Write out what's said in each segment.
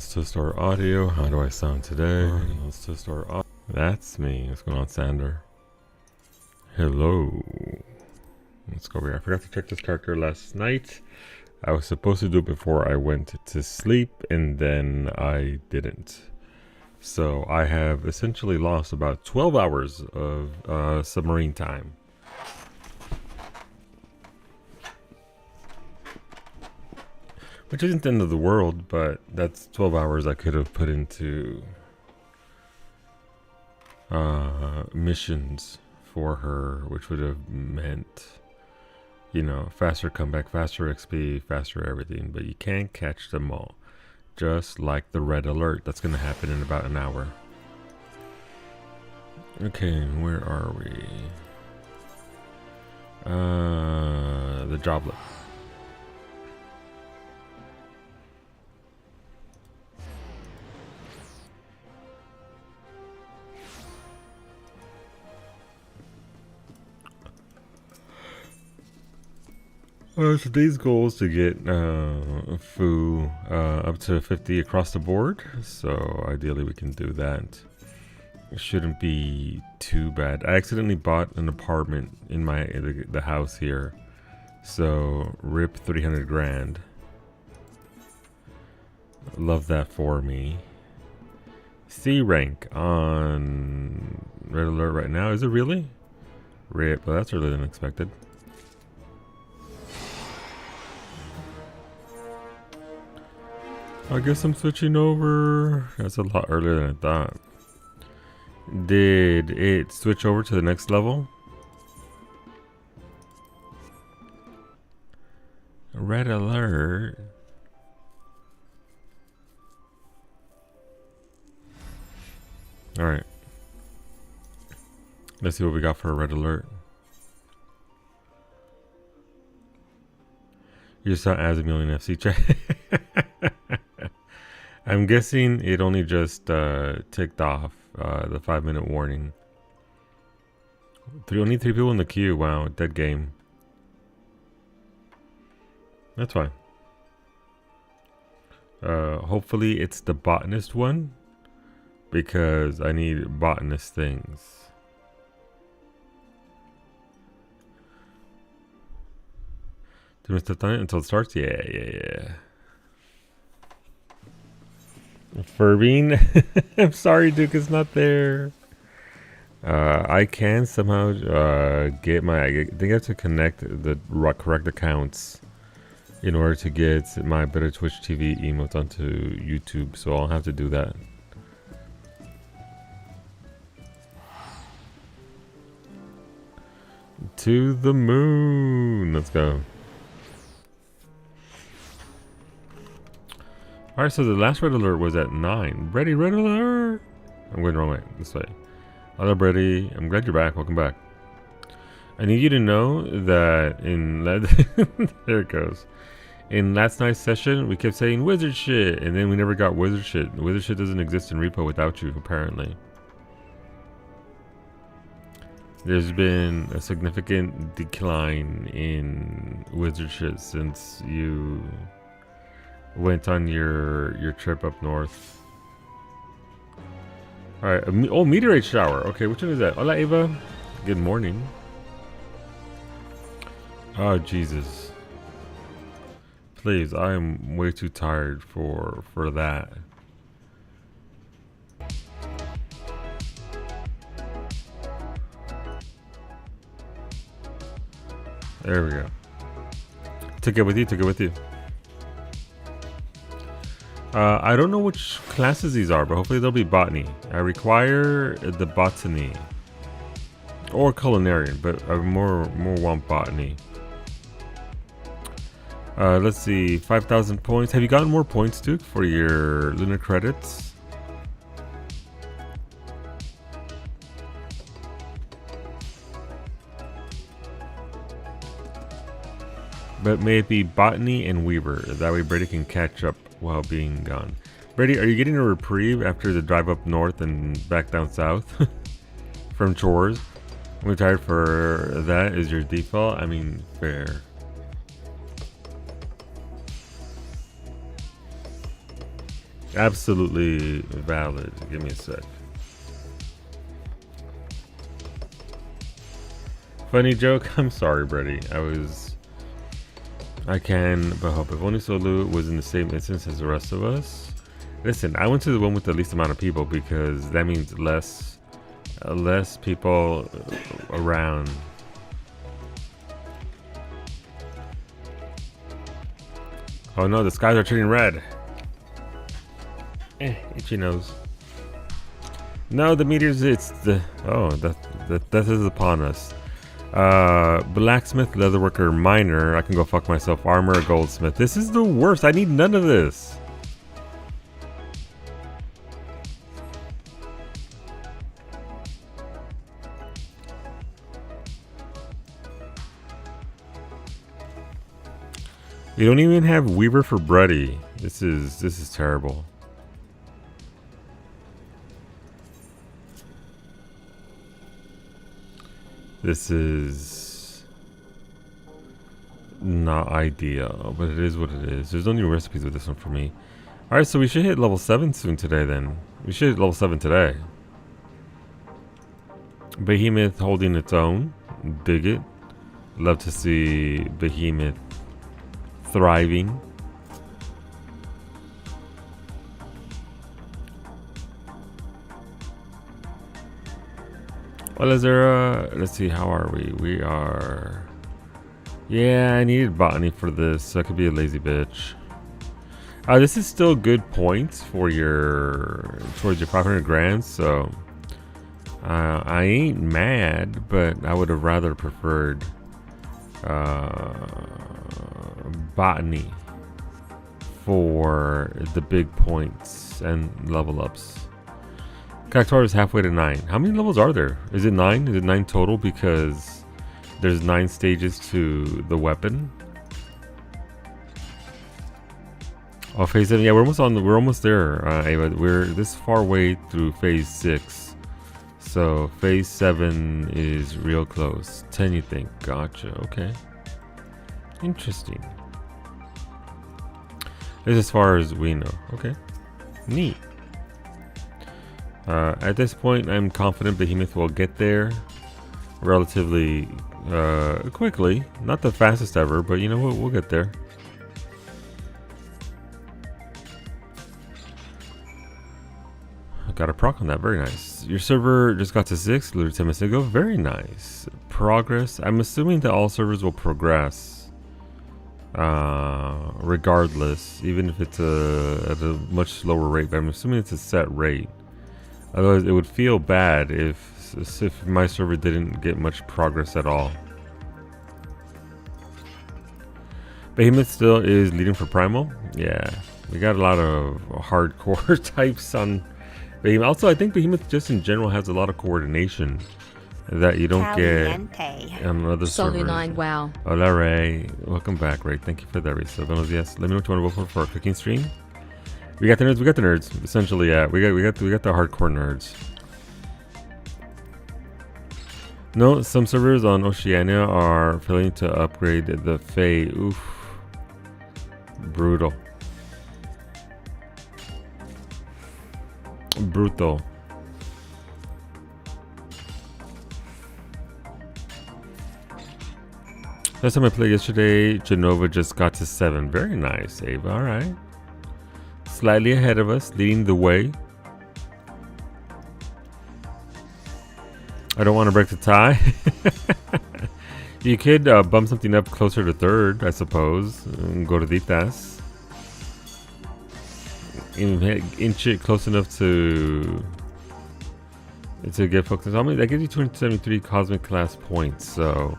Let's test our audio. How do I sound today? Let's test our audio. That's me. What's going on, Sander? Hello. Let's go over here. I forgot to check this character last night. I was supposed to do it before I went to sleep, and then I didn't. So I have essentially lost about 12 hours of submarine time. Which isn't the end of the world, but that's 12 hours I could have put into missions for her, which would have meant, you know, faster comeback, faster XP, faster everything. But you can't catch them all. Just like the red alert. That's going to happen in about an hour. Okay, where are we? The joblet. Today's goal is to get foo up to 50 across the board, so ideally we can do that. It shouldn't be too bad. I accidentally bought an apartment in the house here, so rip 300 grand. Love that for me. C rank on red alert right now. Is it really? Rip, well, that's earlier than expected. I guess I'm switching over. That's a lot earlier than I thought. Did it switch over to the next level? Red alert. Alright. Let's see what we got for a red alert. You just saw Azamillion FC chat. I'm guessing it only just ticked off the 5-minute warning. Only 3 people in the queue. Wow, dead game. That's fine. Hopefully it's the botanist one, because I need botanist things. Do we step on it until it starts? Yeah. Furbine? I'm sorry, Duke is not there. I can somehow get my... I think I have to connect the correct accounts in order to get my Better Twitch TV emotes onto YouTube, so I'll have to do that. To the moon! Let's go. Alright, so the last red alert was at 9. Ready, red alert! I'm going the wrong way. This way. Hello, Brady. I'm glad you're back. Welcome back. I need you to know that in... there it goes. In last night's session, we kept saying wizard shit, and then we never got wizard shit. Wizard shit doesn't exist in repo without you, apparently. There's been a significant decline in wizard shit since you... went on your trip up north. Alright, oh, meteorite shower. Okay, which one is that? Hola, Eva. Good morning. Oh, Jesus. Please, I am way too tired for that. There we go. Took it with you. I don't know which classes these are, but hopefully they'll be botany. I require the botany. Or culinarian, but I more want botany. Let's see, 5,000 points. Have you gotten more points, Duke, for your lunar credits? But may it be botany and weaver. That way Brady can catch up while being gone. Brady, are you getting a reprieve after the drive up north and back down south from chores? I'm retired for that. Is your default? I mean, fair. Absolutely valid. Give me a sec. Funny joke. I'm sorry, Brady. I can but hope. If only Solu was in the same instance as the rest of us. Listen, I went to the one with the least amount of people because that means less people around. Oh no, the skies are turning red. Itchy nose. No, the meteors. It's the death is upon us. Blacksmith, leatherworker, miner. I can go fuck myself. Armor, goldsmith. This is the worst. I need none of this. You don't even have Weaver for Brady. This is terrible. This is not ideal, but it is what it is. There's no new recipes with this one for me. Alright, so we should hit level 7 soon today then. We should hit level 7 today. Behemoth holding its own. Dig it. Love to see Behemoth thriving. Well, is there let's see, how are we? We are... Yeah, I needed botany for this, so I could be a lazy bitch. This is still good points for towards your 500 grand, so... I ain't mad, but I would have rather preferred... botany for the big points and level ups. Cactuar is halfway to 9. How many levels are there? Is it 9? Is it 9 total? Because there's 9 stages to the weapon. Oh, phase 7. Yeah, we're almost there, Ava. We're this far away through phase 6. So phase 7 is real close. 10, you think? Gotcha. Okay. Interesting. This is as far as we know. Okay. Neat. At this point, I'm confident Behemoth will get there relatively quickly. Not the fastest ever, but you know what? We'll get there. I got a proc on that. Very nice. Your server just got to 6, literally 10 minutes ago. Very nice. Progress. I'm assuming that all servers will progress. Regardless, even if it's at a much slower rate, but I'm assuming it's a set rate. Otherwise, it would feel bad if my server didn't get much progress at all. Behemoth still is leading for Primal. Yeah, we got a lot of hardcore types on Behemoth. Also, I think Behemoth just in general has a lot of coordination that you don't get on other servers. 9, wow. Hola, Ray. Welcome back, Ray. Thank you for that, Ray. So, yes. Let me know what you want to vote for a cooking stream. We got the nerds. We got the nerds. Essentially, yeah. We got the hardcore nerds. No, some servers on Oceania are failing to upgrade the Fae. Oof. Brutal. Brutal. Last time I played yesterday, Genova just got to 7. Very nice, Ava. All right. Slightly ahead of us, leading the way. I don't want to break the tie. You could bump something up closer to 3rd, I suppose. And go to Ditas. Inch it close enough to get focused. I mean, that gives you 273 cosmic class points, so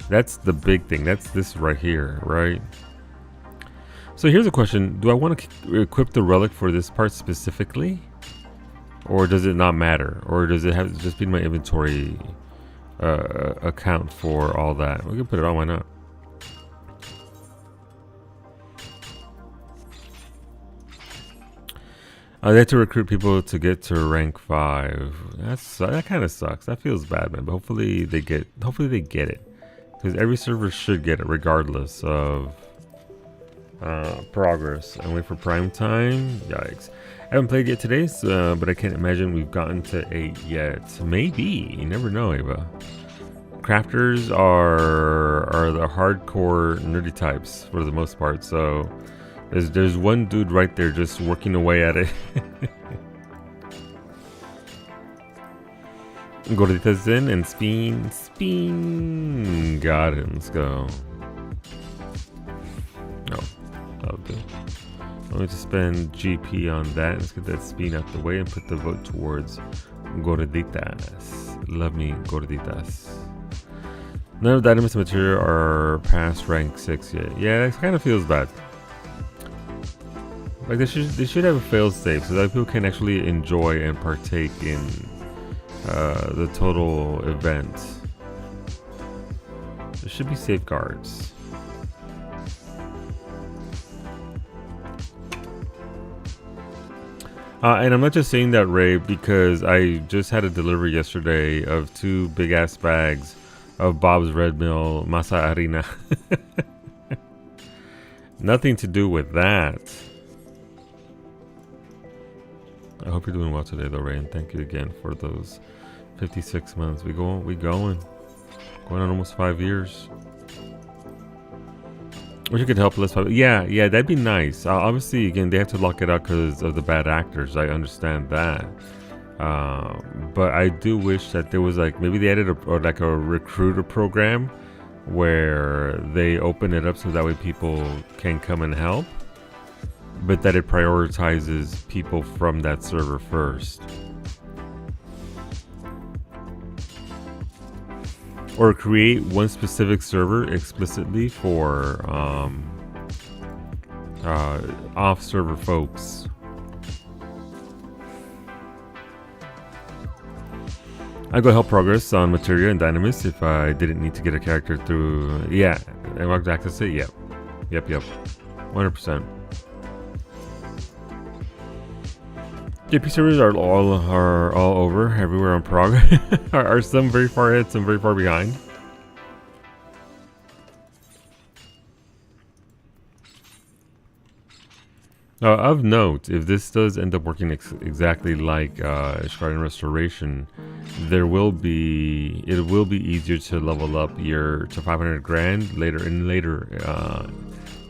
that's the big thing. That's this right here, right? So here's a question. Do I want to equip the relic for this part specifically? Or does it not matter? Or does it have to just be in my inventory account for all that? We can put it on, why not? They have to recruit people to get to rank 5. That kind of sucks. That feels bad, man. But hopefully they get it. Because every server should get it regardless of progress. And wait for prime time. Yikes. I haven't played yet today, so, but I can't imagine we've gotten to 8 yet. Maybe. You never know, Ava. Crafters are the hardcore nerdy types for the most part, so there's one dude right there just working away at it. Gorditas in and spin. Got it. Let's go. No, that'll do. Let me just spend GP on that. Let's get that spin out the way and put the vote towards Gorditas. Love me, Gorditas. None of the items and material are past rank 6 yet. Yeah, that kind of feels bad. Like they should have a fail safe so that people can actually enjoy and partake in the total event. There should be safeguards. And I'm not just saying that, Ray, because I just had a delivery yesterday of 2 big ass bags of Bob's Red Mill Masa Harina. Nothing to do with that. I hope you're doing well today, though, Ray, and thank you again for those 56 months. We going on almost 5 years. Wish you could help us. Yeah, that'd be nice. Obviously, again, they have to lock it out because of the bad actors. I understand that. But I do wish that there was maybe they added a recruiter program where they open it up so that way people can come and help, but that it prioritizes people from that server first. Or create one specific server explicitly for off-server folks. I go help progress on Materia and Dynamis if I didn't need to get a character through. Yeah, and walked access it. Yep, 100%. JP servers are all over, everywhere on progress. are some very far ahead, some very far behind. Of note, if this does end up working exactly like Shroud Restoration, it will be easier to level up to 500 grand later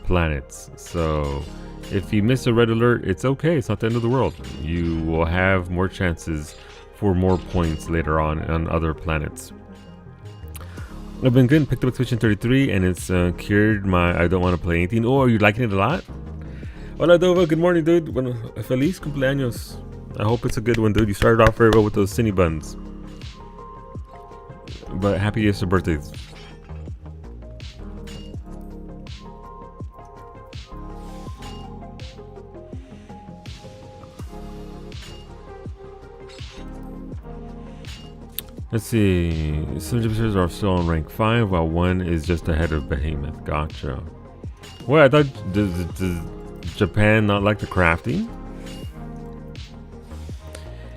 planets. So if you miss a red alert, it's okay. It's not the end of the world. You will have more chances for more points later on other planets. I've been good. Picked up Expedition 33, and it's cured my I don't want to play anything. Oh, are you liking it a lot? Hola, Dova. Good morning, dude. Bueno, feliz cumpleaños. I hope it's a good one, dude. You started off very well with those cine buns. But happy Easter birthdays. Let's see. Some gypsies are still on rank 5, while 1 is just ahead of Behemoth. Gotcha. Well, I thought does Japan not like the crafting?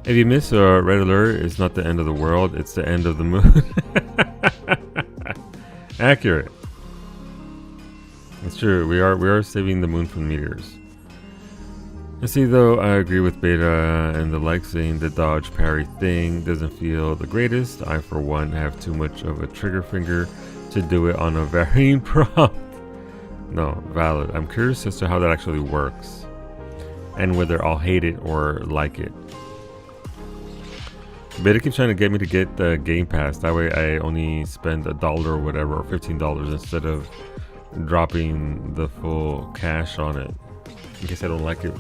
If you miss a red alert, it's not the end of the world. It's the end of the moon. Accurate. It's true. We are saving the moon from meteors. You see, though, I agree with Beta and the like, saying the dodge parry thing doesn't feel the greatest. I, for one, have too much of a trigger finger to do it on a varying prompt. No, valid. I'm curious as to how that actually works, and whether I'll hate it or like it. Beta keeps trying to get me to get the Game Pass. That way I only spend $1 or whatever, or $15 instead of dropping the full cash on it. In case I don't like it.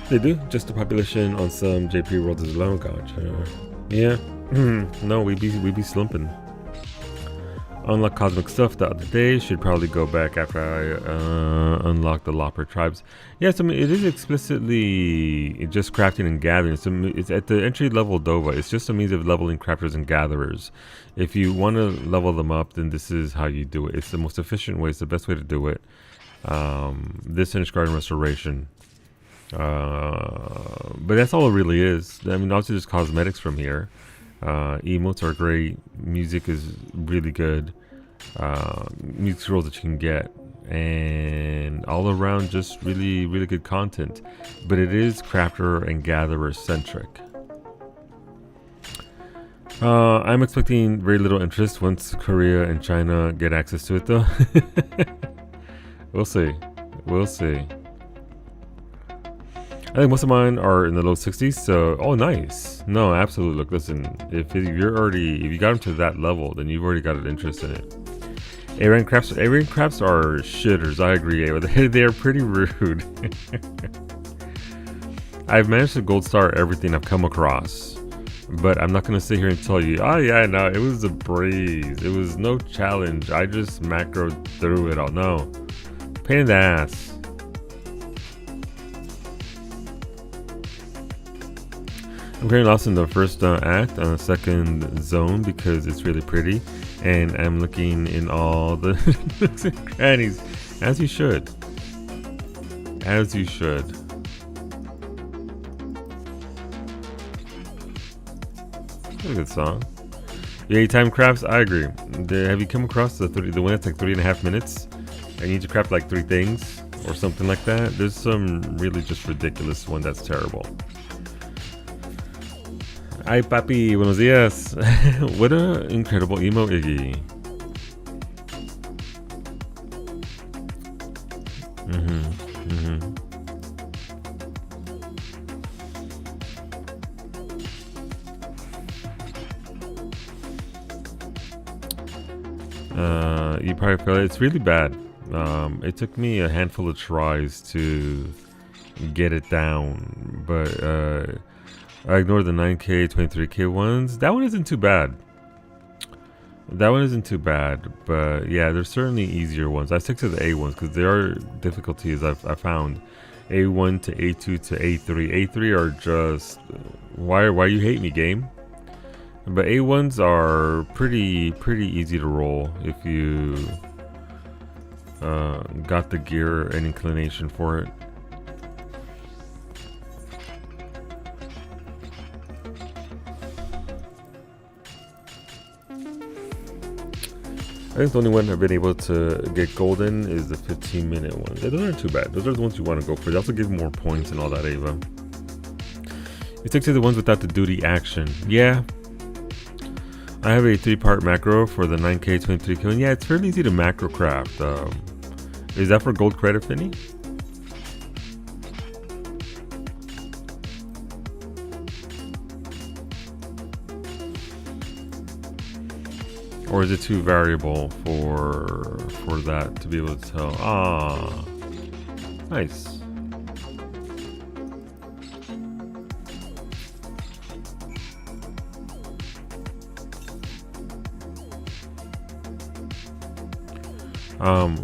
They do. Just the population on some JP worlds is low. Gotcha. Yeah. No, we be slumping. Unlock cosmic stuff the other day. Should probably go back after I unlock the Lopper tribes. Yes, I mean, it is explicitly just crafting and gathering. It's at the entry level Dova. It's just a means of leveling crafters and gatherers. If you want to level them up, then this is how you do it. It's the most efficient way. It's the best way to do it. This and Garden Restoration. But that's all it really is. I mean, obviously there's cosmetics from here. Emotes are great. Music is really good. Music scrolls that you can get, and all around just really good content, but it is crafter and gatherer centric. I'm expecting very little interest once Korea and China get access to it though. We'll see. I think most of mine are in the low 60s, so oh nice. No, absolutely. Look, listen, if you got into that level, then you've already got an interest in it. A-rank crafts are shitters, I agree, Ava. They're pretty rude. I've managed to gold star everything I've come across, but I'm not gonna sit here and tell you, oh yeah, no, it was a breeze. It was no challenge. I just macroed through it all. No. Pain in the ass. I'm getting lost in the first act on the second zone because it's really pretty, and I'm looking in all the nooks and crannies, as you should. As you should. That's a good song. Yeah, time crafts, I agree. Have you come across the one that's like 3.5 minutes? And you need to craft like 3 things or something like that? There's some really just ridiculous one that's terrible. Ay papi, buenos dias. What an incredible emo, Iggy. You probably feel it. It's really bad. It took me a handful of tries to get it down, but I ignored the 9K, 23K ones. That one isn't too bad. But yeah, there's certainly easier ones. I stick to the A ones because there are difficulties I found. A1 to A2 to A3. A3 are just why you hate me, game. But A1s are pretty easy to roll if you got the gear and inclination for it. I think the only one I've been able to get golden is the 15-minute one. Yeah, those aren't too bad. Those are the ones you want to go for. They also give more points and all that, Ava. You stick to the ones without the duty action. Yeah. I have a 3-part macro for the 9K, 23K one. Yeah, it's fairly easy to macro craft. Is that for gold credit, Finny? Or is it too variable for that to be able to tell? Ah, nice.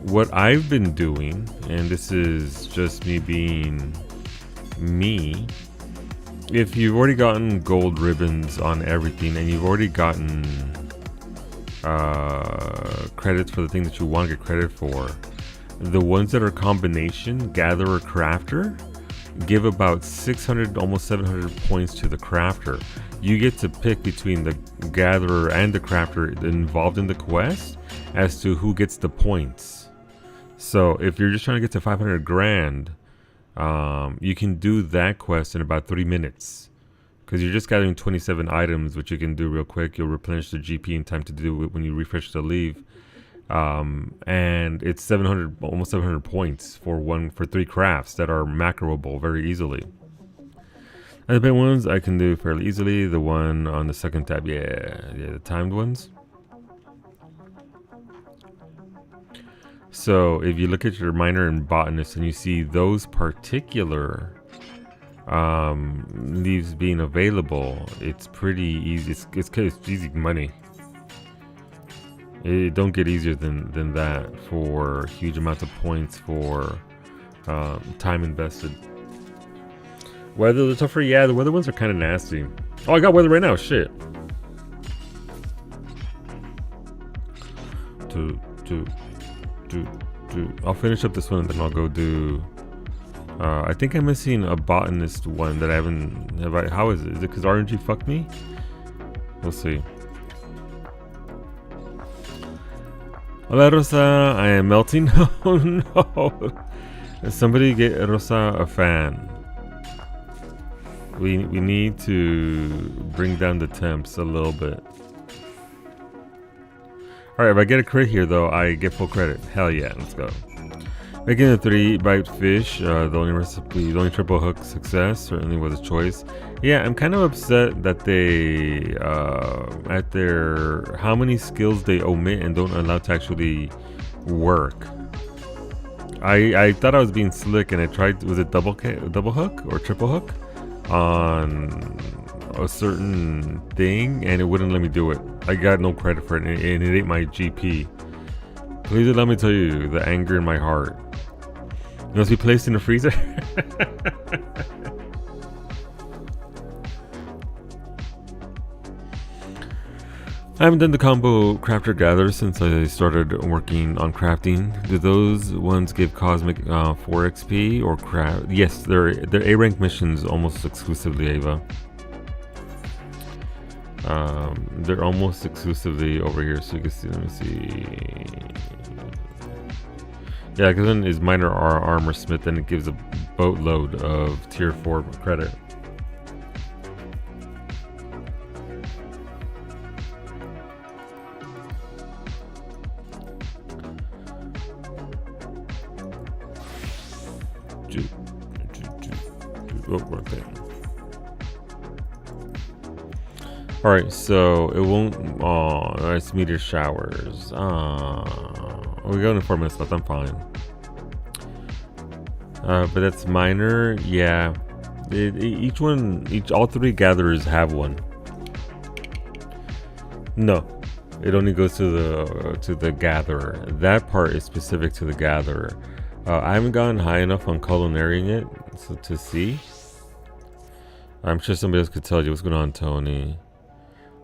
What I've been doing, and this is just me being me, if you've already gotten gold ribbons on everything and you've already gotten credits for the thing that you want to get credit for, the ones that are combination gatherer crafter give about 600 almost 700 points to the crafter. You get to pick between the gatherer and the crafter involved in the quest as to who gets the points. So if you're just trying to get to 500 grand, you can do that quest in about 3 minutes. Because you're just gathering 27 items, which you can do real quick. You'll replenish the GP in time to do it when you refresh the leave. And it's 700, almost 700 points for 3 crafts that are macroable very easily. And the big ones I can do fairly easily. The one on the second tab, yeah, the timed ones. So if you look at your miner and botanist and you see those particular leaves being available, it's pretty easy. It's easy money. It don't get easier than that for huge amounts of points for time invested. Weather the tougher, yeah, the weather ones are kind of nasty. Oh, I got weather right now. Shit. I'll finish up this one and then I'll go do. I think I'm missing a botanist one that I haven't. How is it? Is it because RNG fucked me? We'll see. Hola Rosa, I am melting. Oh no! Somebody get Rosa a fan. We need to bring down the temps a little bit. Alright, if I get a crit here though, I get full credit. Hell yeah, let's go. Making a 3-bite fish, the only recipe, the only triple hook success, certainly was a choice. Yeah, I'm kind of upset that they, at their, how many skills they omit and don't allow to actually work. I thought I was being slick and I tried, was it double hook or triple hook on a certain thing and it wouldn't let me do it. I got no credit for it and it ate my GP. Please let me tell you the anger in my heart. It must be placed in the freezer. I haven't done the combo crafter gather since I started working on crafting. Do those ones give cosmic 4 XP or craft? Yes, they're A rank missions almost exclusively, Ava. They're almost exclusively over here, so you can see. Let me see. Yeah, because then is minor armor smith, and it gives a boatload of tier 4 credit. Oh, okay. Alright, so it won't. Oh, it's meteor showers. We're going in 4 minutes left. I'm fine. But that's minor. Yeah. All 3 gatherers have one. No, it only goes to the gatherer. That part is specific to the gatherer. I haven't gotten high enough on culinary it to see. I'm sure somebody else could tell you what's going on, Tony.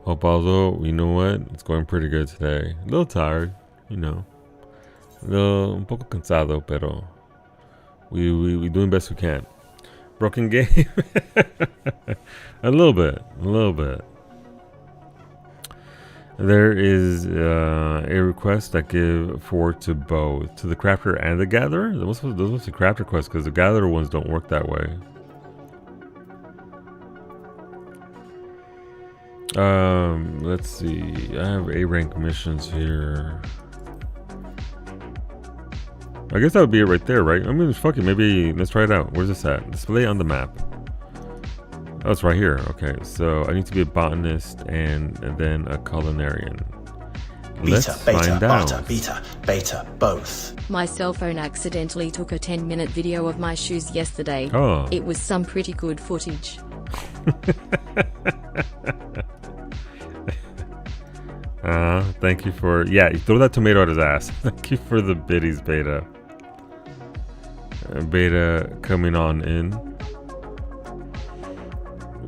Oh, Baldo, you know what? It's going pretty good today. A little tired, you know. Un poco cansado, pero we doing best we can. Broken game? a little bit. There is a request that give 4 to both, to the crafter and the gatherer. Those must be crafter quests because the gatherer ones don't work that way. Let's see. I have A rank missions here. I guess that would be it right there, right? I mean, fuck it. Maybe let's try it out. Where's this at? Display on the map. Oh, it's right here. Okay, so I need to be a botanist and then a culinarian. Let's find out. Beta, both. My cell phone accidentally took a 10-minute video of my shoes yesterday. Oh. It was some pretty good footage. Thank you for, yeah, you throw that tomato at his ass. Thank you for the biddies, Beta. Beta coming on in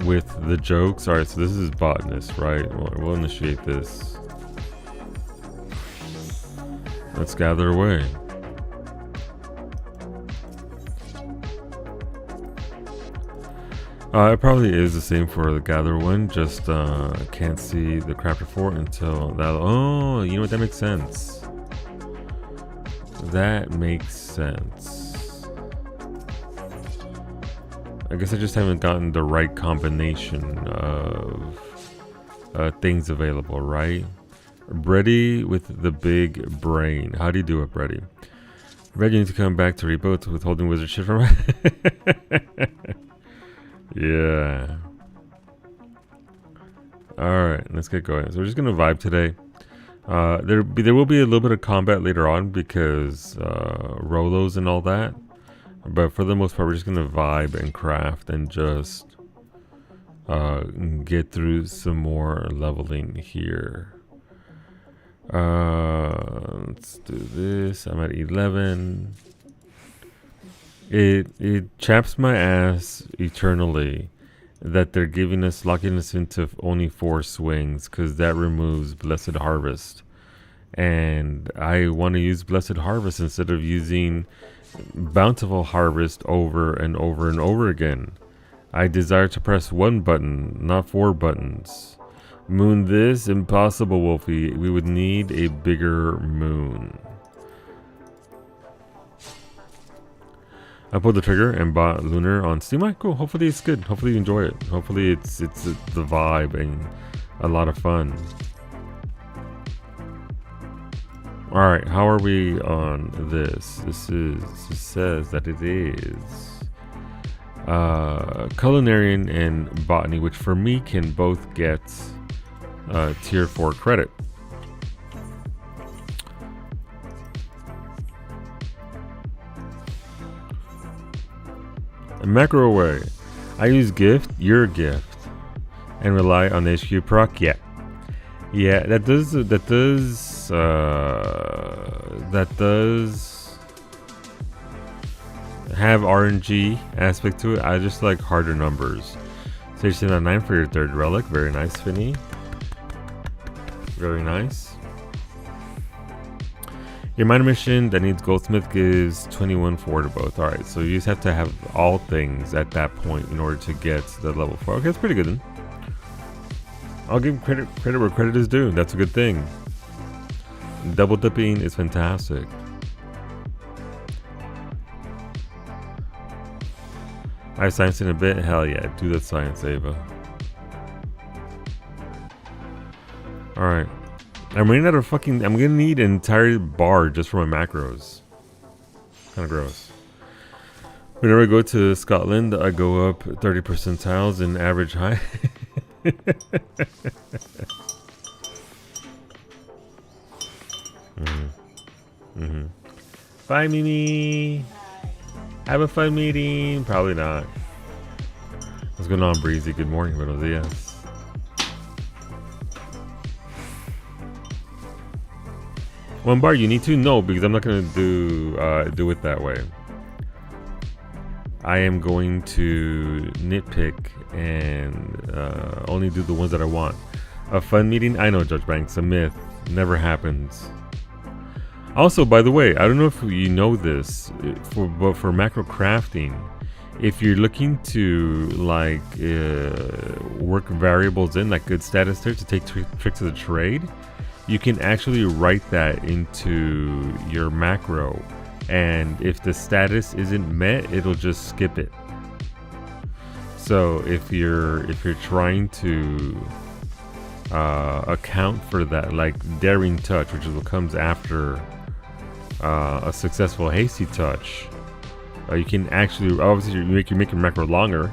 with the jokes. Alright, so this is botanist, right? We'll initiate this. Let's gather away. It probably is the same for the gather one, just can't see the crafter fort until that. Oh, you know what? That makes sense. That makes sense. I guess I just haven't gotten the right combination of things available, right? Brady with the big brain. How do you do it, Brady? Brady, you need to come back to reboot withholding wizard shit from Yeah. Alright, let's get going. So we're just gonna vibe today. There will be a little bit of combat later on because Rolos and all that. But for the most part, we're just gonna vibe and craft and just get through some more leveling here. Let's do this. I'm at 11. It chaps my ass eternally that they're locking us into only 4 swings because that removes Blessed Harvest, and I want to use Blessed Harvest instead of using Bountiful Harvest over and over and over again. I desire to press 1 button, not 4 buttons. Moon this? Impossible, Wolfie. We would need a bigger moon. I pulled the trigger and bought Lunar on Steam. Alright, cool. Hopefully it's good. Hopefully you enjoy it. Hopefully it's the vibe and a lot of fun. Alright, how are we on this? This says that it is Culinarian and Botany, which for me can both get tier 4 credit. A macro away. I use gift, your gift, and rely on HQ proc. Yeah, that does have RNG aspect to it. I just like harder numbers. Stage 9 for your third relic. Very nice, Finny. Very nice. Your minor mission that needs Goldsmith gives 21-4 to both. Alright, so you just have to have all things at that point in order to get the level 4. Okay, that's pretty good then. I'll give credit where credit is due. That's a good thing. Double dipping is fantastic. I have science in a bit. Hell yeah, do that science, Ava. Alright. I'm running out of fucking... I'm gonna need an entire bar just for my macros. Kinda gross. Whenever I go to Scotland, I go up 30 percentiles in average height. Bye, Mimi. Have a fun meeting. Probably not. What's going on, Breezy? Good morning, buenos dias. One bar you need to? No, because I'm not gonna do it that way. I am going to nitpick and only do the ones that I want. A fun meeting? I know, Judge Banks, a myth. Never happens. Also, by the way, I don't know if you know this, but for macro crafting, if you're looking to like work variables in, like good status there to take tricks of the trade, you can actually write that into your macro, and if the status isn't met, it'll just skip it. So if you're trying to account for that, like daring touch, which is what comes after a successful hasty touch, you can actually, obviously you make your macro longer,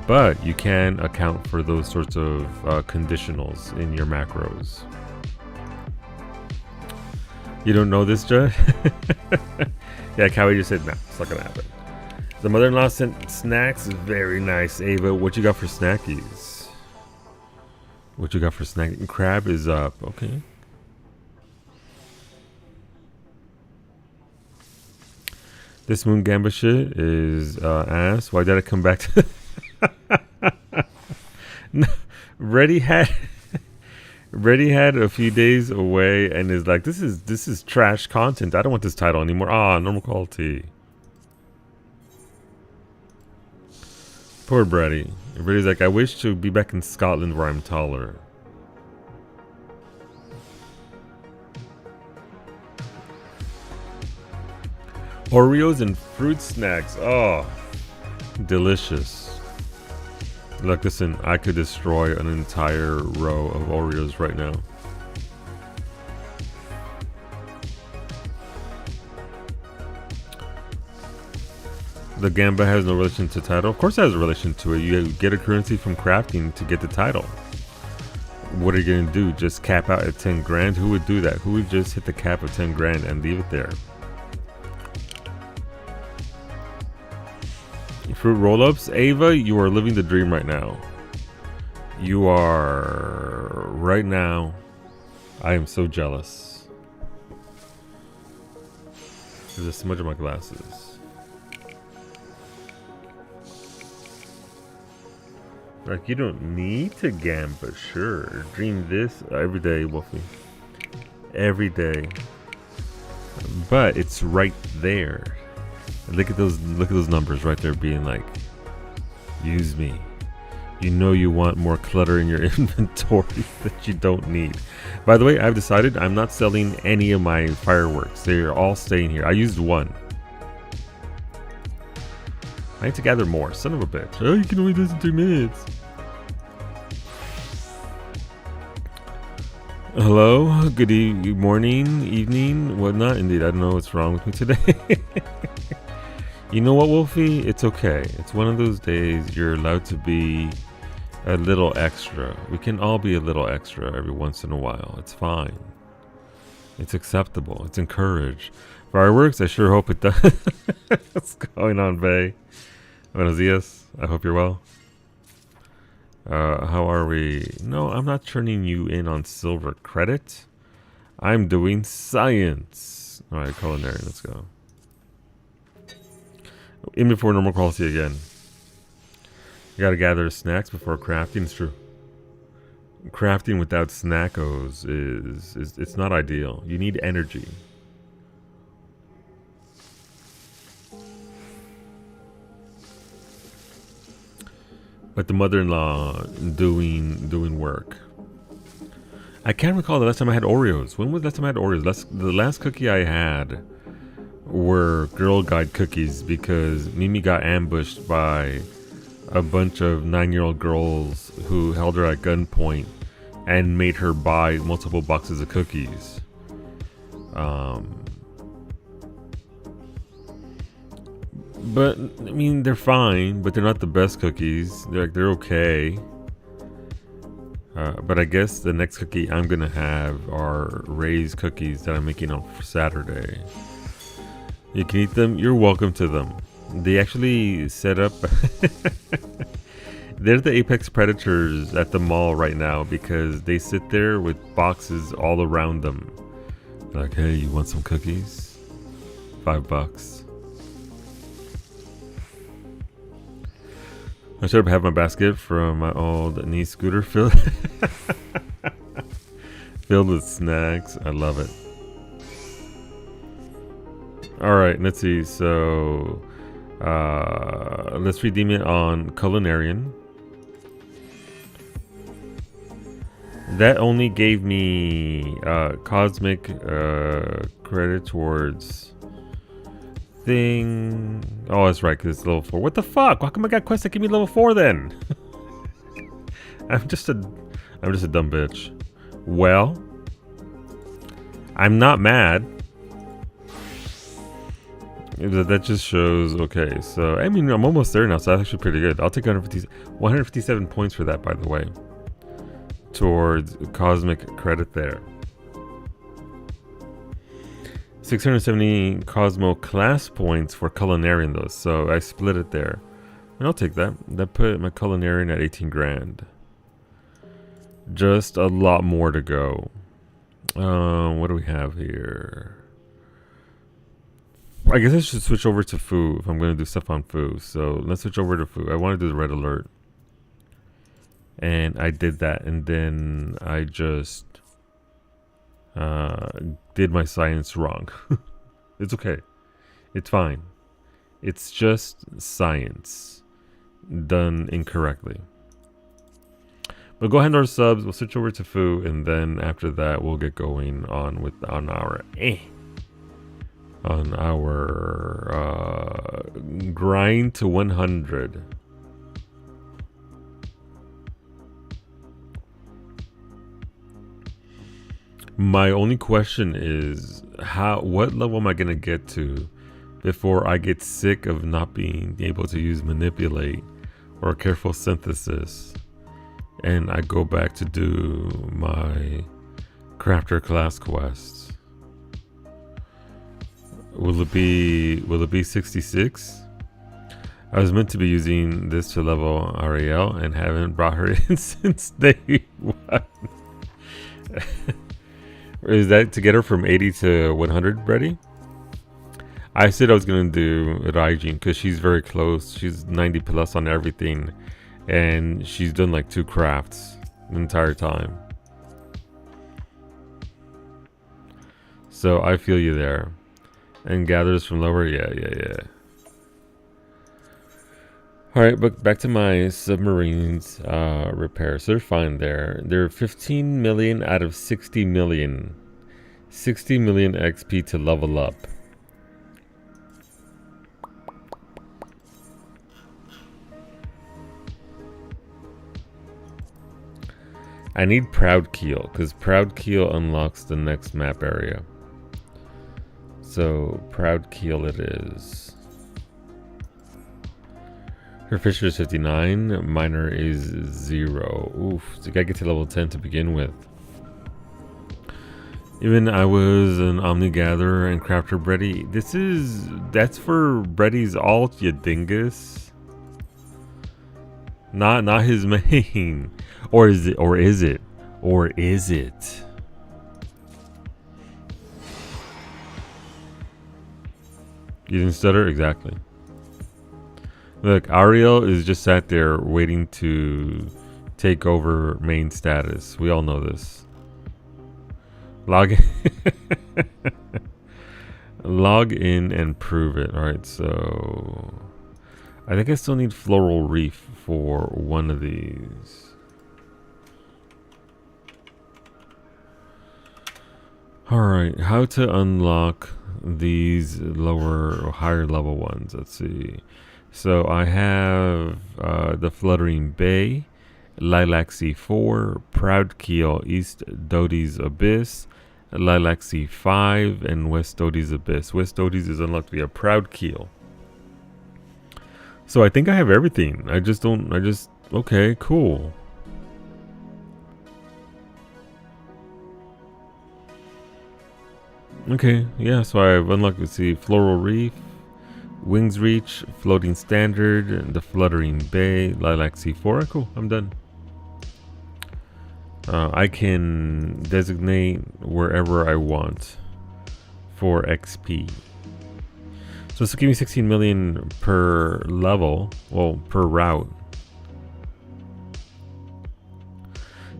but you can account for those sorts of conditionals in your macros. You don't know this, Judge? Yeah, Cowie just said, nah, it's not gonna happen. The mother-in-law sent snacks. Very nice, Ava. What you got for snackies? What you got for snack? Crab is up. Okay. This Moon Gamba shit is ass. Why did I come back to... No, Reddy had a few days away and is like, this is trash content. I don't want this title anymore. Ah, normal quality. Poor Brady. Brady's like, I wish to be back in Scotland where I'm taller. Oreos and fruit snacks. Oh, delicious. Look, listen, I could destroy an entire row of Oreos right now. The Gamba has no relation to title. Of course it has a relation to it. You get a currency from crafting to get the title. What are you going to do? Just cap out at 10 grand? Who would do that? Who would just hit the cap of 10 grand and leave it there? Fruit roll-ups. Ava, you are living the dream right now. You are... Right now, I am so jealous. There's a smudge on my glasses. Like, you don't need to Gamba, sure. Dream this every day, Wolfie. Every day. But it's right there. Look at those numbers right there being like, use me. You know you want more clutter in your inventory that you don't need. By the way, I've decided I'm not selling any of my fireworks. They're all staying here. I used one. I need to gather more. Son of a bitch. Oh, you can only do this in 3 minutes. Hello, good morning, evening, whatnot. Indeed, I don't know what's wrong with me today. You know what, Wolfie? It's okay. It's one of those days you're allowed to be a little extra. We can all be a little extra every once in a while. It's fine. It's acceptable. It's encouraged. Fireworks? I sure hope it does. What's going on, Bay? Buenos dias. I hope you're well. How are we? No, I'm not turning you in on silver credit. I'm doing science. Alright, culinary. Let's go. In before normal quality again. You gotta gather snacks before crafting. It's true. Crafting without snackos is it's not ideal. You need energy. But the mother-in-law doing work. I can't recall the last time I had Oreos. When was the last time I had Oreos? The last cookie I had were Girl Guide cookies because Mimi got ambushed by a bunch of 9-year-old girls who held her at gunpoint and made her buy multiple boxes of cookies. But I mean, they're fine, but they're not the best cookies. They're okay. But I guess the next cookie I'm gonna have are Ray's cookies that I'm making on Saturday. You can eat them. You're welcome to them. They actually set up. They're the apex predators at the mall right now because they sit there with boxes all around them. Like, hey, you want some cookies? $5. I should have my basket from my old knee scooter filled with snacks. I love it. All right, let's see. So let's redeem it on culinarian. That only gave me cosmic credit towards thing. Oh, that's right, because it's level 4. What the fuck? How come I got quests that give me level 4 then? I'm just a dumb bitch. Well, I'm not mad. That just shows. Okay, so I mean, I'm almost there now, so that's actually pretty good. I'll take 157 points for that, by the way, towards cosmic credit there. 670 Cosmo class points for culinarian though, so I split it there. And I'll take that. That put my culinarian at 18 grand. Just a lot more to go. What do we have here? I guess I should switch over to food if I'm going to do stuff on food. So let's switch over to food. I want to do the red alert. And I did that, and then I just did my science wrong. It's okay. It's fine. It's just science done incorrectly. But go ahead and our subs. We'll switch over to food, and then after that, we'll get going on with on our grind to 100. My only question is what level am I gonna get to before I get sick of not being able to use manipulate or careful synthesis and I go back to do my crafter class quests? Will it be 66? I was meant to be using this to level Ariel and haven't brought her in since day one. Is that to get her from 80 to 100 ready? I said I was going to do Raijin because she's very close. She's 90 plus on everything. And she's done like 2 crafts the entire time. So I feel you there. And gathers from lower. Yeah. Alright, but back to my submarines repair. So they're fine there. They're 15 million out of 60 million. 60 million XP to level up. I need Proud Keel, because Proud Keel unlocks the next map area. So, Proud Keel it is. Her Fisher is 59, Miner is 0. Oof, so you gotta get to level 10 to begin with. Even I was an Omni Gatherer and Crafter Bredy. That's for Bredy's alt, you dingus. Not his main. Or is it? Or is it? Or is it? You didn't stutter? Exactly. Look, Ariel is just sat there waiting to take over main status. We all know this. Log in. Log in and prove it. Alright, so I think I still need Floral Reef for one of these. Alright, how to unlock these lower or higher level ones. Let's see. So I have the Fluttering Bay, Lilac C4, Proud Keel, East Doty's Abyss, Lilac C5, and West Doty's Abyss. West Doty's is unlocked via Proud Keel. So I think I have everything. Okay, cool. Okay, yeah, so I've unlocked, let's see, Floral Reef, Wings Reach, Floating Standard, the Fluttering Bay, Lilac C4. Cool, I'm done. I can designate wherever I want for XP. So this will give me 16 million per level, well, per route.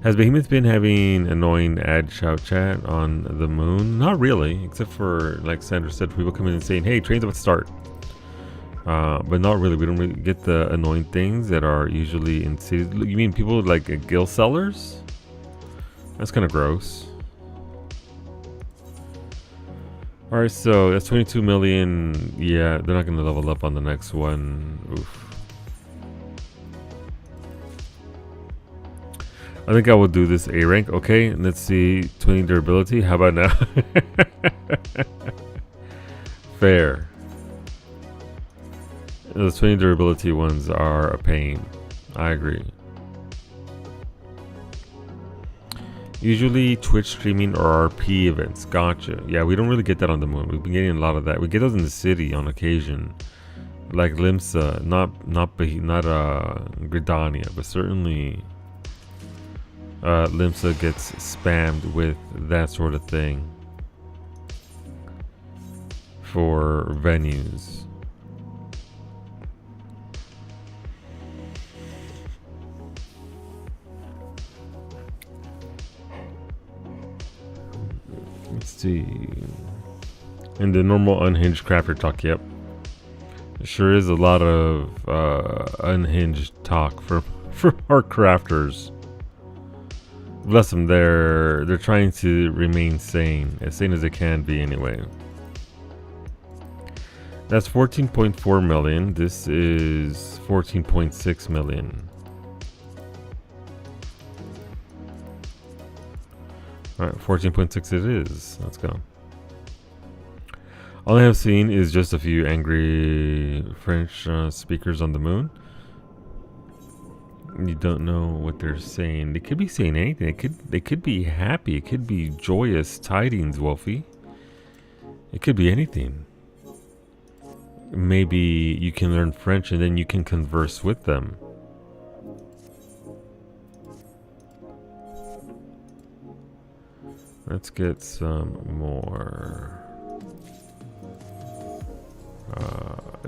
Has Behemoth been having annoying ad shout chat on the moon? Not really, except for, like Sandra said, people come in and saying, hey, train's about to start. But not really. We don't really get the annoying things that are usually in cities. You mean people like gill sellers? That's kind of gross. Alright, so that's 22 million. Yeah, they're not going to level up on the next one. Oof. I think I will do this A rank. Okay, let's see. 20 durability. How about now? Fair. Those 20 durability ones are a pain. I agree. Usually Twitch streaming or RP events. Gotcha. Yeah, we don't really get that on the moon. We've been getting a lot of that. We get those in the city on occasion. Like Limsa, not Gridania, but certainly Limsa gets spammed with that sort of thing for venues. Let's see. In the normal unhinged crafter talk, yep. Sure is a lot of unhinged talk for our crafters. Bless them, they're trying to remain sane as they can be anyway. That's 14.4 million. This is 14.6 million. Alright, 14.6 it is. Let's go. All I have seen is just a few angry French speakers on the moon. You don't know what they're saying. They could be saying anything. They could be happy. It could be joyous tidings, Wolfie. It could be anything. Maybe you can learn French and then you can converse with them. Let's get some more.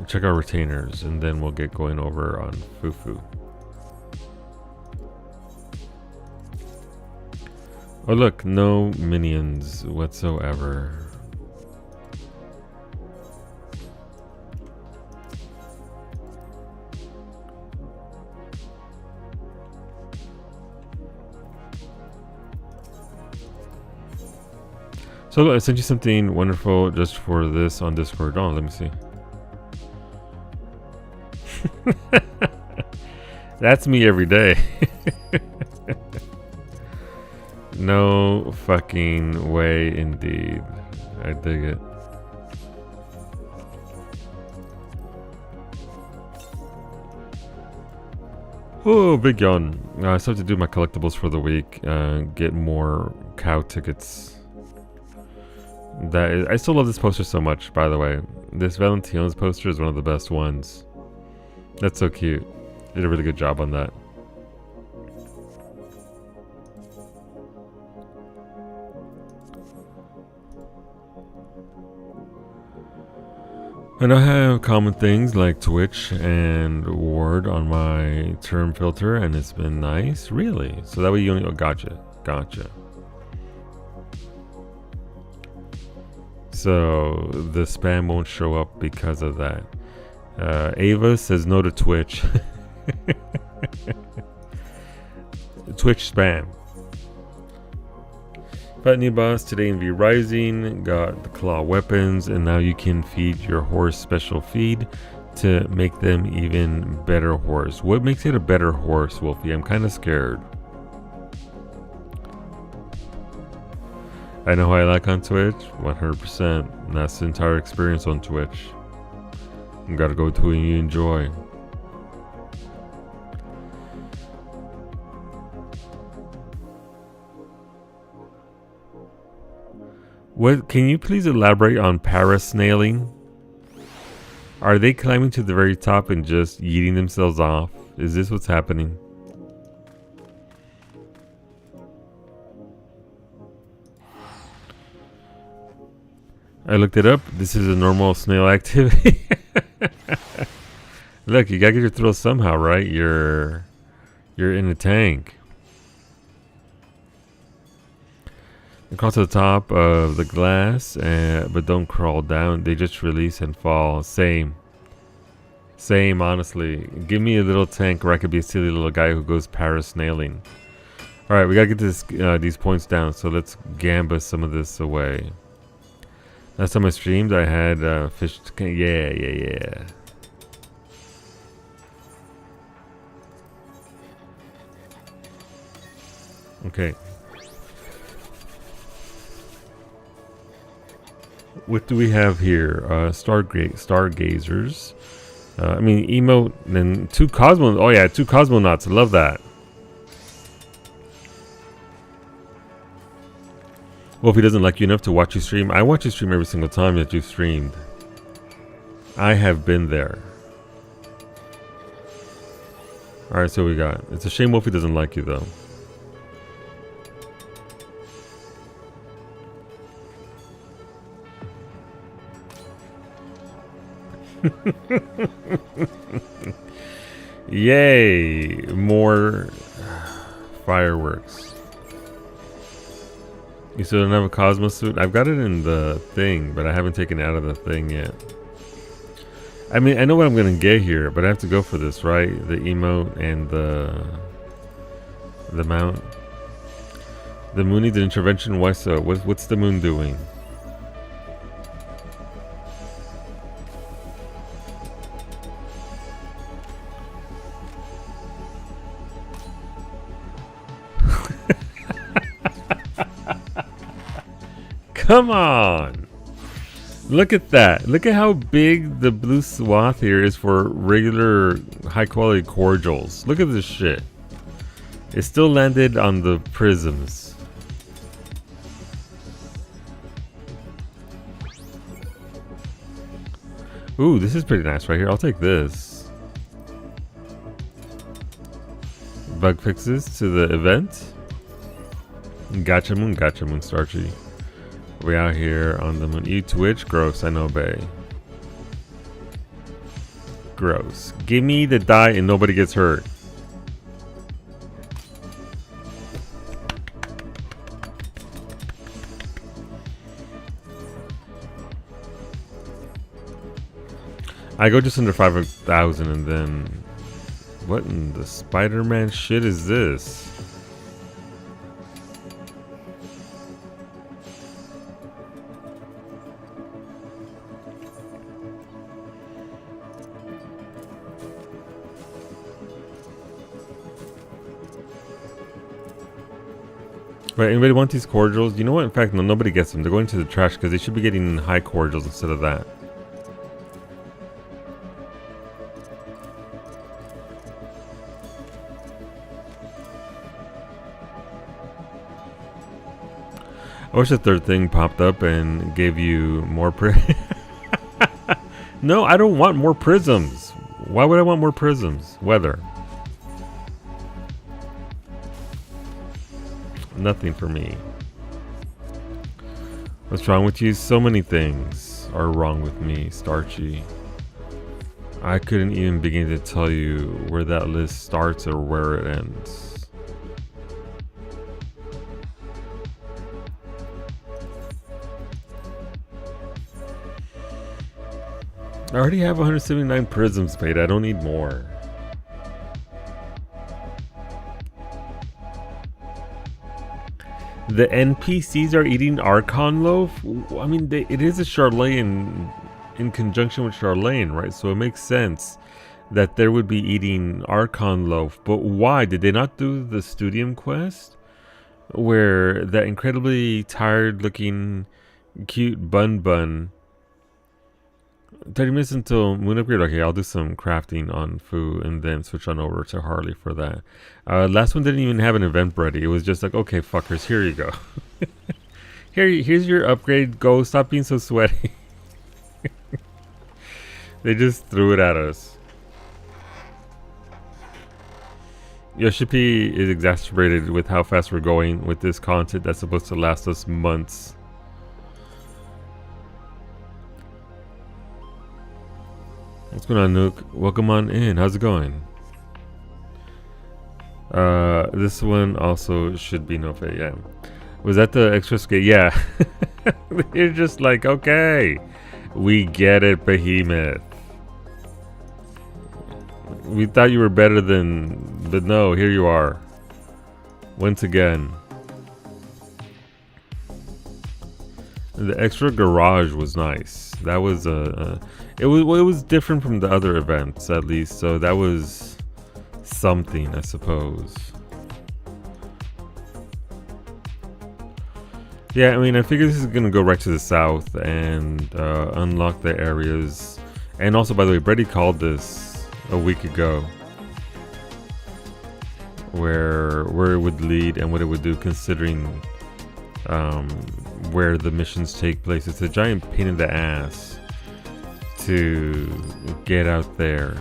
Check our retainers and then we'll get going over on Fufu. Oh look, no minions whatsoever. So look, I sent you something wonderful just for this on Discord. Oh, let me see. That's me every day. No fucking way, indeed. I dig it. Oh, big yawn. I still have to do my collectibles for the week. Get more cow tickets. I still love this poster so much, by the way. This Valentino's poster is one of the best ones. That's so cute. Did a really good job on that. And I have common things like Twitch and Word on my term filter, and it's been nice. Really? So that way you only... Oh, gotcha. Gotcha. So the spam won't show up because of that. Ava says no to Twitch. Twitch spam. Fight new boss today in V Rising. Got the claw weapons, and now you can feed your horse special feed to make them even better horse. What makes it a better horse, Wolfie? I'm kind of scared. I know who I like on Twitch, 100%. That's the entire experience on Twitch. You gotta go to who you enjoy. What? Can you please elaborate on parasnailing? Are they climbing to the very top and just yeeting themselves off? Is this what's happening? I looked it up. This is a normal snail activity. Look, you gotta get your thrill somehow, right? You're in a tank. Crawl to the top of the glass, but don't crawl down. They just release and fall. Same, honestly. Give me a little tank where I could be a silly little guy who goes parasnailing. Alright, we gotta get these points down, so let's gamba some of this away. Last time I streamed, I had fish. Yeah. Okay. What do we have here? Stargazers. I mean, emote, then 2 Cosmo. Oh yeah, 2 Cosmonauts. I love that. Well, if he doesn't like you enough to watch you stream, I watch you stream every single time that you've streamed. I have been there. Alright, so we got. It's a shame Wolfie doesn't like you though. Yay! More fireworks. You still don't have a Cosmo suit? I've got it in the thing, but I haven't taken it out of the thing yet. I mean, I know what I'm gonna get here, but I have to go for this, right? The emote and the mount. The moon needs an intervention. Why so? What's the moon doing? Come on! Look at that. Look at how big the blue swath here is for regular high quality cordials. Look at this shit. It still landed on the prisms. Ooh, this is pretty nice right here. I'll take this. Bug fixes to the event. Gotcha moon, Starchy. We out here on the moon. You Twitch? Gross, I know, bae. Gross. Give me the die and nobody gets hurt. I go just under 5,000 and then... What in the Spider-Man shit is this? Right, anybody want these cordials? You know what? In fact, no, nobody gets them. They're going to the trash because they should be getting high cordials instead of that. I wish the third thing popped up and gave you more No, I don't want more prisms. Why would I want more prisms? Weather. Nothing for me. What's wrong with you? So many things are wrong with me, Starchy. I couldn't even begin to tell you where that list starts or where it ends. I already have 179 prisms paid. I don't need more. The NPCs are eating Archon loaf. I mean, it is a Charlatan in conjunction with Charlatan, right? So it makes sense that there would be eating Archon loaf. But why did they not do the Studium quest, where that incredibly tired-looking, cute Bun 30 minutes until moon upgrade. Okay, I'll do some crafting on Fu and then switch on over to Harley for that. Last one didn't even have an event ready. It was just like, okay, fuckers, here you go. Here's your upgrade. Go, stop being so sweaty. They just threw it at us. Yoshipi is exacerbated with how fast we're going with this content that's supposed to last us months. What's going on, Nuke? Welcome on in. How's it going? This one also should be no fate. Yeah. Was that the extra skate? Yeah. You're just like, okay, we get it, Behemoth. We thought you were better than, but no, here you are. Once again. The extra garage was nice. That was it was different from the other events, at least, so that was something, I suppose. Yeah, I mean, I figure this is gonna go right to the south and unlock the areas. And also, by the way, Brady called this a week ago, where it would lead and what it would do, considering where the missions take place. It's a giant pain in the ass to get out there.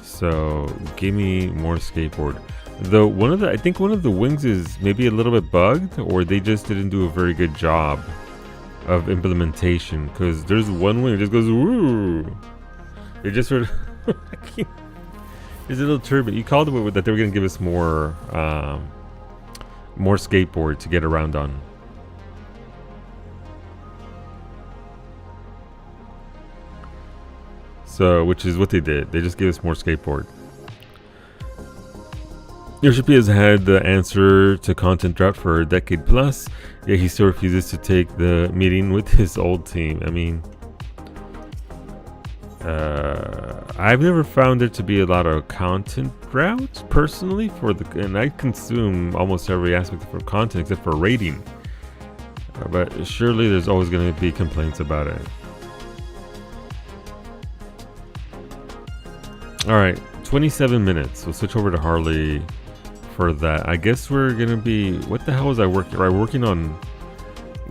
So give me more skateboard. Though I think one of the wings is maybe a little bit bugged, or they just didn't do a very good job of implementation, because there's one wing that just goes woo. It just sort of it's a little turbulent. You called it that they were going to give us more skateboard to get around on. So, which is what they did. They just gave us more skateboard. Yoshipi has had the answer to content drought for a decade plus, yet he still refuses to take the meeting with his old team. I mean, I've never found there to be a lot of content drought personally and I consume almost every aspect of content except for rating. But surely there's always going to be complaints about it. Alright, 27 minutes. We'll switch over to Harley for that. I guess we're going to be... What the hell was I working? I'm working on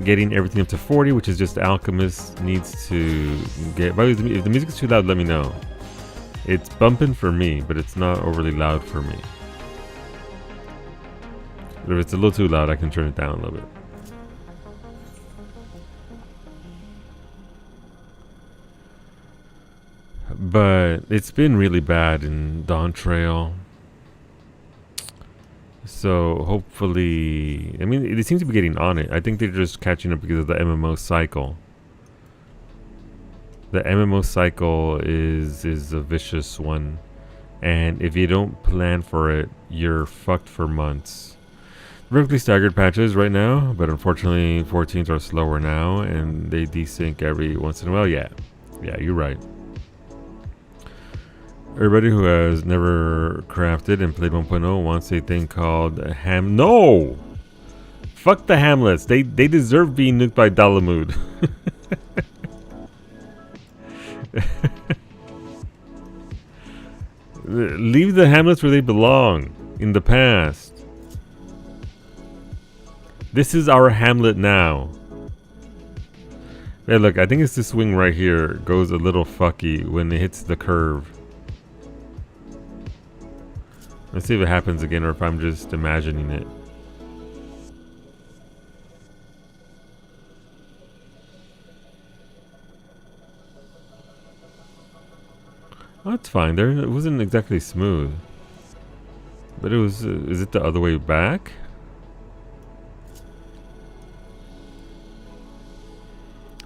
getting everything up to 40, which is just Alchemist needs to get... By the way, if the music is too loud, let me know. It's bumping for me, but it's not overly loud for me. But if it's a little too loud, I can turn it down a little bit. But it's been really bad in Dawn Trail. So hopefully, I mean, they seem to be getting on it. I think they're just catching up because of the MMO cycle. The MMO cycle is a vicious one. And if you don't plan for it, you're fucked for months. Vertically staggered patches right now, but unfortunately 14s are slower now and they desync every once in a while. Yeah, you're right. Everybody who has never crafted and played 1.0 wants a thing called ham. No! Fuck the Hamlets. They deserve being nuked by Dalamud. Leave the Hamlets where they belong. In the past. This is our Hamlet now. Hey, look, I think it's this swing right here goes a little fucky when it hits the curve. Let's see if it happens again or if I'm just imagining it. Oh, that's fine. There, it wasn't exactly smooth. But it was, is it the other way back?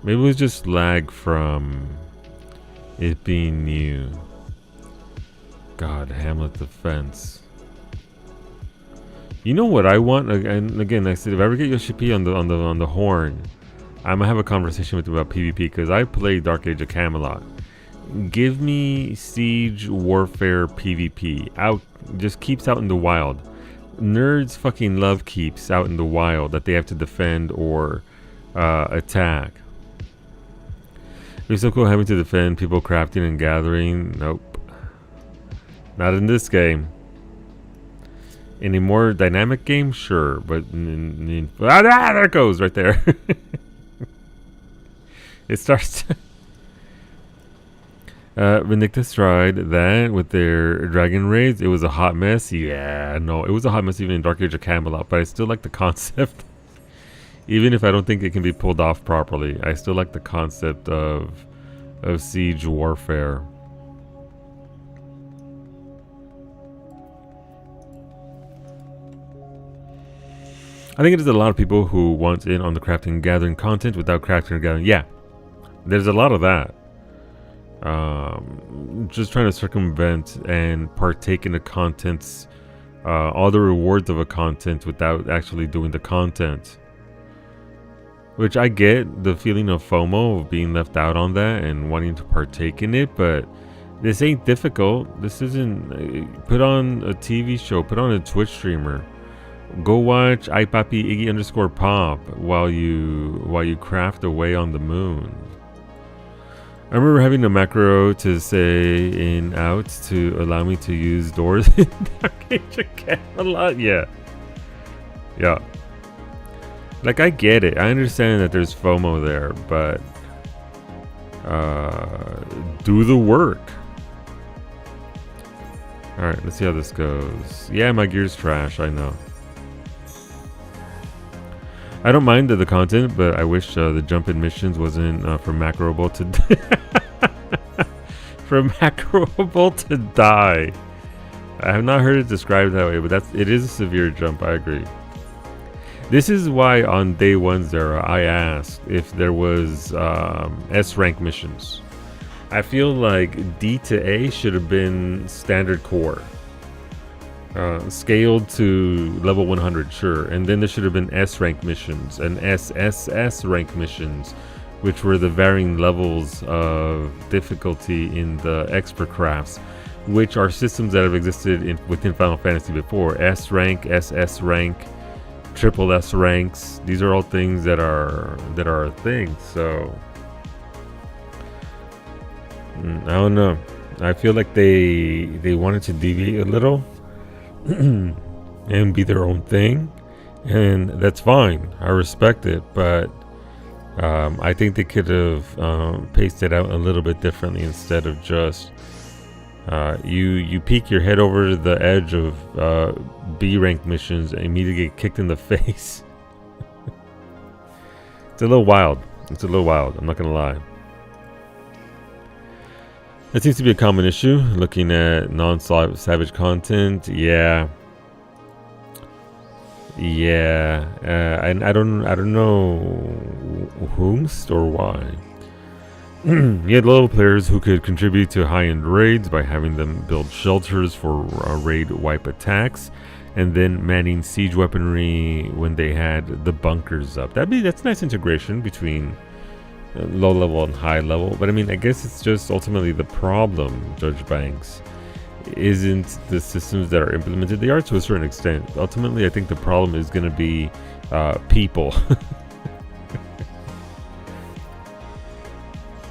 Maybe it was just lag from it being new. God, Hamlet defense. You know what I want? And again, I said if I ever get Yoshi P on the horn, I'm gonna have a conversation with him about PvP because I play Dark Age of Camelot. Give me Siege Warfare PvP out. Just keeps out in the wild. Nerds fucking love keeps out in the wild that they have to defend or attack. It'd be so cool having to defend people crafting and gathering. Nope. Not in this game. In a more dynamic game, sure, but there it goes right there. It starts. Vindictus tried that with their dragon raids. It was a hot mess. Yeah, no, it was a hot mess even in Dark Age of Camelot, but I still like the concept. Even if I don't think it can be pulled off properly, I still like the concept of siege warfare. I think it is a lot of people who want in on the crafting and gathering content without crafting and gathering. Yeah, there's a lot of that. Just trying to circumvent and partake in the contents, all the rewards of a content without actually doing the content. Which I get the feeling of FOMO of being left out on that and wanting to partake in it, but this ain't difficult. This isn't. Put on a TV show, put on a Twitch streamer. Go watch iPapi Iggy_Pop while you craft away on the moon. I remember having a macro to say in out to allow me to use doors in Dark Age of Camelot. Yeah. Like, I get it. I understand that there's FOMO there, but do the work. Alright, let's see how this goes. Yeah, my gear's trash, I know. I don't mind the content, but I wish the jump in missions wasn't from macroable to from macroable to die. I have not heard it described that way, but it is a severe jump, I agree. This is why on day 1 Zara I asked if there was S rank missions. I feel like D to A should have been standard core. Scaled to level 100, sure, and then there should have been S rank missions and SSS rank missions, which were the varying levels of difficulty in the expert crafts, which are systems that have existed within Final Fantasy before. S rank, SS rank, triple S ranks. These are all things that are a thing. So I don't know. I feel like they wanted to deviate a little. And be their own thing, and that's fine. I respect it, but I think they could have paced it out a little bit differently instead of just you peek your head over the edge of B rank missions and immediately get kicked in the face. It's a little wild. I'm not gonna lie. That seems to be a common issue. Looking at non-savage content, yeah. And I don't know whomst or why. You had level players who could contribute to high-end raids by having them build shelters for raid wipe attacks, and then manning siege weaponry when they had the bunkers up. That's nice integration between low level and high level, but I mean, I guess it's just ultimately the problem, Judge Banks, isn't the systems that are implemented. They are to a certain extent. Ultimately, I think the problem is going to be people.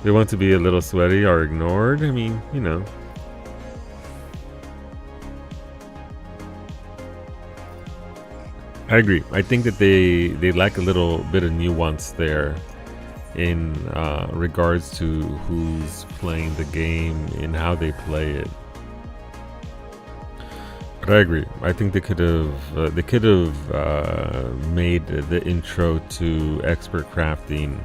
They want to be a little sweaty or ignored. I mean, you know. I agree. I think that they lack a little bit of nuance there in regards to who's playing the game and how they play it. But I agree. I think they could have made the intro to expert crafting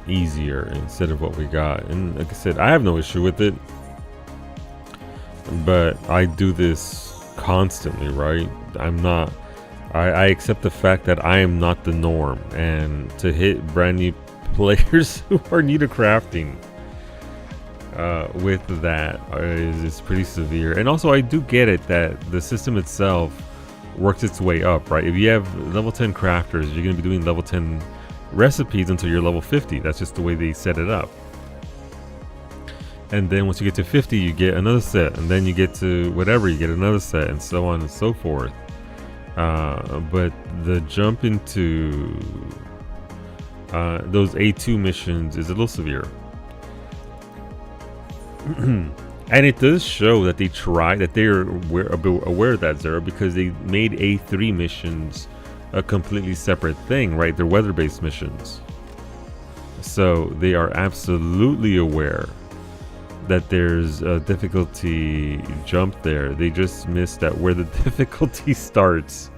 easier instead of what we got. And like I said, I have no issue with it, but I do this constantly, right? I accept the fact that I am not the norm, and to hit brand new players who are new to crafting with that is pretty severe. And also, I do get it that the system itself works its way up, right? If you have level 10 crafters, you're going to be doing level 10 recipes until you're level 50. That's just the way they set it up. And then once you get to 50, you get another set, and then you get to whatever, you get another set, and so on and so forth. But the jump into those A2 missions is a little severe. And it does show that they are aware of that, Zero, because they made A3 missions a completely separate thing, right? They're weather-based missions. So they are absolutely aware that there's a difficulty jump there. They just missed at where the difficulty starts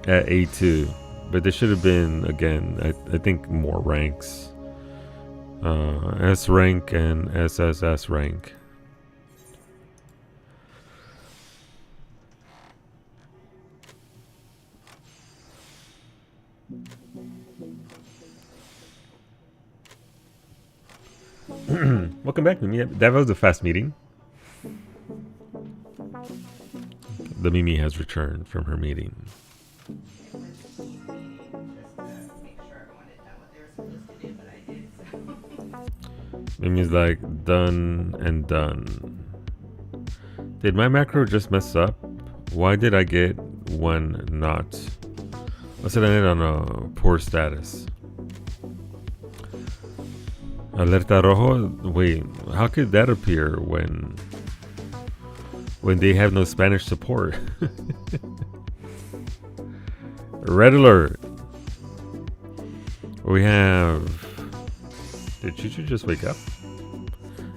at A2. But there should have been, again, I think more ranks. S rank and SSS rank. Welcome back, Mimi. That was a fast meeting. The Mimi has returned from her meeting. Mimi's like, done and done. Did my macro just mess up? Why did I get one not? Let's set it on a poor status. Alerta rojo? Wait, how could that appear when they have no Spanish support? Red alert. We have... Did Chuchu just wake up?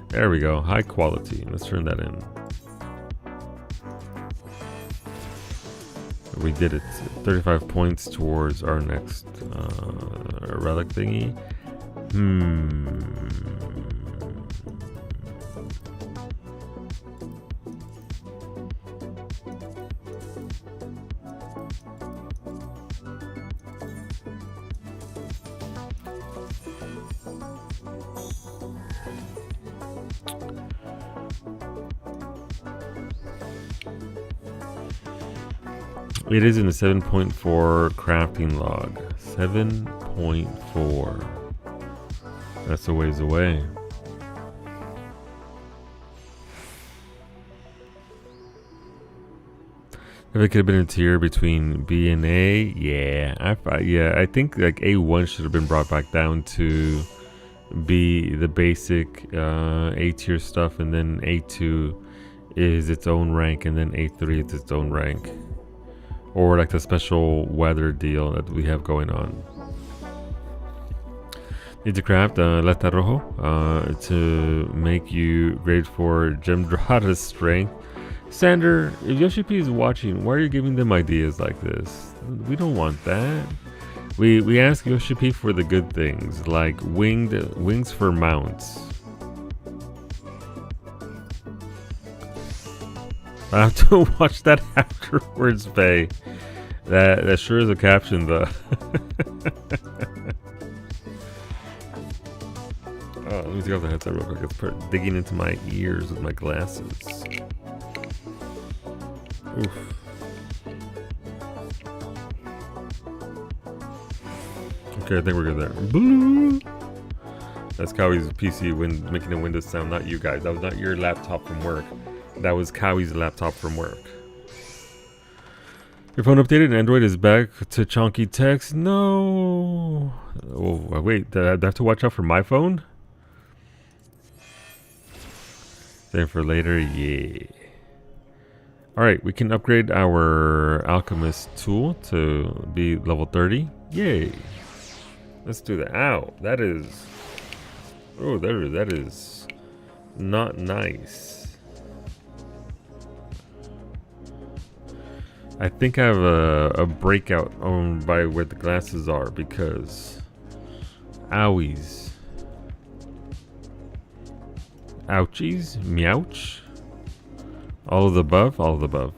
There we go. High quality. Let's turn that in. We did it. 35 points towards our next relic thingy. It is in the 7.4 crafting log. 7.4. That's a ways away. If it could have been a tier between B and A, yeah, I think like A1 should have been brought back down to B, the basic A tier stuff, and then A2 is its own rank, and then A3 is its own rank, or like the special weather deal that we have going on. Need to craft Leta Rojo to make you grade 4 Gemdrada's strength. Sander, if Yoshi P is watching, why are you giving them ideas like this? We don't want that. We ask Yoshi P for the good things, like wings for mounts. I have to watch that afterwards, Faye. That sure is a caption, though. Oh, let me take off the headset real quick. It's digging into my ears with my glasses. Oof. Okay, I think we're good there. Boo! That's Cowie's PC making a Windows sound, not you guys. That was not your laptop from work. That was Cowie's laptop from work. Your phone updated and Android is back to chunky text. No. Oh, wait. Do I have to watch out for my phone? Save for later. Yeah. Alright, we can upgrade our alchemist tool to be level 30. Yay. Let's do that. Ow. That is... Oh, that is not nice. I think I have a breakout on by where the glasses are because owies. Ouchies? Meouch? All of the above? All of the above.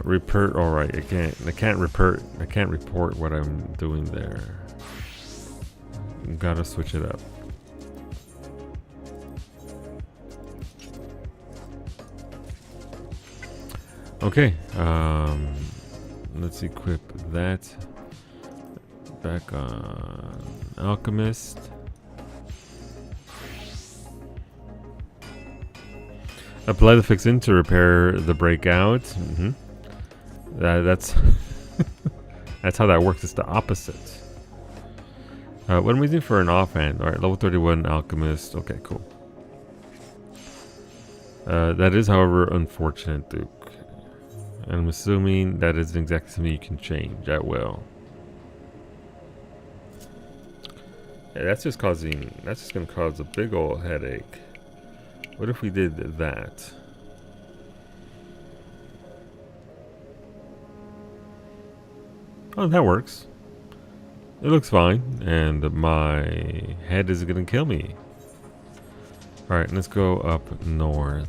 Report, alright, I can't report what I'm doing there. Gotta switch it up. Okay, let's equip that. Back on Alchemist. Apply the fix-in to repair the breakout. That's that's how that works. It's the opposite. What am we using for an offhand? Alright, level 31 Alchemist. Okay, cool. That is, however, unfortunate, Duke. I'm assuming that isn't exactly something you can change at will. Yeah, that's just going to cause a big old headache. What if we did that? Oh, that works. It looks fine, and my head is going to kill me. Alright, let's go up north.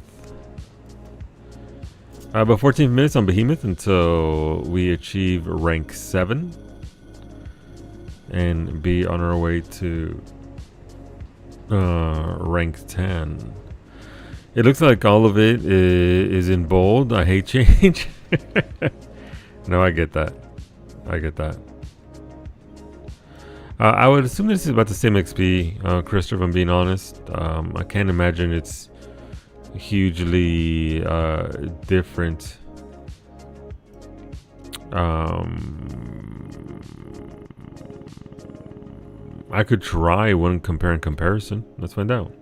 About 14 minutes on Behemoth until we achieve rank 7 and be on our way to rank 10. It looks like all of it is in bold. I hate change. No, I get that. I get that. I would assume this is about the same XP, Christopher, if I'm being honest. I can't imagine it's hugely different. I could try one comparison. Let's find out.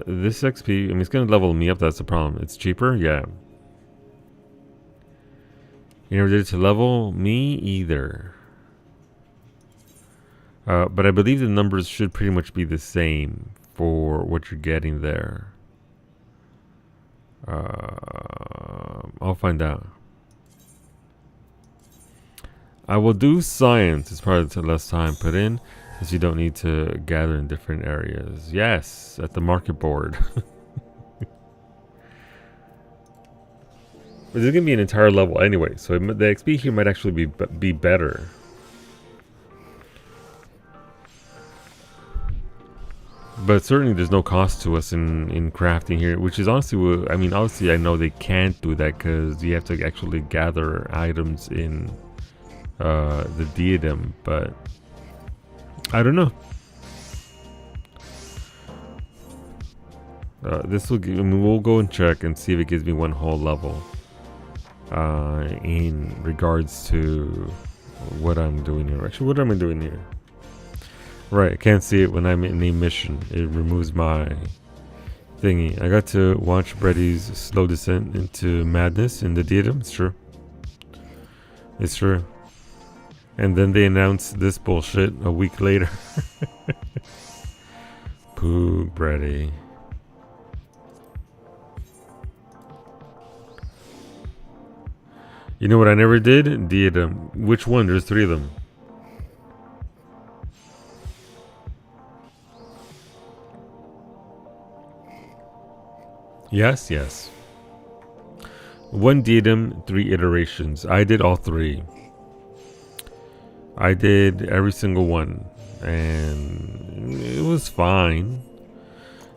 This XP, I mean, it's gonna level me up. That's the problem. It's cheaper, yeah. You never did it to level me either. But I believe the numbers should pretty much be the same for what you're getting there. I'll find out. I will do science. It's probably the less time put in, because you don't need to gather in different areas. Yes, at the market board. But this is gonna be an entire level anyway, so the XP here might actually be better. But certainly there's no cost to us in crafting here, which is honestly, I mean, obviously I know they can't do that because you have to actually gather items in the diadem, but I don't know. This will give, I mean, we'll go and check and see if it gives me one whole level in regards to what I'm doing here. Actually, what am I doing here? Right, I can't see it when I'm in a mission. It removes my thingy. I got to watch Brady's slow descent into madness in the diadem. It's true. It's true. And then they announced this bullshit a week later. Pooh, Brady. You know what I never did? Diadem. Which one? There's 3 of them. Yes, yes. 1 diadem, 3 iterations. I did all 3. I did every single one, and it was fine.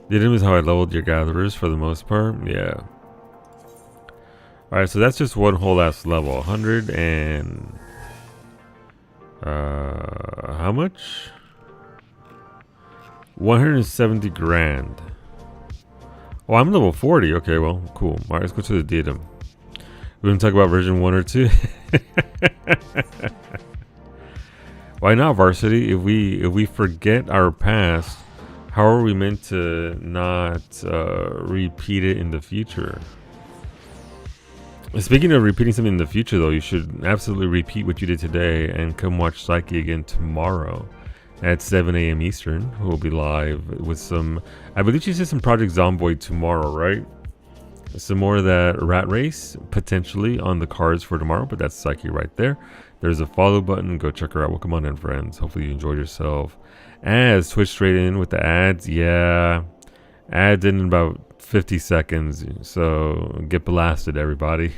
Diadem is how I leveled your gatherers for the most part. Yeah. Alright, so that's just one whole ass level. 100 and How much? 170 grand. Oh, I'm level 40. Okay, well, cool. All right, let's go to the datum. We're gonna talk about version 1 or 2. Why not, Varsity? If we forget our past, how are we meant to not repeat it in the future? Speaking of repeating something in the future, though, you should absolutely repeat what you did today and come watch Psyche again tomorrow at 7 a.m. Eastern. We'll be live with some, I believe she said some Project Zomboid tomorrow, right? Some more of that rat race potentially on the cards for tomorrow, but that's Psyche right there. There's a follow button. Go check her out. Well, come on in, friends. Hopefully you enjoyed yourself. As Twitch straight in with the ads. Yeah, ads in about 50 seconds. So get blasted, everybody.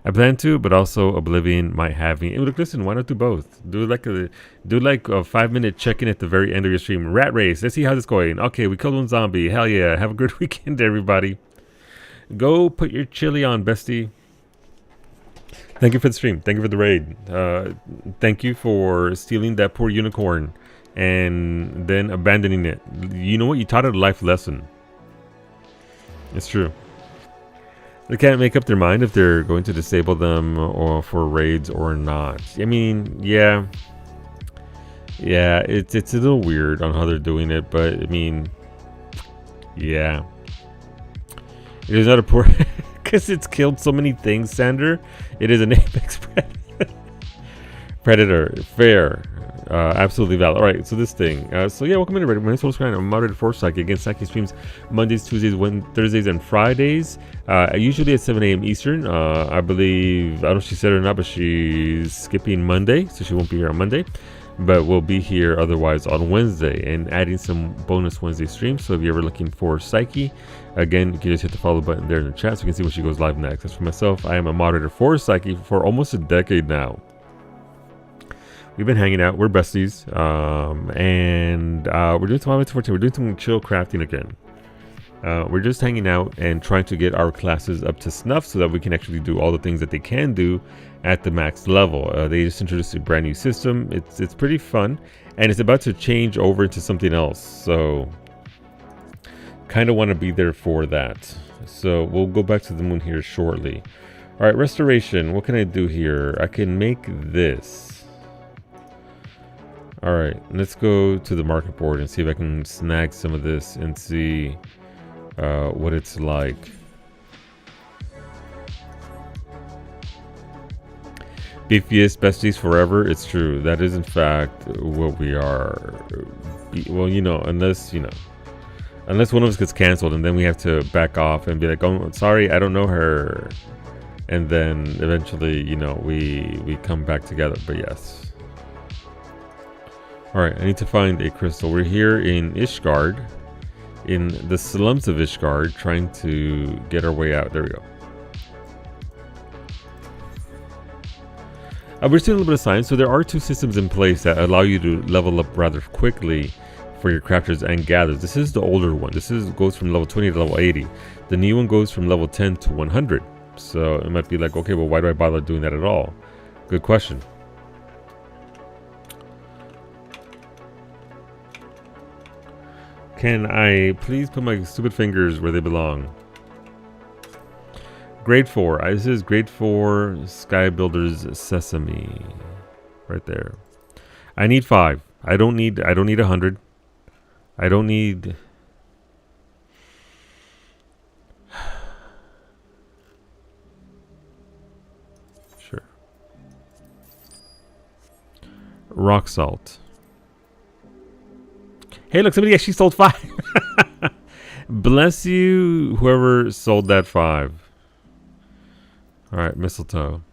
I plan to, but also Oblivion might have me. Look, listen, why not do both? Do like a 5-minute check-in at the very end of your stream. Rat race. Let's see how this is going. Okay, we killed one zombie. Hell yeah. Have a good weekend, everybody. Go put your chili on, bestie. Thank you for the stream. Thank you for the raid. Thank you for stealing that poor unicorn and then abandoning it. You know what? You taught it a life lesson. It's true. They can't make up their mind if they're going to disable them or for raids or not. I mean, yeah, it's a little weird on how they're doing it, but I mean, yeah, it is not a poor because it's killed so many things. Sander, it is an apex predator. Fair. Absolutely valid. All right, so this thing. So yeah, welcome in, everybody. My name is Screen. I'm moderated for Psyche. Again, Psyche streams Mondays, Tuesdays, Thursdays, and Fridays. Usually at 7 a.m. Eastern. I believe, I don't know if she said it or not, but she's skipping Monday, so she won't be here on Monday. But we'll be here otherwise on Wednesday and adding some bonus Wednesday streams. So if you're ever looking for Psyche, again, you can just hit the follow button there in the chat so you can see when she goes live next. As for myself, I am a moderator for Psyche for almost a decade now. We've been hanging out. We're besties. And we're doing some 14. We're doing some chill crafting again. We're just hanging out and trying to get our classes up to snuff so that we can actually do all the things that they can do at the max level. They just introduced a brand new system. It's pretty fun. And it's about to change over into something else. So kind of want to be there for that. So we'll go back to the moon here shortly. All right, restoration. What can I do here? I can make this. All right, let's go to the market board and see if I can snag some of this and see what it's like. Beefiest besties forever. It's true. That is in fact what we are. Well, you know, unless one of us gets canceled and then we have to back off and be like, oh, sorry, I don't know her. And then eventually, you know, we come back together. But yes. Alright, I need to find a crystal. We're here in Ishgard, in the slums of Ishgard, trying to get our way out. There we go. We're doing a little bit of science. So there are two systems in place that allow you to level up rather quickly for your crafters and gatherers. This is the older one. This goes from level 20 to level 80. The new one goes from level 10 to 100. So it might be like, okay, well, why do I bother doing that at all? Good question. Can I please put my stupid fingers where they belong? Grade 4. This is grade 4 Sky Builders Sesame. Right there. I need 5. I don't need 100. I don't need... Sure. Rock salt. Hey, look, somebody actually sold 5. Bless you, whoever sold that 5. All right, mistletoe.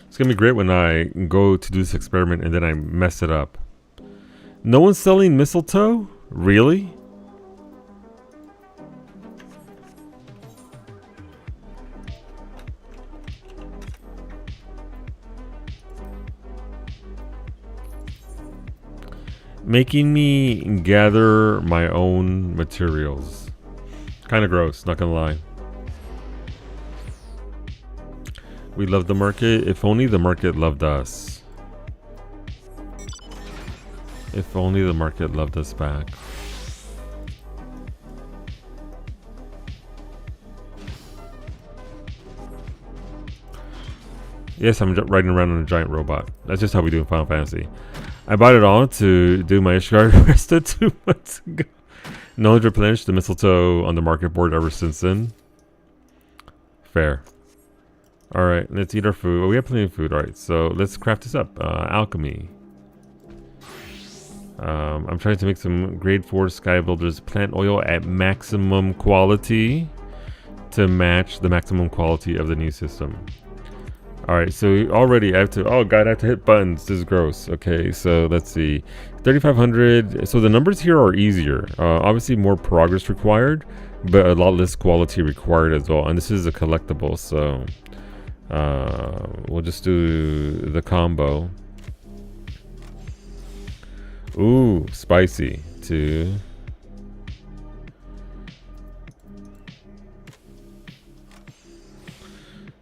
It's going to be great when I go to do this experiment and then I mess it up. No one's selling mistletoe? Really? Making me gather my own materials. Kind of gross, not gonna lie. We love the market. If only the market loved us. If only the market loved us back. Yes, I'm riding around on a giant robot. That's just how we do in Final Fantasy. I bought it all to do my Ishgard Resta 2 months ago. Knowledge replenished, the mistletoe on the market board ever since then. Fair. Alright, let's eat our food. Oh, we have plenty of food. Alright, so let's craft this up. Alchemy. I'm trying to make some grade 4 Sky Builders plant oil at maximum quality to match the maximum quality of the new system. Alright, so already I have to, oh god, I have to hit buttons. This is gross. Okay, so let's see. 3,500. So the numbers here are easier. Obviously more progress required, but a lot less quality required as well. And this is a collectible, so we'll just do the combo. Ooh, spicy. 2.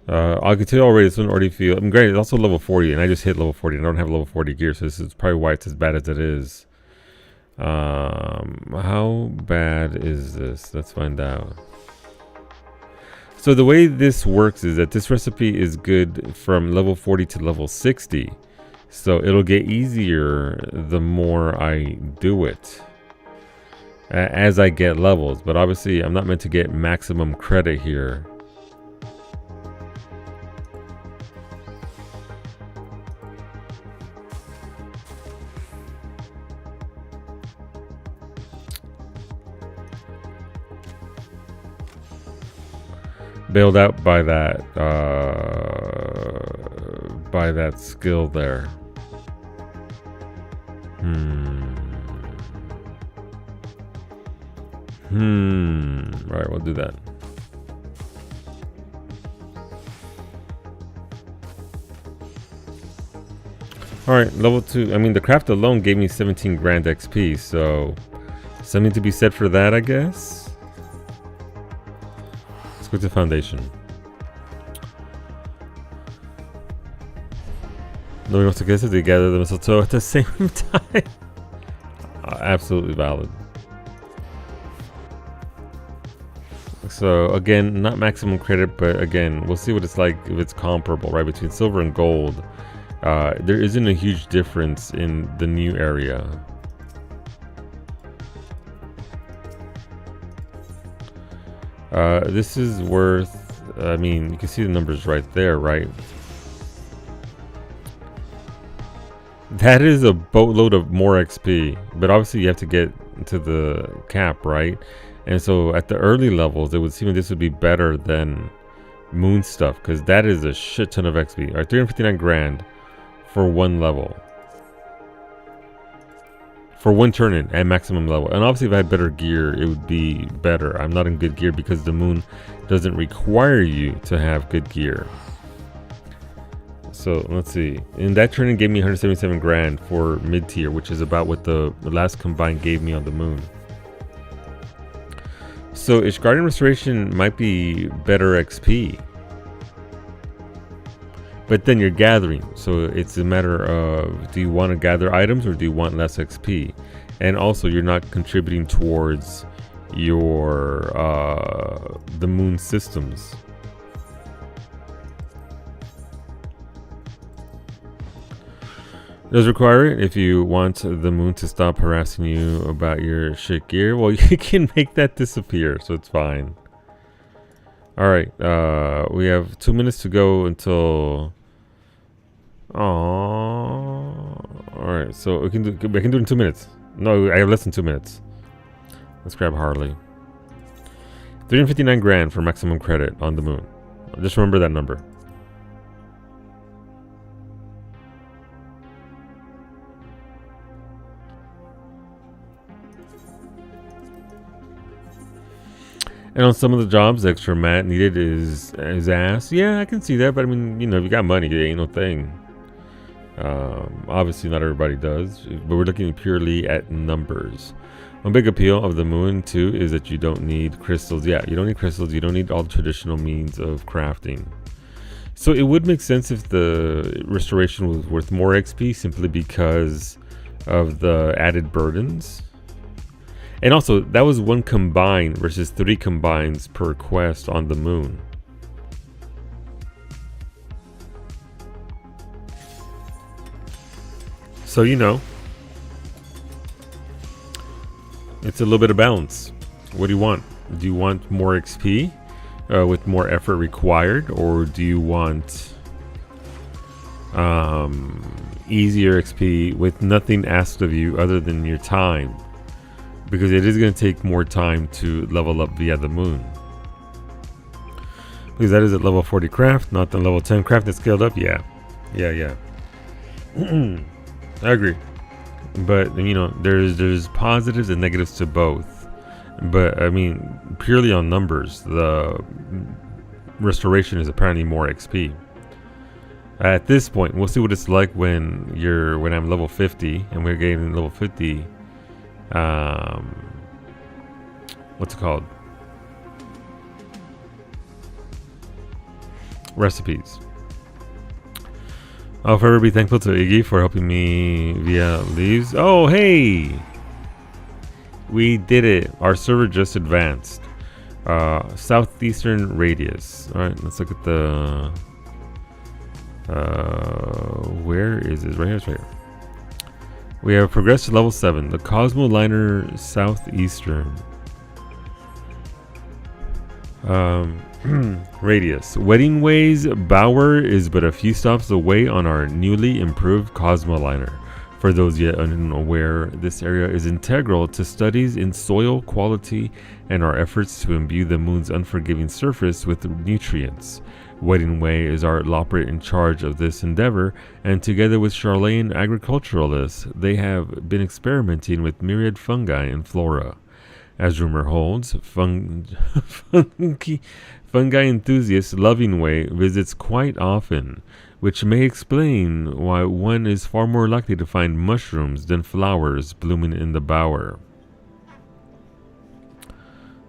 I can tell you already, this one already feel. I'm great. It's also level 40, and I just hit level 40. And I don't have level 40 gear, so this is probably why it's as bad as it is. How bad is this? Let's find out. So the way this works is that this recipe is good from level 40 to level 60. So it'll get easier the more I do it as I get levels. But obviously, I'm not meant to get maximum credit here. Bailed out by that skill there. Right, we'll do that. Alright, level 2. I mean, the craft alone gave me 17 grand XP, so something to be said for that, I guess. Let's go to foundation. Nobody wants to get together the mistletoe at the same time. Absolutely valid. So again, not maximum credit, but again, we'll see what it's like if it's comparable, right? Between silver and gold, there isn't a huge difference in the new area. This is worth, I mean, you can see the numbers right there, right? That is a boatload of more XP, but obviously you have to get to the cap, right? And so at the early levels, it would seem this would be better than moon stuff, because that is a shit ton of XP. All right, 359 grand for one level. For one turn in at maximum level. And obviously if I had better gear, it would be better. I'm not in good gear because the moon doesn't require you to have good gear. So let's see. And that turn in gave me 177 grand for mid-tier, which is about what the last combine gave me on the moon. So Ishgardian Restoration might be better XP. But then you're gathering, so it's a matter of, do you want to gather items or do you want less XP? And also you're not contributing towards your the moon systems. It does require it if you want the moon to stop harassing you about your shit gear. Well, you can make that disappear, so it's fine. Alright, we have 2 minutes to go until... Alright, so we can do it in 2 minutes. No, I have less than 2 minutes. Let's grab Harley. 359 grand for maximum credit on the moon. Just remember that number. And on some of the jobs, the extra mat needed is ass. Yeah, I can see that, but I mean, you know, if you got money, it ain't no thing. Obviously, not everybody does, but we're looking purely at numbers. One big appeal of the moon, too, is that you don't need crystals. Yeah, you don't need crystals. You don't need all the traditional means of crafting. So it would make sense if the restoration was worth more XP simply because of the added burdens. And also, that was 1 combine versus 3 combines per quest on the moon. So, you know, it's a little bit of balance. What do you want? Do you want more XP with more effort required, or do you want easier XP with nothing asked of you other than your time? Because it is going to take more time to level up via the moon. Because that is at level 40 craft, not the level 10 craft that's scaled up. Yeah. I agree. But, you know, there's positives and negatives to both. But, I mean, purely on numbers, the restoration is apparently more XP. At this point, we'll see what it's like when I'm level 50 and we're getting level 50. What's it called? Recipes. I'll forever be thankful to Iggy for helping me via leaves. Oh, hey! We did it. Our server just advanced. Southeastern radius. Alright, let's look at the... where is this? Right here, it's right here. We have progressed to level 7. The Cosmo Liner Southeastern. Radius. Wedding Way's Bower is but a few stops away on our newly improved Cosmo Liner. For those yet unaware, this area is integral to studies in soil quality and our efforts to imbue the moon's unforgiving surface with nutrients. Wedding Way is our loprit in charge of this endeavor, and together with Charlene agriculturalists, they have been experimenting with myriad fungi and flora. As rumor holds, fungi enthusiast Loving Way visits quite often, which may explain why one is far more likely to find mushrooms than flowers blooming in the bower.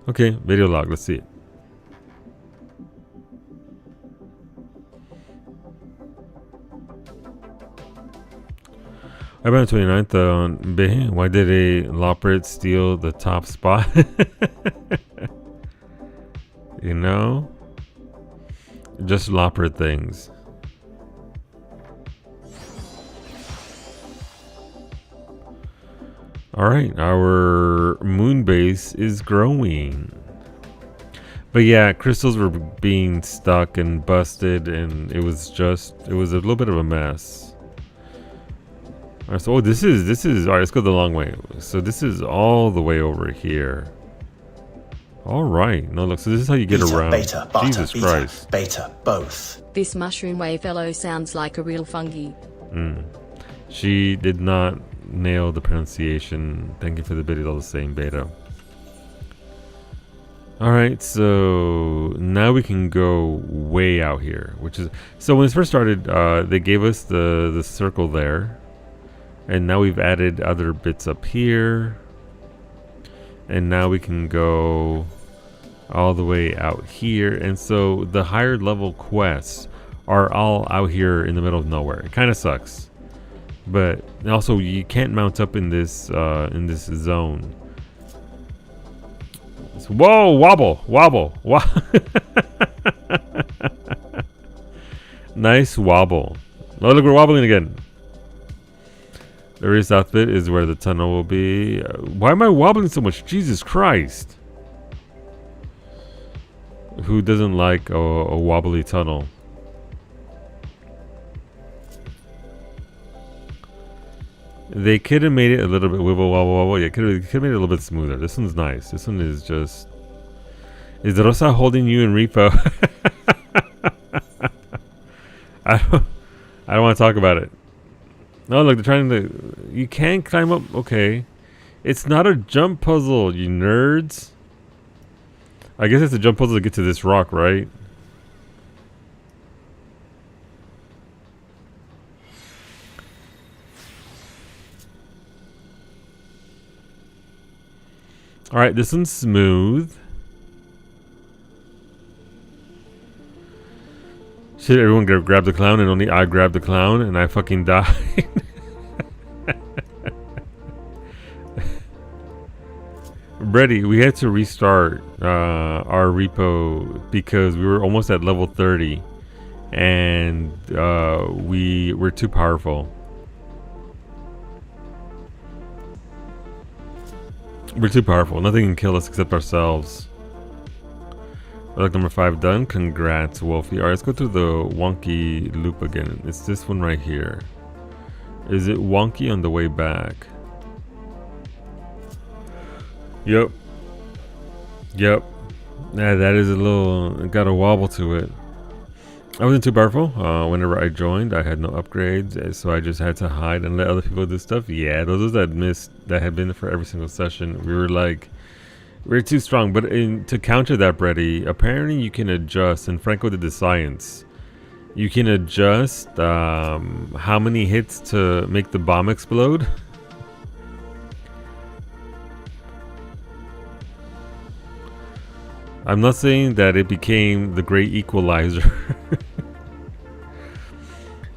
Okay, video log, let's see it. About 29th, why did a loprit steal the top spot? You know? Just loprit things. Alright, our moon base is growing. But yeah, crystals were being stuck and busted, and it was a little bit of a mess. Alright, so this is alright, let's go the long way. So this is all the way over here. Alright, no look, so this is how you get around. Beta, beta, Jesus beta, Christ. beta, both. This mushroom way fellow sounds like a real fungi. She did not nail the pronunciation. Thank you for the video all the same, Beta. Alright, so now we can go way out here, which is, so when this first started, they gave us the circle there. And now we've added other bits up here. And now we can go all the way out here. And so the higher level quests are all out here in the middle of nowhere. It kind of sucks. But also you can't mount up in this zone. So, whoa, wobble. Nice wobble. Oh, look, we're wobbling again. The race outfit is where the tunnel will be. Why am I wobbling so much? Jesus Christ. Who doesn't like a wobbly tunnel? They could have made it a little bit wibble wobble wobble. Yeah, could have made it a little bit smoother. This one's nice. This one is just... Is Rosa holding you in repo? I don't want to talk about it. No, look, they're trying to... You can't climb up... Okay. It's not a jump puzzle, you nerds. I guess it's a jump puzzle to get to this rock, right? Alright, this one's smooth. Shit, everyone grabbed the clown and only I grabbed the clown and I fucking died. Brady, we had to restart our repo because we were almost at level 30 and we were too powerful. We're too powerful. Nothing can kill us except ourselves. Relic number 5 done. Congrats, Wolfie. Alright, let's go through the wonky loop again. It's this one right here. Is it wonky on the way back? Yep. Yep. Yeah, that is a little... got a wobble to it. I wasn't too powerful. Whenever I joined, I had no upgrades, so I just had to hide and let other people do stuff. Yeah, those that missed, that had been for every single session, we were like... we're too strong. But to counter that, Brady, apparently you can adjust, and Franco did the science. You can adjust how many hits to make the bomb explode. I'm not saying that it became the great equalizer.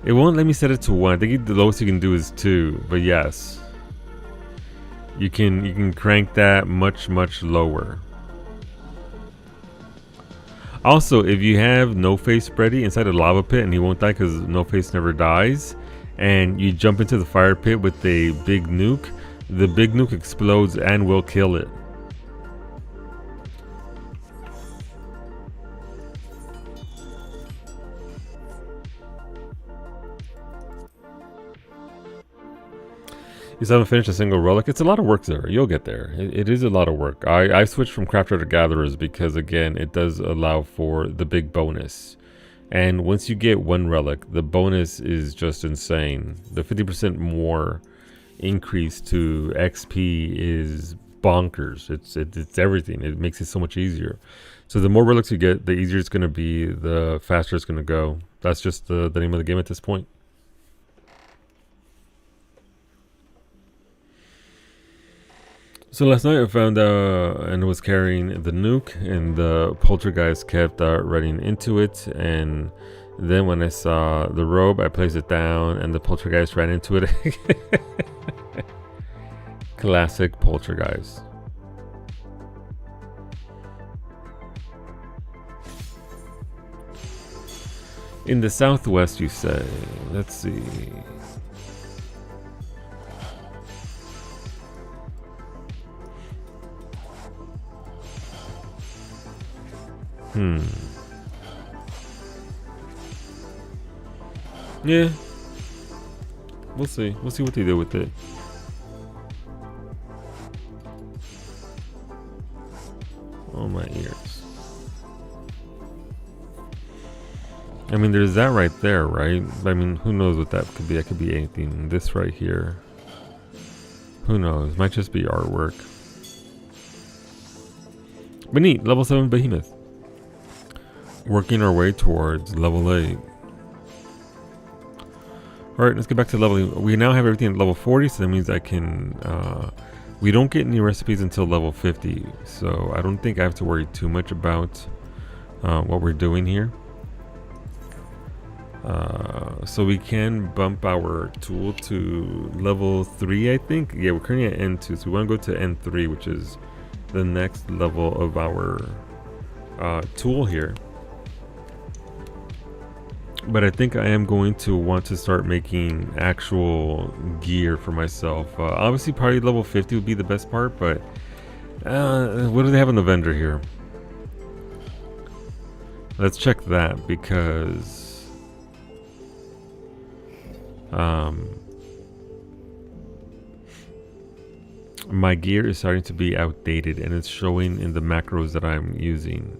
It won't let me set it to 1. I think the lowest you can do is 2. But yes, you can crank that much lower. Also, if you have No Face Freddy inside a lava pit and he won't die because No Face never dies, and you jump into the fire pit with a big nuke, the big nuke explodes and will kill it. You still haven't finished a single relic. It's a lot of work there. You'll get there. It is a lot of work. I switched from crafter to gatherers because, again, it does allow for the big bonus. And once you get 1 relic, the bonus is just insane. The 50% more increase to XP is bonkers. It's everything. It makes it so much easier. So the more relics you get, the easier it's going to be, the faster it's going to go. That's just the name of the game at this point. So last night I found and was carrying the nuke, and the poltergeist kept running into it, and then when I saw the robe, I placed it down and the poltergeist ran into it. Classic poltergeist. In the southwest, you say. Let's see. Yeah. We'll see. We'll see what they do with it. Oh, my ears. I mean, there's that right there, right? I mean, who knows what that could be? That could be anything. This right here. Who knows? Might just be artwork. But neat. Level 7 behemoth. Working our way towards level 8. Alright, let's get back to leveling. We now have everything at level 40, so that means I can... we don't get any recipes until level 50, so I don't think I have to worry too much about what we're doing here. So we can bump our tool to level 3, I think. Yeah, we're currently at N2, so we want to go to N3, which is the next level of our tool here. But I think I am going to want to start making actual gear for myself. Obviously, probably level 50 would be the best part, but what do they have on the vendor here? Let's check that, because my gear is starting to be outdated, and it's showing in the macros that I'm using.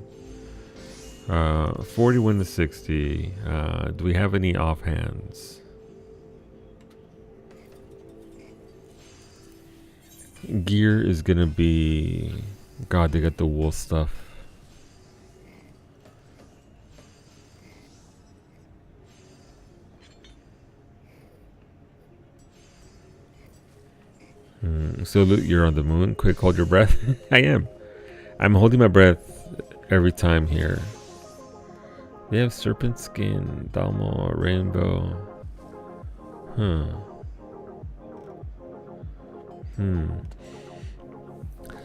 41 to 60. Do we have any offhands? Gear is gonna be... God, they got the wool stuff. So Luke, you're on the moon. Quick, hold your breath. I am. I'm holding my breath every time here. They have serpent skin, Dalmo, rainbow.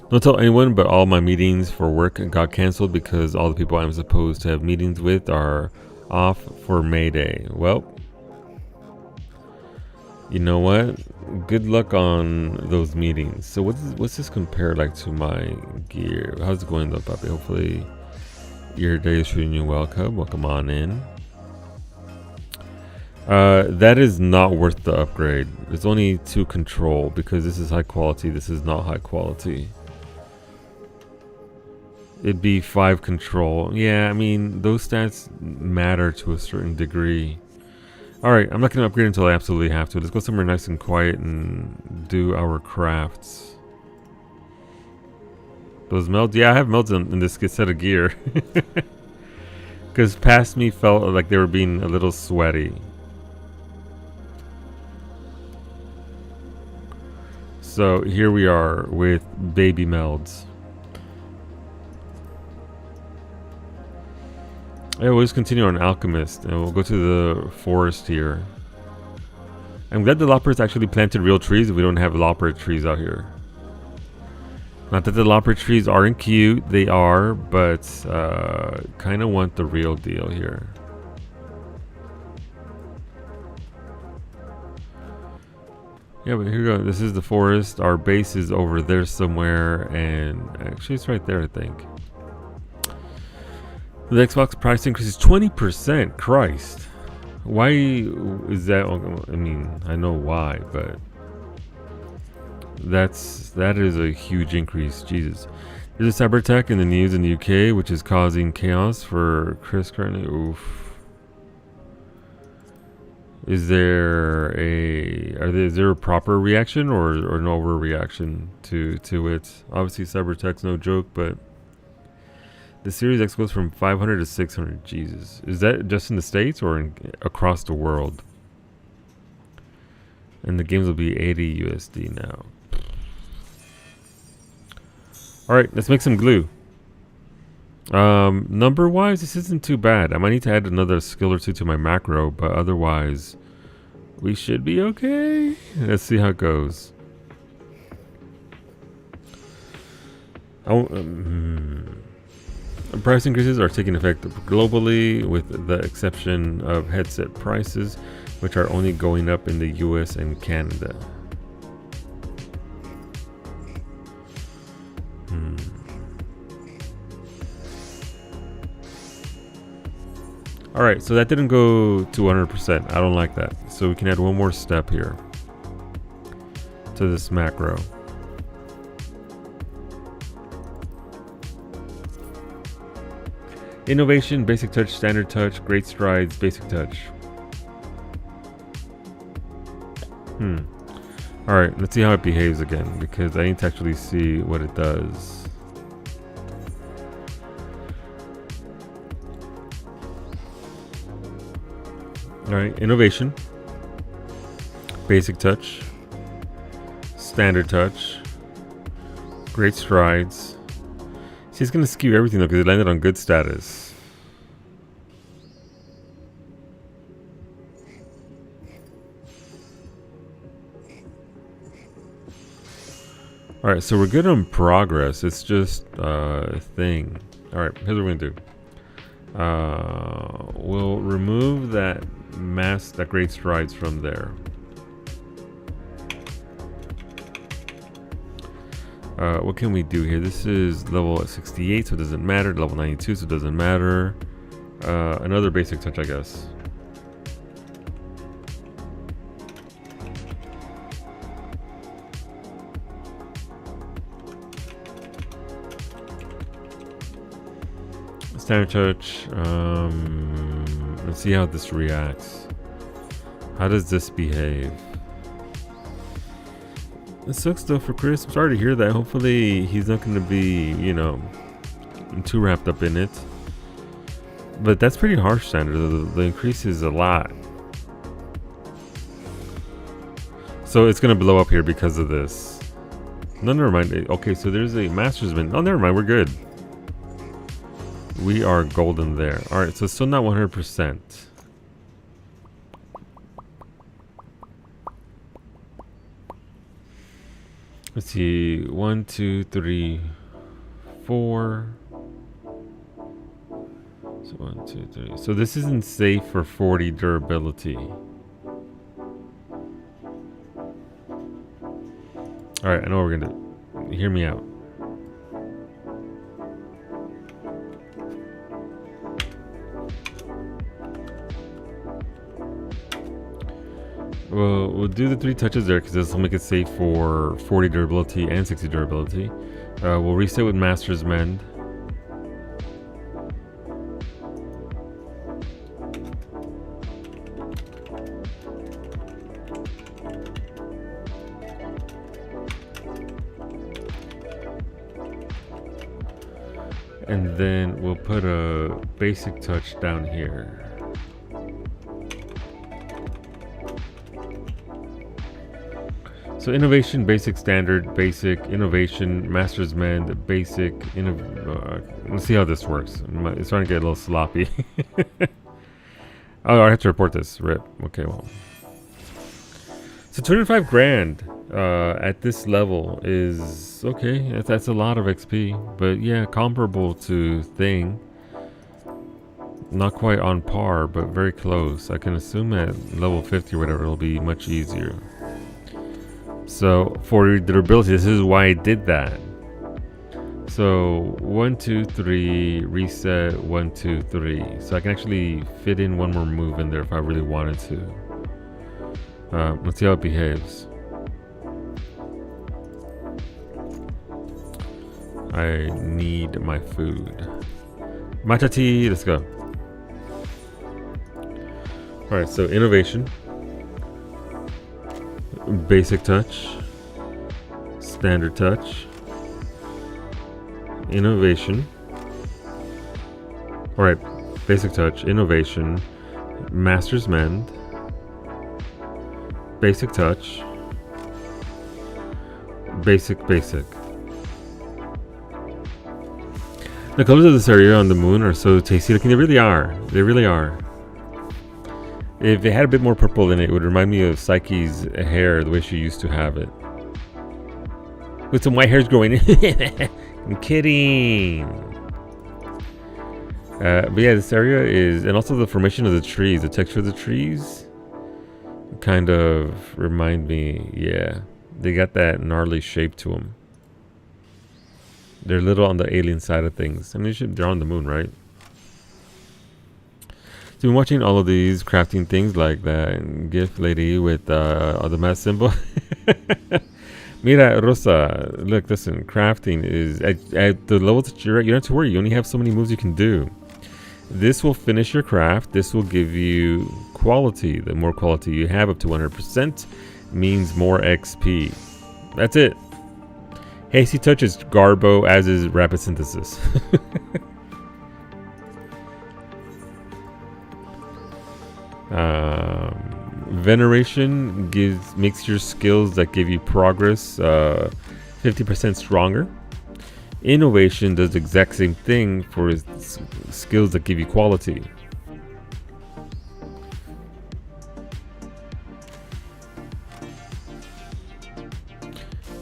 Don't tell anyone, but all my meetings for work got canceled because all the people I'm supposed to have meetings with are off for May Day. Well, you know what? Good luck on those meetings. So what's this compare like to my gear? How's it going though, puppy? Hopefully your day is treating you well, cub. Welcome on in. That is not worth the upgrade. It's only 2 control because this is high quality. This is not high quality. It'd be 5 control. Yeah, I mean, those stats matter to a certain degree. Alright, I'm not going to upgrade until I absolutely have to. Let's go somewhere nice and quiet and do our crafts. Those melds? Yeah, I have melds in this set of gear. Because past me felt like they were being a little sweaty. So here we are with baby melds. Yeah, we'll just continue on Alchemist and we'll go to the forest here. I'm glad the loppers actually planted real trees. We don't have lopper trees out here. Not that the lopper trees aren't cute, they are, but kind of want the real deal here. Yeah, but here we go. This is the forest. Our base is over there somewhere, and actually it's right there, I think. The Xbox price increases 20%. Christ. Why is that? I mean, I know why, but that is a huge increase. Jesus. There's a cyber attack in the news in the UK, which is causing chaos for Chris currently. Oof. Is there a proper reaction or an overreaction to it? Obviously, cyber attack's no joke, but the Series X goes from 500 to 600. Jesus, is that just in the States or across the world? And the games will be 80 USD now. All right, let's make some glue. Number wise, this isn't too bad. I might need to add another skill or 2 to my macro, but otherwise we should be okay. Let's see how it goes. Price increases are taking effect globally with the exception of headset prices, which are only going up in the US and Canada. Alright, so that didn't go to 100%. I don't like that. So we can add one more step here to this macro. Innovation, basic touch, standard touch, great strides, basic touch. Alright, let's see how it behaves again, because I need to actually see what it does. Alright, innovation, basic touch, standard touch, great strides. See, it's going to skew everything though because it landed on good status. Alright, so we're good on progress. It's just a thing. Alright, here's what we're going to do. We'll remove that mask, that great strides from there. What can we do here? This is level 68, so it doesn't matter. Level 92, so it doesn't matter. Another basic touch, I guess. Standard touch. Let's see how this reacts. How does this behave? It sucks though for Chris. I'm sorry to hear that. Hopefully he's not going to be, you know, too wrapped up in it. But that's pretty harsh, standard. The increase is a lot. So it's going to blow up here because of this. No, never mind. Okay, so there's a master's bin. Oh, never mind. We're good. we are golden there. All right, so still not 100%. Let's see, 1, 2, 3, 4. So 1, 2, 3. So this isn't safe for 40 durability. All right, I know what we're gonna do. Hear me out. Well, we'll do the 3 touches there because this will make it safe for 40 durability and 60 durability. We'll reset with Master's Mend. And then we'll put a basic touch down here. So innovation, basic, standard, basic, innovation, master's mend, basic, let's see how this works. It's starting to get a little sloppy. Oh, I have to report this. RIP. Okay, well. So 25 grand at this level is okay. That's a lot of XP, but yeah, comparable to Thing. Not quite on par, but very close. I can assume at level 50 or whatever, it'll be much easier. So for durability, this is why I did that. So 1, 2, 3, reset, 1, 2, 3. So I can actually fit in one more move in there if I really wanted to. Let's see how it behaves. I need my food. Matcha tea, let's go. Alright, so innovation. Basic touch. Standard touch. Innovation. Alright, basic touch, innovation, master's mend, basic touch, basic. The colors of this area on the moon are so tasty looking. They really are. They really are. If it had a bit more purple in it, it would remind me of Psyche's hair, the way she used to have it. With some white hairs growing in. I'm kidding. But yeah, this area is, and also the formation of the trees, the texture of the trees kind of remind me, yeah, they got that gnarly shape to them. They're a little on the alien side of things. I mean, they're on the moon, right? So I'm watching all of these crafting things like that gift lady with the math symbol. Mira, Rosa, look, listen, crafting is at the level that you're at, you don't have to worry. You only have so many moves you can do. This will finish your craft. This will give you quality. The more quality you have, up to 100%, means more XP. That's it. Hasty Touch is Garbo, as is Rapid Synthesis. Veneration makes your skills that give you progress 50% stronger. Innovation does the exact same thing for its skills that give you quality.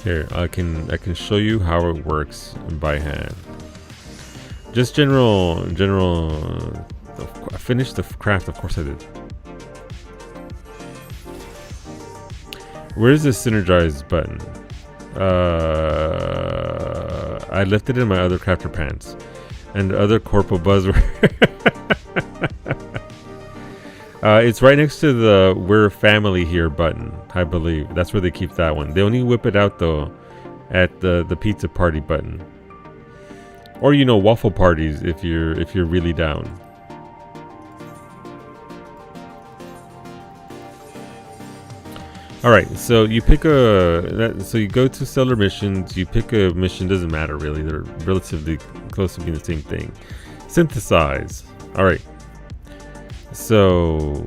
Here, I can show you how it works by hand. Just general. I finished the craft, of course I did. Where's the synergize button? I left it in my other crafter pants. And the other corporal buzzword. It's right next to the "We're family here" button, I believe. That's where they keep that one. They only whip it out though at the pizza party button. Or waffle parties if you're really down. Alright, so you pick so you go to Stellar Missions, you pick a mission, doesn't matter really, they're relatively close to being the same thing. Synthesize. Alright. So,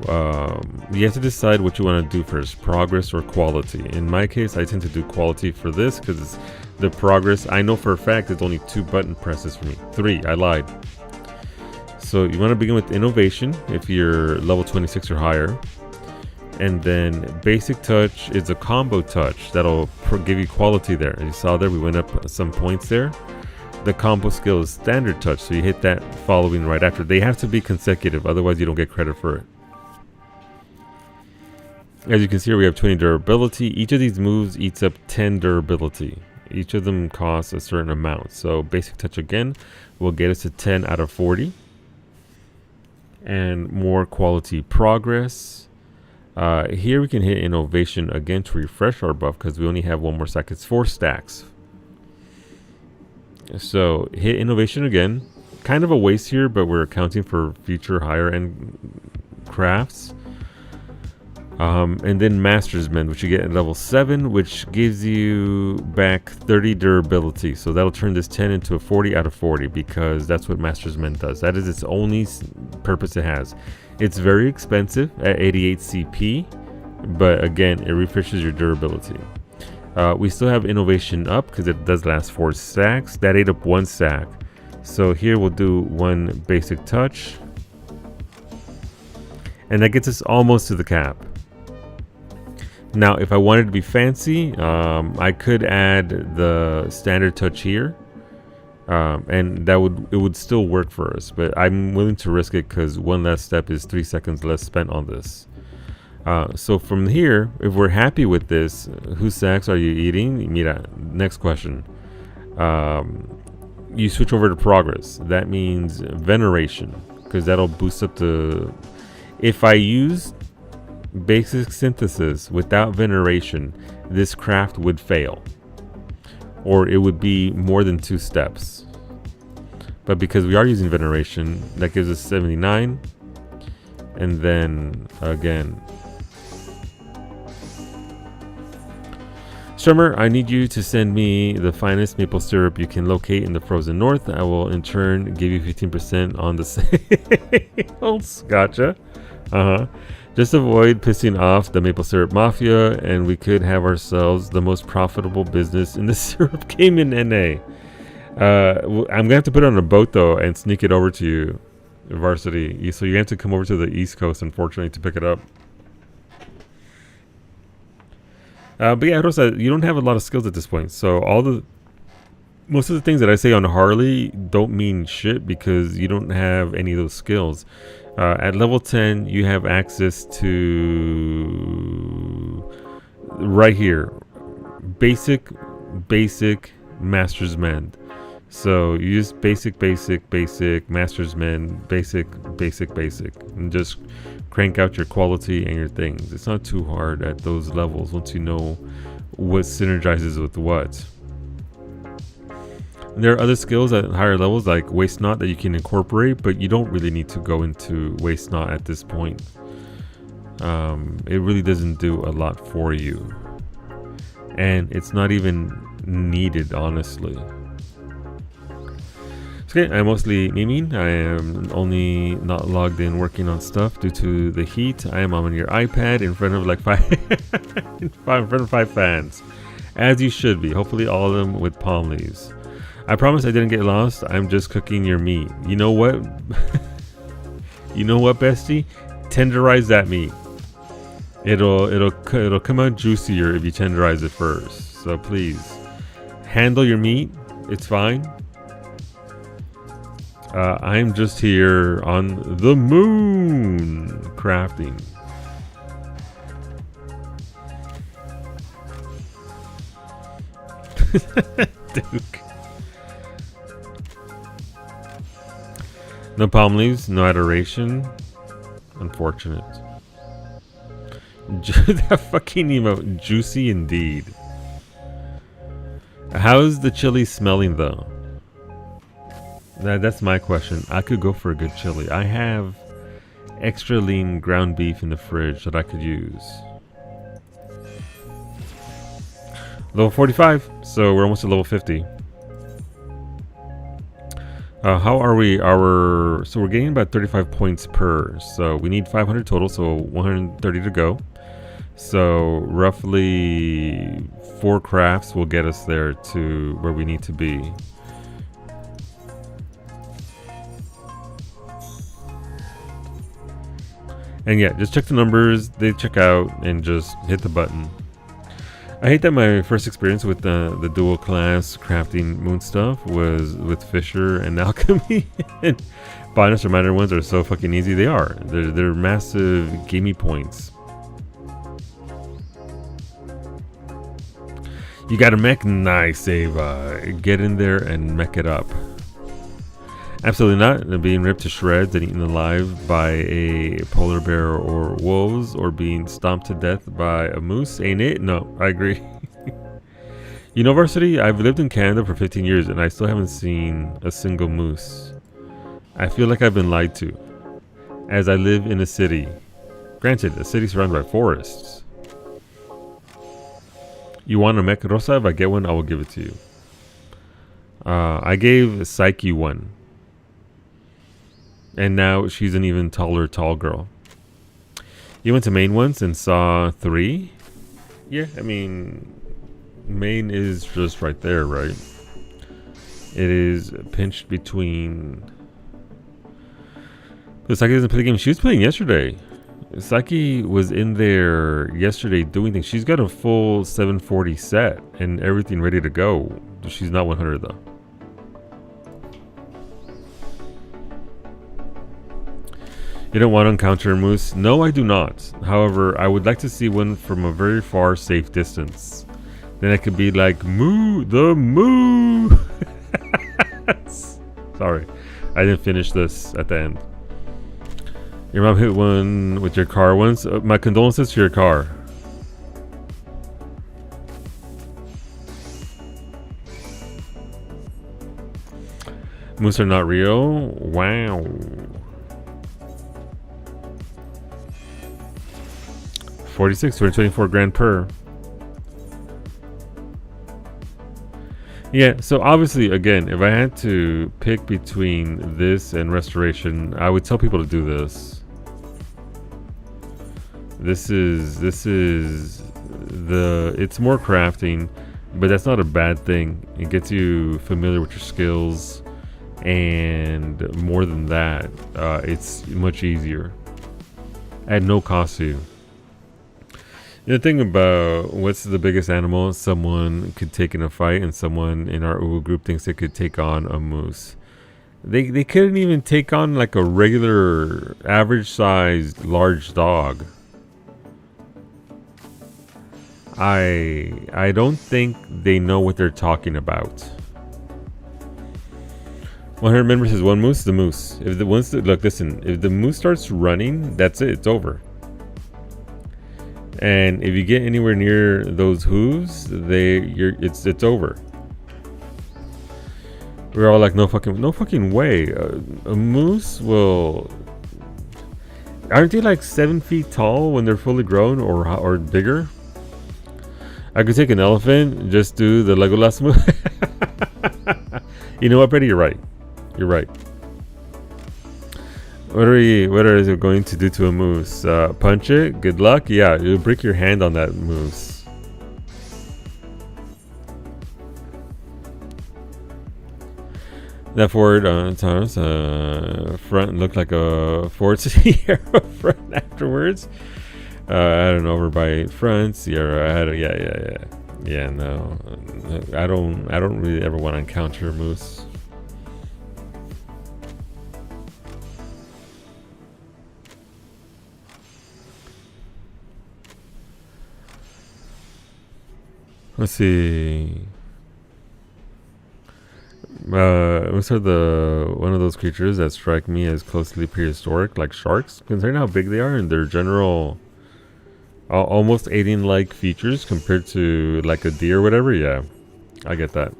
you have to decide what you want to do first, progress or quality. In my case, I tend to do quality for this, because the progress, I know for a fact it's only 2 button presses for me. 3, I lied. So you want to begin with innovation if you're level 26 or higher. And then basic touch is a combo touch that'll give you quality there. As you saw there, we went up some points there. The combo skill is standard touch, so you hit that following right after. They have to be consecutive, otherwise you don't get credit for it. As you can see here, we have 20 durability. Each of these moves eats up 10 durability. Each of them costs a certain amount. So basic touch again will get us to 10 out of 40. And more quality progress. Here we can hit innovation again to refresh our buff because we only have one more stack. It's 4 stacks. So hit innovation again. Kind of a waste here, but we're accounting for future higher end crafts. And then Master's Mend, which you get at level 7, which gives you back 30 durability. So that'll turn this 10 into a 40 out of 40 because that's what Master's Mend does. That is its only purpose it has. It's very expensive at 88 CP, but again, it refreshes your durability. We still have innovation up because it does last 4 stacks. That ate up 1 stack. So here we'll do 1 basic touch. And that gets us almost to the cap. Now, if I wanted to be fancy, I could add the standard touch here, and it would still work for us. But I'm willing to risk it because 1 last step is 3 seconds less spent on this. So from here, if we're happy with this, whose stacks are you eating? Mira, next question. You switch over to progress. That means veneration, because that'll boost up the. If I use basic synthesis without veneration, this craft would fail, or it would be more than 2 steps. But because we are using veneration, that gives us 79. And then again, Strummer, I need you to send me the finest maple syrup you can locate in the frozen north. I will in turn give you 15% on the sales. Gotcha. Just avoid pissing off the maple syrup mafia, and we could have ourselves the most profitable business in the syrup game in NA. I'm gonna have to put it on a boat though and sneak it over to you, Varsity. So you have to come over to the East Coast, unfortunately, to pick it up. But yeah, Rosa, you don't have a lot of skills at this point, so most of the things that I say on Harley don't mean shit because you don't have any of those skills. At level 10, you have access to right here, basic Master's Mend. So you use basic Master's Mend, basic, and just crank out your quality and your things. It's not too hard at those levels once you know what synergizes with what. There are other skills at higher levels like Waste Not that you can incorporate, but you don't really need to go into Waste Not at this point. It really doesn't do a lot for you. And it's not even needed, honestly. Okay, I'm mostly memeing. I am only not logged in working on stuff due to the heat. I am on your iPad in front of like in front of 5 fans. As you should be. Hopefully all of them with palm leaves. I promise I didn't get lost. I'm just cooking your meat. You know what? You know what, bestie? Tenderize that meat. It'll come out juicier if you tenderize it first. So please handle your meat. It's fine. I'm just here on the moon crafting. Duke. No palm leaves, no adoration. Unfortunate. That fucking emote. Juicy indeed. How's the chili smelling though? That's my question. I could go for a good chili. I have extra lean ground beef in the fridge that I could use. Level 45, so we're almost at level 50. How are we? So we're getting about 35 points per. So we need 500 total, so 130 to go. So roughly 4 crafts will get us there to where we need to be. And yeah, just check the numbers, they check out, and just hit the button. I hate that my first experience with the dual class crafting moon stuff was with Fisher and Alchemy. And bonus or minor ones are so fucking easy. They are. They're massive gimme points. You got a mech? Nice, Ava. Get in there and mech it up. Absolutely not. They're being ripped to shreds and eaten alive by a polar bear or wolves, or being stomped to death by a moose. Ain't it? No, I agree. You know, Varsity, I've lived in Canada for 15 years and I still haven't seen a single moose. I feel like I've been lied to, as I live in a city. Granted, a city surrounded by forests. You want a mech, Rosa? If I get one, I will give it to you. I gave Psyche one. And now she's an even taller tall girl. You went to Maine once and saw 3? Yeah, I mean, Maine is just right there, right? It is pinched between... But Psyche doesn't play the game. She was playing yesterday. Psyche was in there yesterday doing things. She's got a full 740 set and everything ready to go. She's not 100 though. You don't want to encounter a moose? No, I do not. However, I would like to see one from a very far, safe distance. Then I could be like, moo, the moo. Sorry, I didn't finish this at the end. Your mom hit one with your car once. My condolences to your car. Moose are not real? Wow. 46, 224 grand per. Yeah, so obviously, again, if I had to pick between this and restoration, I would tell people to do this. This is it's more crafting, but that's not a bad thing. It gets you familiar with your skills, and more than that, it's much easier at no cost to you. The thing about what's the biggest animal someone could take in a fight, and someone in our Uwu group thinks they could take on a moose. They couldn't even take on like a regular average sized large dog. I don't think they know what they're talking about. 100 members says one moose, the moose. If the look, listen, if the moose starts running, that's it, it's over. And if you get anywhere near those hooves, it's over. We're all like, no fucking way. A moose will. Aren't they like 7 feet tall when they're fully grown, or bigger? I could take an elephant, just do the Legolas move. You know what, Brady? You're right. You're right. What are you going to do to a moose? Punch it? Good luck? Yeah, you'll break your hand on that moose. That Ford Taurus front looked like a Ford Sierra front afterwards. I don't know, over by front Sierra. Yeah. No, I don't really ever want to encounter a moose. Let's see. Moose are one of those creatures that strike me as closely prehistoric, like sharks, considering how big they are and their general almost alien-like features compared to like a deer or whatever. Yeah, I get that.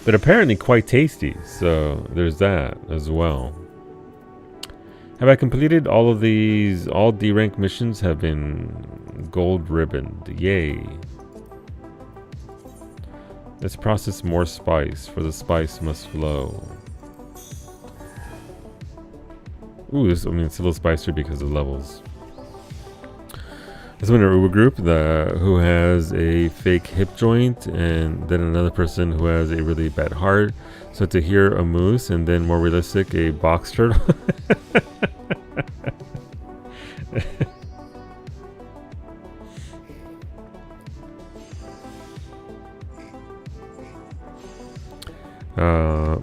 But apparently quite tasty, so there's that as well. Have I completed all of these? All D rank missions have been gold ribboned. Yay. Let's process more spice, for the spice must flow. Ooh, it's a little spicier because of levels. This one in our Uber group who has a fake hip joint, and then another person who has a really bad heart. So to hear a moose, and then more realistic, a box turtle.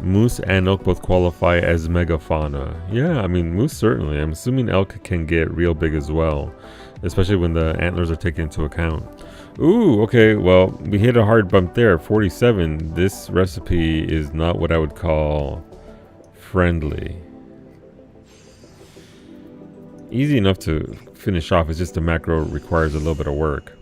Moose and elk both qualify as megafauna. Yeah, I mean, moose certainly. I'm assuming elk can get real big as well, especially when the antlers are taken into account. Ooh, okay, well, we hit a hard bump there. 47. This recipe is not what I would call friendly. Easy enough to finish off. It's just the macro requires a little bit of work.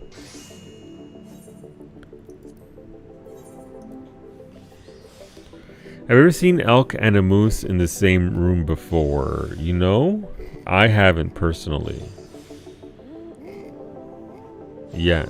Have you ever seen elk and a moose in the same room before? You know, I haven't personally. Yet.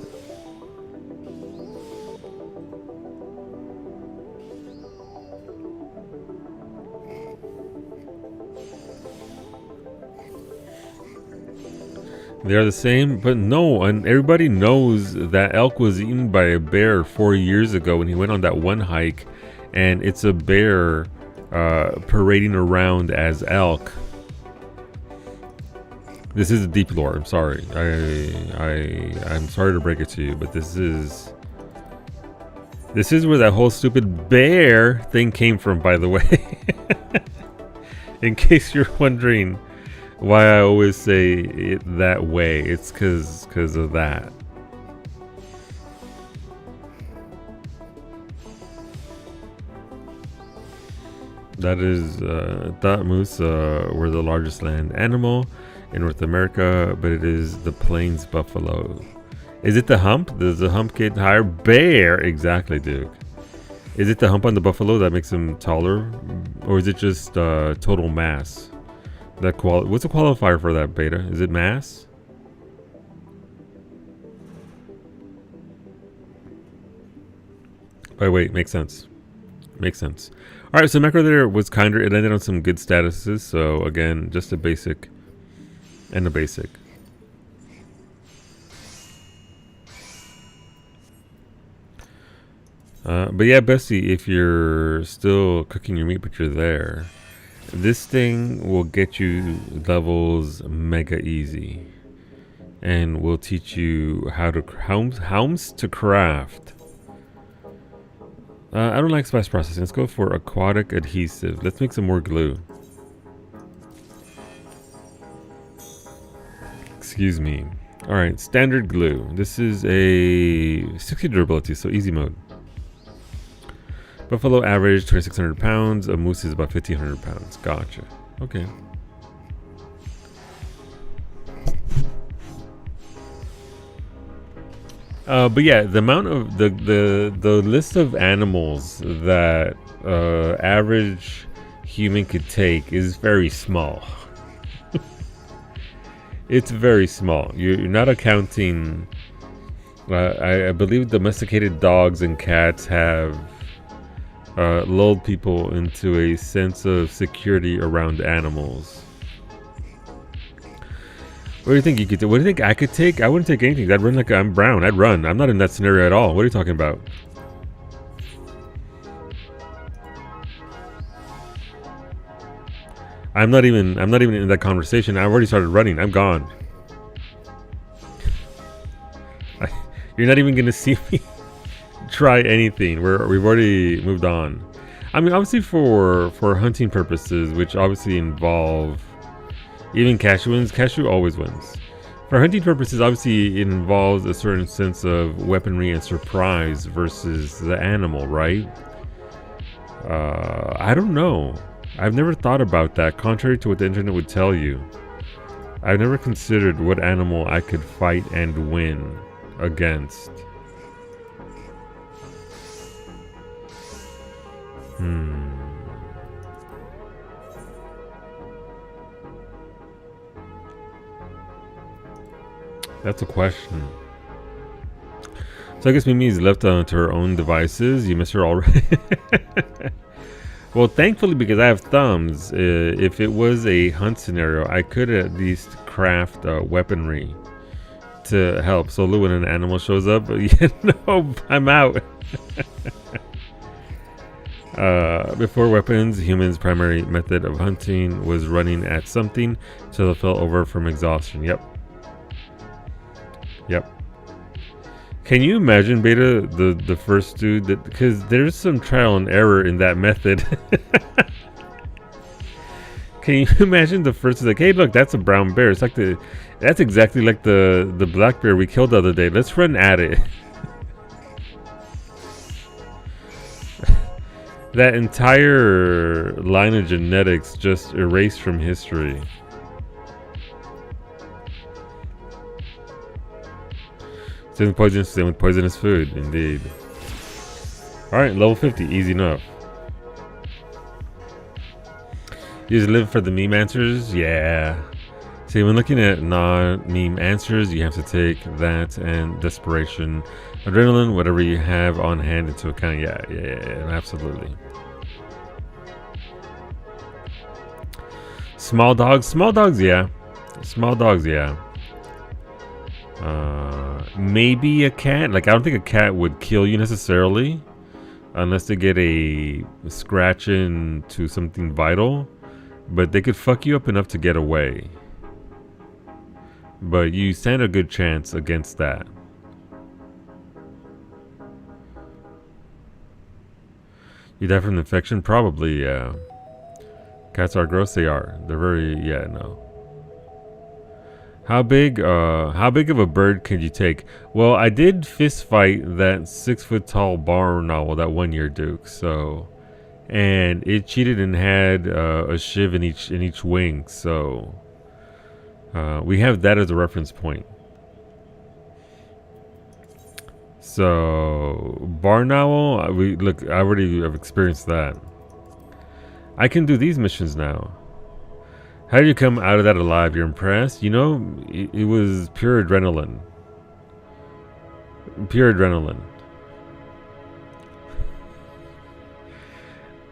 They are the same, but no, and everybody knows that elk was eaten by a bear 4 years ago when he went on that one hike, and it's a bear parading around as elk. This is a deep lore. I'm sorry. I'm sorry to break it to you, but this is where that whole stupid bear thing came from, by the way. In case you're wondering why I always say it that way, it's because of that. That is, thought moose were the largest land animal in North America, but it is the plains buffalo. Is it the hump? Does the hump get higher? Bear, exactly, Duke. Is it the hump on the buffalo that makes them taller, or is it just total mass? What's the qualifier for that, Beta? Is it mass? Oh wait, makes sense. Makes sense. All right, so macro there was kinder. It ended on some good statuses. So again, just a basic and a basic. But yeah, Bessie, if you're still cooking your meat, but you're there, this thing will get you levels mega easy, and will teach you how to craft. I don't like spice processing. Let's go for aquatic adhesive. Let's make some more glue. Excuse me. All right, standard glue. This is a 60 durability, so easy mode. Buffalo average 2,600 pounds. A moose is about 1,500 pounds. Gotcha. Okay. But yeah, the amount of the list of animals that average human could take is very small. It's very small. You're not accounting. I believe domesticated dogs and cats have lulled people into a sense of security around animals. What do you think you could do? What do you think I could take? I wouldn't take anything. I'd run like I'm brown. I'd run. I'm not in that scenario at all. What are you talking about? I'm not even in that conversation. I've already started running. I'm gone. You're not even gonna see me try anything. We've already moved on. I mean, obviously for hunting purposes, which obviously involve even Cashew wins. Cashew always wins. For hunting purposes, obviously it involves a certain sense of weaponry and surprise versus the animal, right? I don't know. I've never thought about that, contrary to what the internet would tell you. I've never considered what animal I could fight and win against. That's a question. So I guess Mimi's left to her own devices. You miss her already. Well, thankfully, because I have thumbs, if it was a hunt scenario, I could at least craft weaponry to help. So when an animal shows up, you know, I'm out. Before weapons, humans' primary method of hunting was running at something till it fell over from exhaustion. Yep. Yep. Can you imagine, Beta, the first dude that, because there's some trial and error in that method. Can you imagine the first is like, hey, look, that's a brown bear. It's like that's exactly like the black bear we killed the other day. Let's run at it. That entire line of genetics just erased from history. Same with poisonous food, indeed. Alright, level 50, easy enough. You just live for the meme answers? Yeah. See, when looking at non-meme answers, you have to take that and desperation, adrenaline, whatever you have on hand into account. Yeah, absolutely. Small dogs, yeah. Small dogs, yeah. Maybe a cat. Like, I don't think a cat would kill you necessarily, unless they get a scratch into something vital. But they could fuck you up enough to get away. But you stand a good chance against that. You die from an infection? Probably, yeah. Cats are gross, they are. They're very, yeah, no. How big of a bird could you take? Well, I did fist fight that 6-foot tall barn owl, that 1-year Duke, so, and it cheated and had a shiv in each wing, so we have that as a reference point. So barn owl, I already have experienced that. I can do these missions now. How do you come out of that alive? You're impressed? You know, it was pure adrenaline. Pure adrenaline.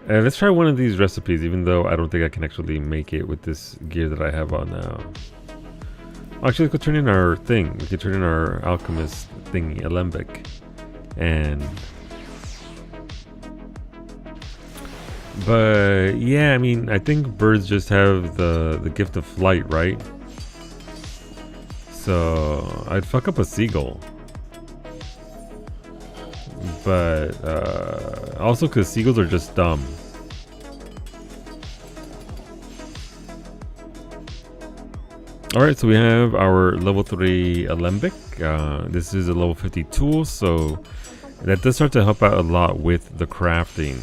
Let's try one of these recipes, even though I don't think I can actually make it with this gear that I have on now. Actually, we could turn in our thing. We could turn in our alchemist thingy, alembic. But yeah, I mean, I think birds just have the gift of flight, right? So I'd fuck up a seagull. But also because seagulls are just dumb. Alright, so we have our level 3 alembic. This is a level 50 tool, so that does start to help out a lot with the crafting.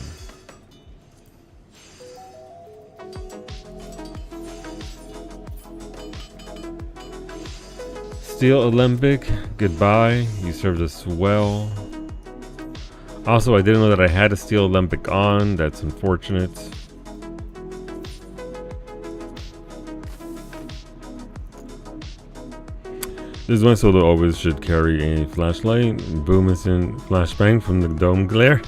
Steel alembic, goodbye. You served us well. Also, I didn't know that I had a steel alembic on. That's unfortunate. This is why Solo always should carry a flashlight. Boom is in flashbang from the dome glare.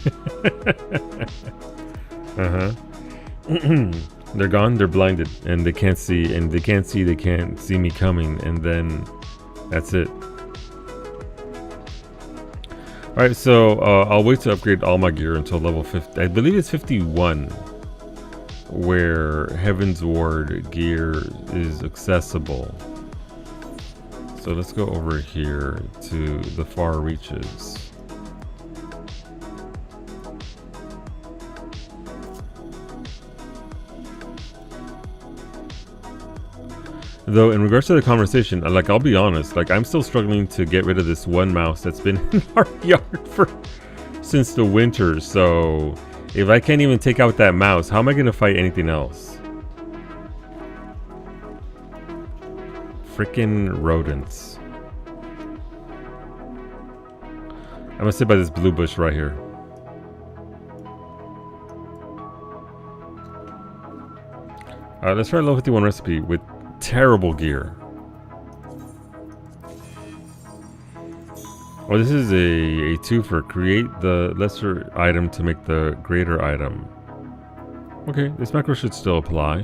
They're gone, they're blinded, and they can't see, they can't see me coming, and then that's it. Alright, so I'll wait to upgrade all my gear until level 50. I believe it's 51 where Heaven's Ward gear is accessible. So let's go over here to the far reaches. Though in regards to the conversation, like, I'll be honest, like, I'm still struggling to get rid of this one mouse that's been in our yard since the winter. So if I can't even take out that mouse, how am I gonna fight anything else? Freaking rodents. I'm gonna sit by this blue bush right here. Alright, let's try a level 51 recipe with terrible gear. Oh, this is a twofer. Create the lesser item to make the greater item. Okay, this macro should still apply.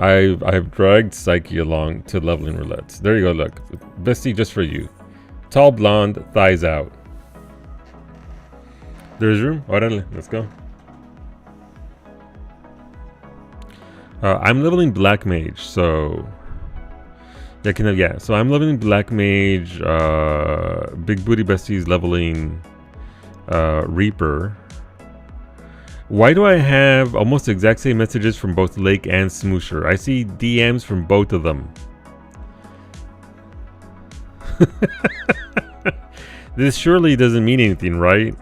I've dragged Psyche along to leveling roulettes. There you go, look. Bestie just for you. Tall blonde, thighs out. There's room. Orale, let's go. I'm leveling Black Mage, so yeah, so I'm leveling Black Mage. Big Booty Bestie's leveling Reaper. Why do I have almost the exact same messages from both Lake and Smoosher? I see DMs from both of them. This surely doesn't mean anything, right?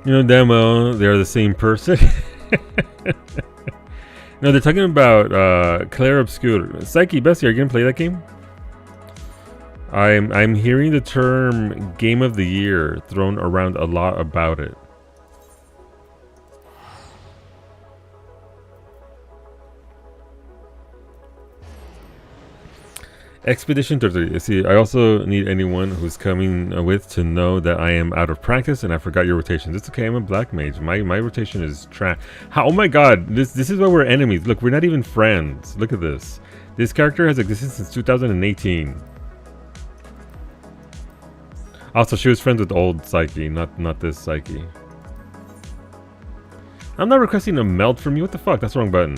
You know damn well they're the same person. No, they're talking about Claire Obscure. Psyche, Bestie, are you gonna play that game? I'm hearing the term Game of the Year thrown around a lot about it. Expedition 30. See, I also need anyone who's coming with to know that I am out of practice and I forgot your rotations. It's okay, I'm a Black Mage. My rotation is trash. Oh my god, this is why we're enemies. Look, we're not even friends. Look at this. This character has existed since 2018. Also, she was friends with old Psyche, not this Psyche. I'm not requesting a melt from you. What the fuck? That's the wrong button.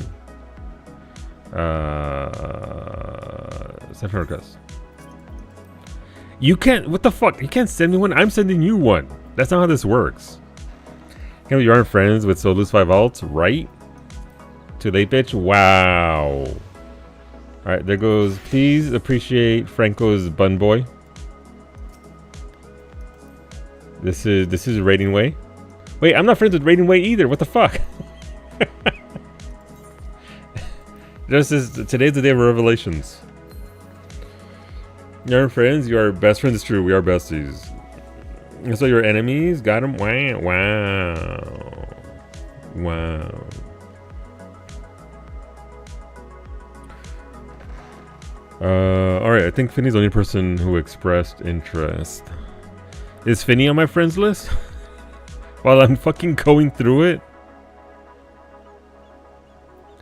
Send request. You can't. What the fuck? You can't send me one. I'm sending you one. That's not how this works. Can't believe you aren't friends with Solus 5 alts, right? Too late, bitch. Wow. All right, there goes. Please appreciate Franco's bun boy. This is Rating Way. Wait, I'm not friends with Rating Way either. What the fuck? Today's the day of revelations. You're friends. You are best friends. It's true. We are besties. And so your enemies got them. Wow, wow, wow. All right. I think Finny's the only person who expressed interest. Is Finny on my friends list? While I'm fucking going through it.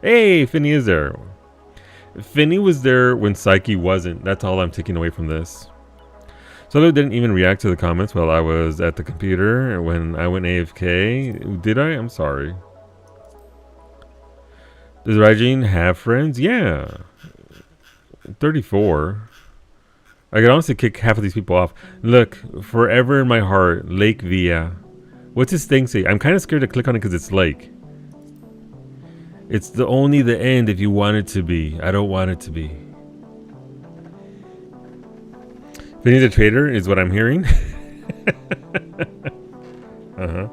Hey, Finny is there. Finny was there when Psyche wasn't. That's all I'm taking away from this. Solo didn't even react to the comments while I was at the computer when I went AFK. Did I? I'm sorry. Does Raijin have friends? Yeah. 34. I could honestly kick half of these people off. Look, forever in my heart, Lake Via. What's his thing say? I'm kind of scared to click on it because it's Lake. It's only the end if you want it to be. I don't want it to be. Vinny's a traitor is what I'm hearing. Uh-huh.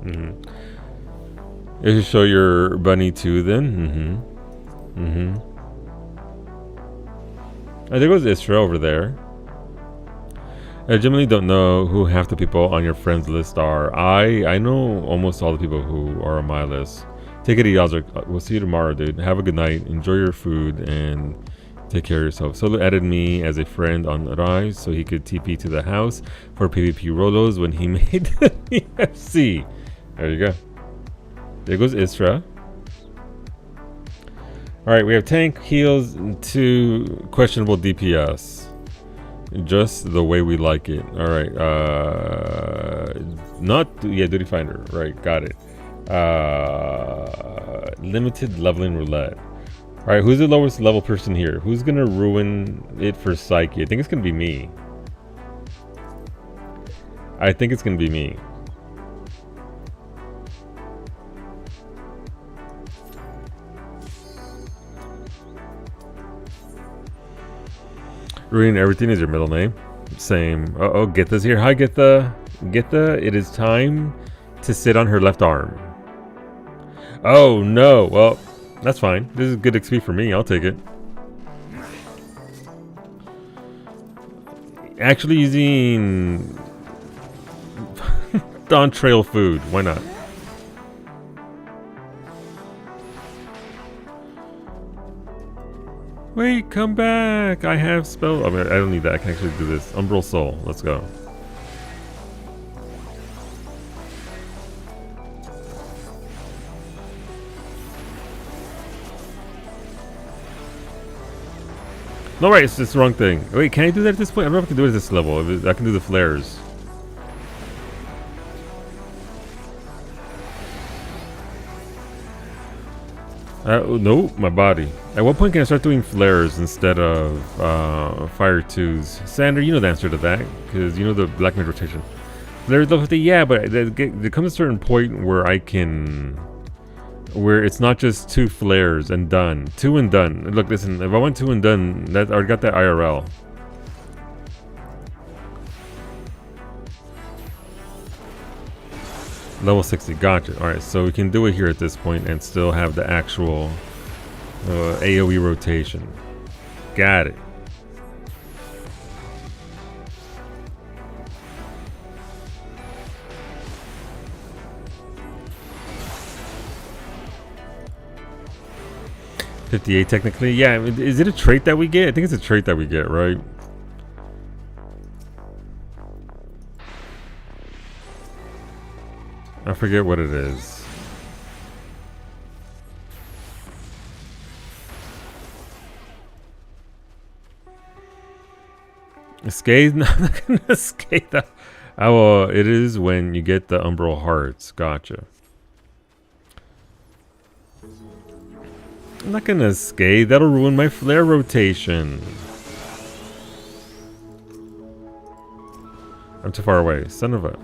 Mm-hmm. You should show your bunny too then. Mm-hmm. Mm-hmm. Oh, there goes Istra over there. I genuinely don't know who half the people on your friends list are. I know almost all the people who are on my list. Take it easy, Ozric. We'll see you tomorrow, dude. Have a good night. Enjoy your food and take care of yourself. Solo added me as a friend on Rise so he could TP to the house for PvP Rolos when he made the UFC. There you go. There goes Istra. Alright, we have tank, heals, 2 questionable DPS. Just the way we like it. Alright, Duty Finder. Right, got it. Limited leveling roulette. Alright, who's the lowest level person here? Who's gonna ruin it for Psyche? I think it's gonna be me. I think it's gonna be me. Ruin everything is your middle name. Same. Uh-oh, get this here. Hi, get the. It is time to sit on her left arm. Oh, no. Well, that's fine. This is good XP for me. I'll take it. Actually using Dawn Trail food. Why not? Wait, come back. I have spell. I mean, I don't need that. I can actually do this. Umbral Soul. Let's go. No, right, it's just the wrong thing. Wait, can I do that at this point? I don't know if I can do it at this level. I can do the flares. No, my body. At what point can I start doing flares instead of fire 2s? Sander, you know the answer to that, because you know the black mage rotation. Flares level 50, yeah, but there comes a certain point where I can... where it's not just 2 flares and done. 2 and done. Look, listen, if I want 2 and done, that I already got that IRL. Level 60, gotcha. Alright, so we can do it here at this point and still have the actual AoE rotation. Got it. $58 technically. Yeah, is it a trait that we get? I think it's a trait that we get, right? I forget what it is. Scathe? No, I'm not gonna scathe that. Oh, it is when you get the Umbral Hearts. Gotcha. I'm not gonna scathe. That'll ruin my flare rotation. I'm too far away. Son of a...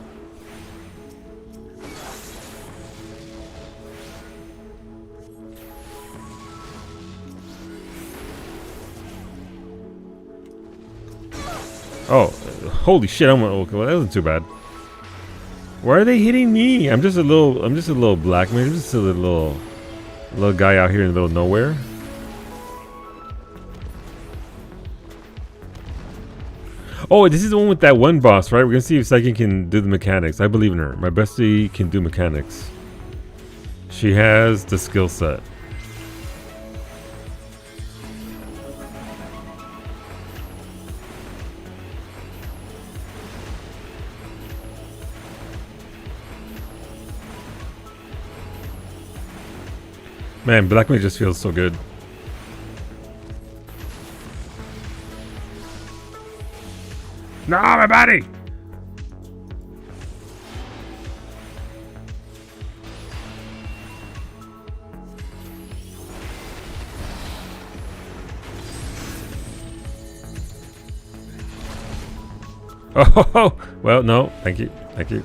Oh, holy shit! Okay, well, that wasn't too bad. Why are they hitting me? I'm just a little black man. I'm just a little guy out here in the middle of nowhere. Oh, this is the one with that one boss, right? We're gonna see if Psyche can do the mechanics. I believe in her. My bestie can do mechanics. She has the skill set. Man, Black Mage just feels so good. No, my body! Oh, well, no, thank you, thank you.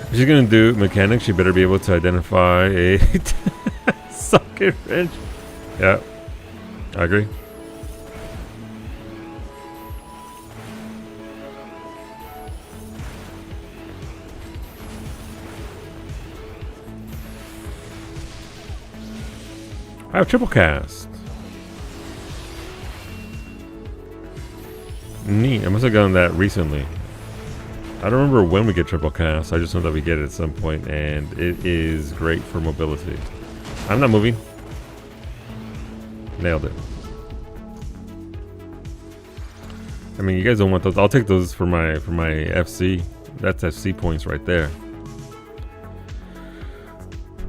If she's gonna do mechanics, she better be able to identify a socket wrench. Yeah, I agree. I have triple cast. Neat. I must have gotten that recently. I don't remember when we get triple cast. I just know that we get it at some point, and it is great for mobility. I'm not moving. Nailed it. I mean, you guys don't want those. I'll take those for my FC. That's FC points right there.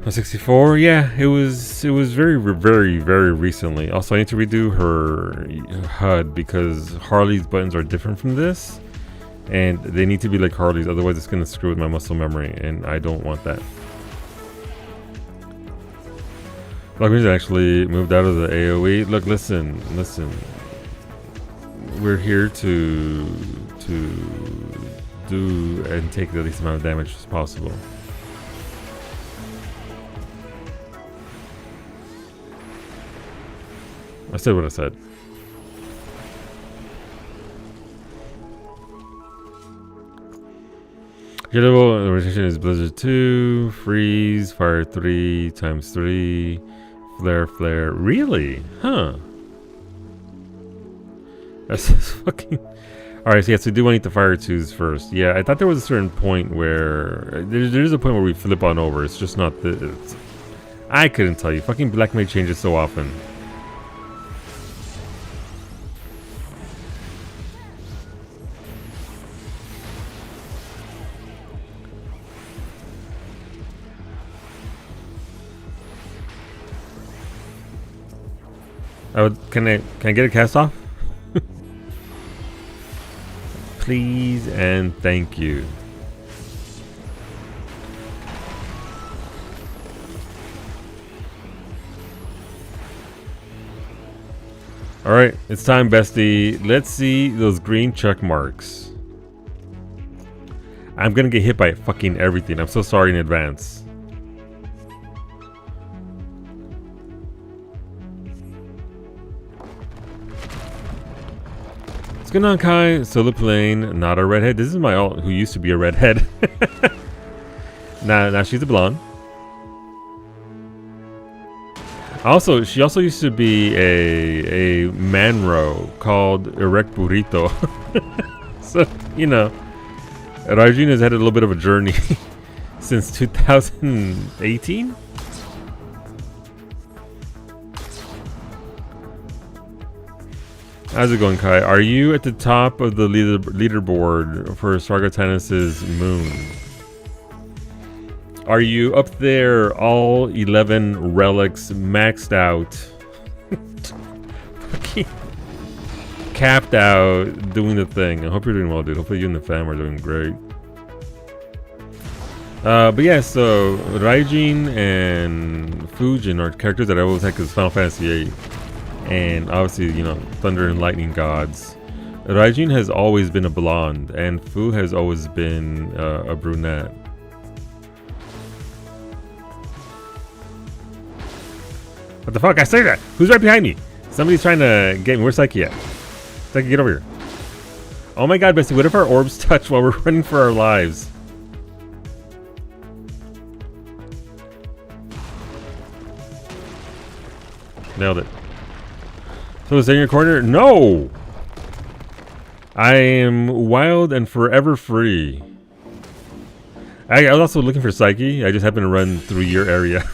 64, yeah, it was very recently. Also, I need to redo her HUD because Harley's buttons are different from this, and they need to be like Harley's, otherwise it's gonna screw with my muscle memory, and I don't want that. Black Mage actually moved out of the AoE. Look, listen. We're here to do and take the least amount of damage as possible. I said what I said. Gettable rotation is Blizzard 2, Freeze, Fire 3, times 3, Flare, Flare. Really? Huh. That's fucking... Alright, so yes, we do want to eat the Fire 2s first. Yeah, I thought there was a certain point where... There's a point where we flip on over. It's just not the... I couldn't tell you. Fucking Black Mage changes so often. Can I get a cast off? Please and thank you. Alright, it's time, bestie. Let's see those green check marks. I'm gonna get hit by fucking everything. I'm so sorry in advance. What's going on, Kai? Solo plane, not a redhead. This is my alt, who used to be a redhead. Now she's a blonde. Also, she also used to be a manro called Erect Burrito. So, you know, Raijin has had a little bit of a journey since 2018. How's it going, Kai? Are you at the top of the leaderboard for Sargatanis' Moon? Are you up there, all 11 relics maxed out, fucking capped out, doing the thing? I hope you're doing well, dude. Hopefully you and the fam are doing great. But yeah, so Raijin and Fujin are characters that I always had because Final Fantasy VIII. And obviously, you know, Thunder and Lightning gods. Raijin has always been a blonde, and Fu has always been a brunette. What the fuck? I say that! Who's right behind me? Somebody's trying to get me. Where's Psyche at? Psyche, get over here. Oh my god, Bessie, what if our orbs touch while we're running for our lives? Nailed it. So is that in your corner? No! I am wild and forever free. I was also looking for Psyche. I just happened to run through your area.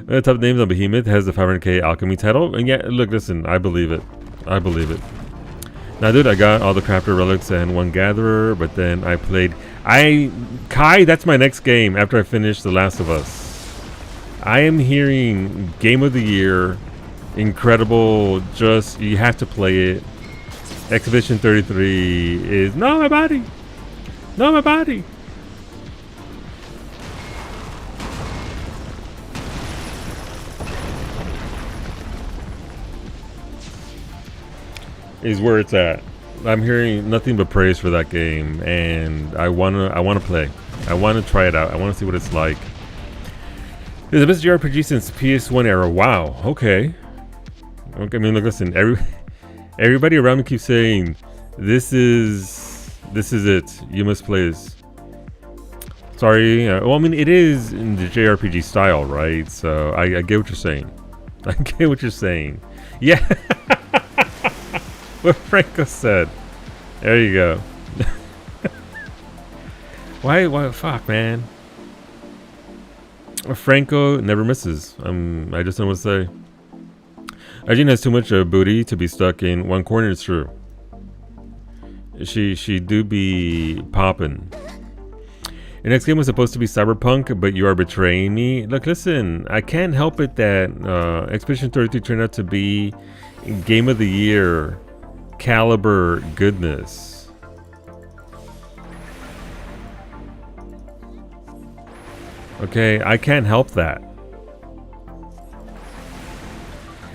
The top names on Behemoth has the 500k alchemy title. And yeah, look, listen, I believe it. I believe it. Now, dude, I got all the crafter relics and one gatherer, but then I played... Kai, that's my next game after I finish The Last of Us. I am hearing Game of the Year, incredible, just, you have to play it. Expedition 33 is, no, my body! No, my body! Is where it's at. I'm hearing nothing but praise for that game, and I wanna play. I wanna try it out. I wanna see what it's like. It's the best JRPG since PS1 era. Wow. Okay. I mean, look, listen. Everybody around me keeps saying, "This is it. You must play this." Sorry. Well, I mean, it is in the JRPG style, right? So I get what you're saying. I get what you're saying. Yeah. What Franco said. There you go. Why? Fuck, man. Franco never misses. I just don't know what to say. Arjun has too much booty to be stuck in one corner. It's true. She do be poppin'. Your next game was supposed to be Cyberpunk, but you are betraying me. Look, listen. I can't help it that Expedition 33 turned out to be Game of the Year caliber goodness. Okay, I can't help that.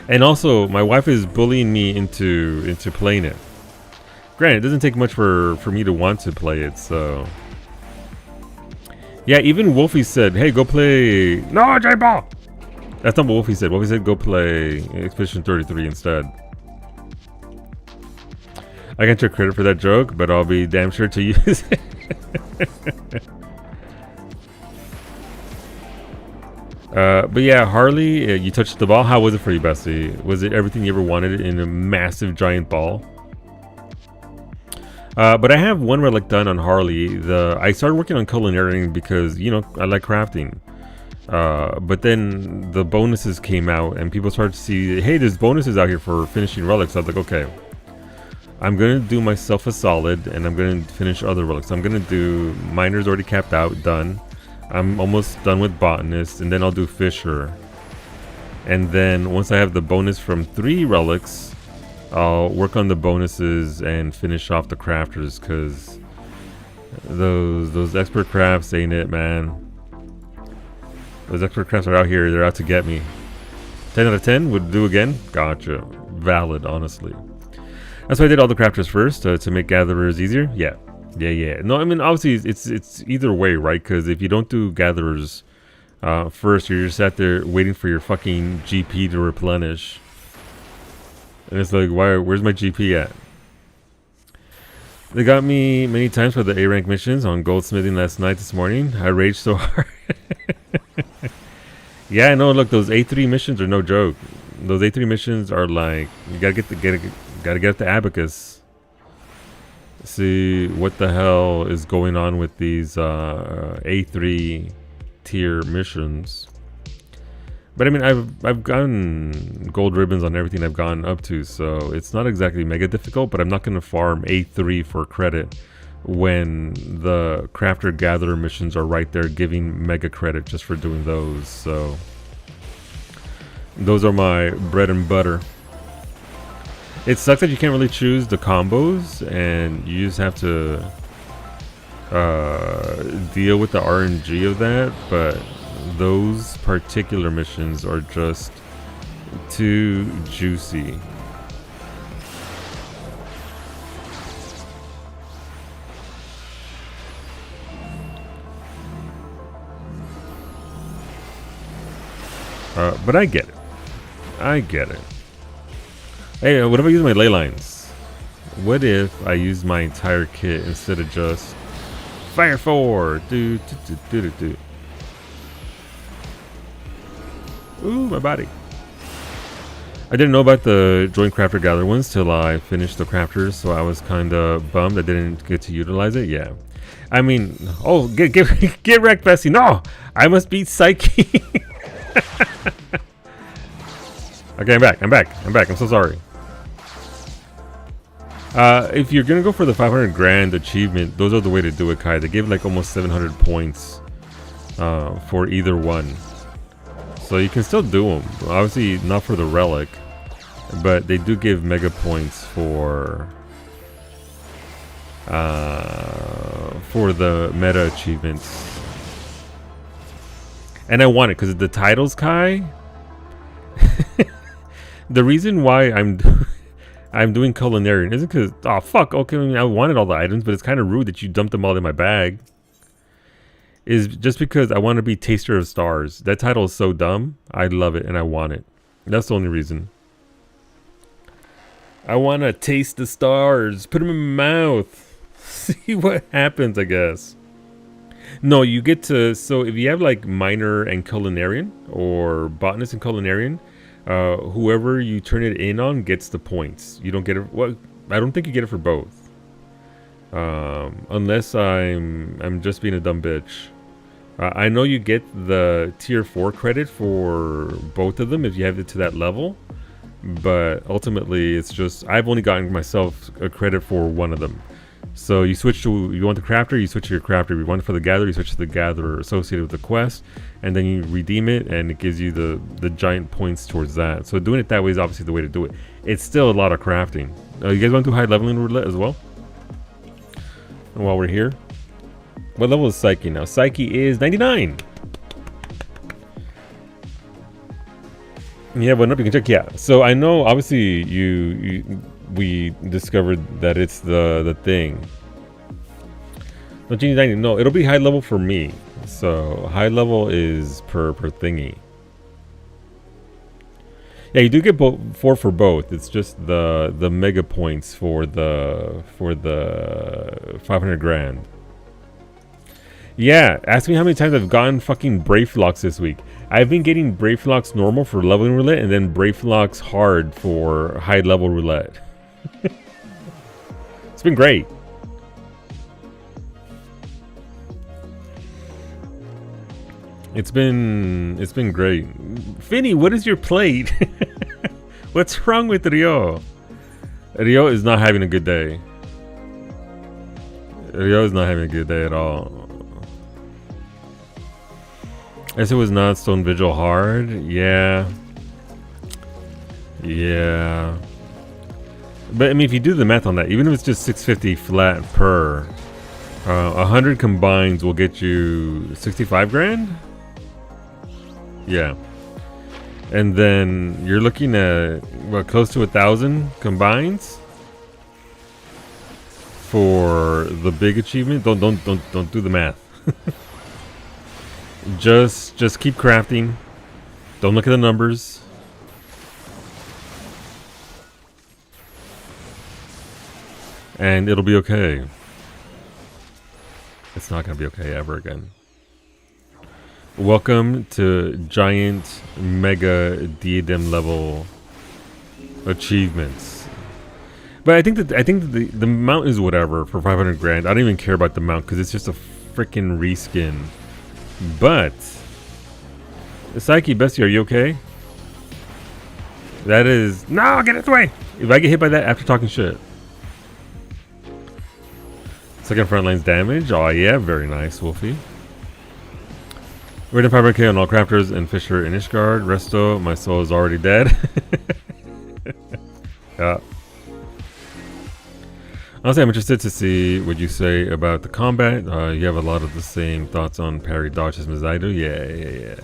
And also, my wife is bullying me into playing it. Granted, it doesn't take much for me to want to play it, so... Yeah, even Wolfie said, hey, go play... No, J-Ball! That's not what Wolfie said. Wolfie said go play Expedition 33 instead. I can take credit for that joke, but I'll be damn sure to use it. But yeah, Harley, you touched the ball. How was it for you, Bessie? Was it everything you ever wanted in a massive giant ball? But I have one relic done on Harley. I started working on culinary because, you know, I like crafting. But then the bonuses came out and people started to see, hey, there's bonuses out here for finishing relics. I was like, okay, I'm going to do myself a solid and I'm going to finish other relics. I'm going to do Miner's already capped out, done. I'm almost done with Botanist, and then I'll do Fisher. And then once I have the bonus from 3 relics, I'll work on the bonuses and finish off the crafters, because those expert crafts ain't it, man. Those expert crafts are out here. They're out to get me. 10 out of 10 would do again. Gotcha. Valid, honestly. That's why I did all the crafters first, to make gatherers easier. Yeah. No, I mean, obviously, it's either way, right? Because if you don't do gatherers first, you're just sat there waiting for your fucking GP to replenish. And it's like, where's my GP at? They got me many times for the A rank missions on goldsmithing this morning. I raged so hard. Yeah, I know. Look, those A3 missions are no joke. Those A3 missions are like, you gotta get the abacus. See what the hell is going on with these A3 tier missions. But I mean, I've gotten gold ribbons on everything I've gone up to, so it's not exactly mega difficult. But I'm not going to farm A3 for credit when the crafter gatherer missions are right there giving mega credit just for doing those. So those are my bread and butter. It sucks that you can't really choose the combos, and you just have to deal with the RNG of that, but those particular missions are just too juicy. But I get it. Hey, what if I use my ley lines? What if I use my entire kit instead of just fire 4? Do. Ooh, my body. I didn't know about the joint crafter gather ones till I finished the crafters, so I was kind of bummed I didn't get to utilize it. Yeah, I mean, oh, get wrecked, Bessie. No, I must beat Psyche. Okay, I'm back. I'm so sorry. If you're gonna go for the 500 grand achievement, those are the way to do it, Kai. They give like almost 700 points for either one, so you can still do them. Obviously not for the relic, but they do give mega points for the meta achievements. And I want it because the titles, Kai. The reason why I'm doing culinary isn't because, oh fuck, okay, I mean, I wanted all the items, but it's kind of rude that you dumped them all in my bag. Is just because I want to be Taster of Stars. That title is so dumb. I love it and I want it. That's the only reason. I want to taste the stars. Put them in my mouth. See what happens, I guess. No, you get to, so if you have like Miner and Culinarian, or Botanist and Culinarian, whoever you turn it in on gets the points. You don't get it, well, I don't think you get it for both. Unless I'm just being a dumb bitch. I know you get the tier 4 credit for both of them if you have it to that level. But ultimately, it's just, I've only gotten myself a credit for one of them. So you switch to, you want the crafter, you switch to your crafter. If you want it for the gatherer, you switch to the gatherer associated with the quest. And then you redeem it, and it gives you the giant points towards that. So doing it that way is obviously the way to do it. It's still a lot of crafting. You guys want to do high leveling roulette as well? And while we're here, what level is Psyche now? Psyche is 99. Yeah, but no, you can check. Yeah, so I know obviously we discovered that it's the thing. No, Genie 90. No, it'll be high level for me. So high level is per thingy. Yeah, you do get 4 for both. It's just the mega points for the 500 grand. Yeah, ask me how many times I've gotten fucking Brave Locks this week. I've been getting Brave Locks normal for leveling roulette and then Brave Locks hard for high level roulette. It's been great. It's been great. Finny, what is your plate? What's wrong with Rio? Rio is not having a good day. Rio is not having a good day at all. I guess it was not Stone Vigil hard. Yeah. Yeah. But I mean, if you do the math on that, even if it's just 650 flat per, 100 combines will get you 65 grand. Yeah. And then you're looking at what, close to 1,000 combines for the big achievement. Don't do the math. Just keep crafting. Don't look at the numbers. And it'll be okay. It's not gonna be okay ever again. Welcome to giant mega diadem level achievements. But I think that the mount is whatever for 500 grand. I don't even care about the mount because it's just a freaking reskin. But Psyche Bestie, are you okay? That is no, get it away. If I get hit by that after talking shit. Second front line's damage. Oh yeah, very nice, Wolfie. Rated 500k on all crafters and Fisher and Ishgard. Resto, my soul is already dead. Yeah. Honestly, I'm interested to see what you say about the combat. You have a lot of the same thoughts on parry dodge systems as I do. Yeah.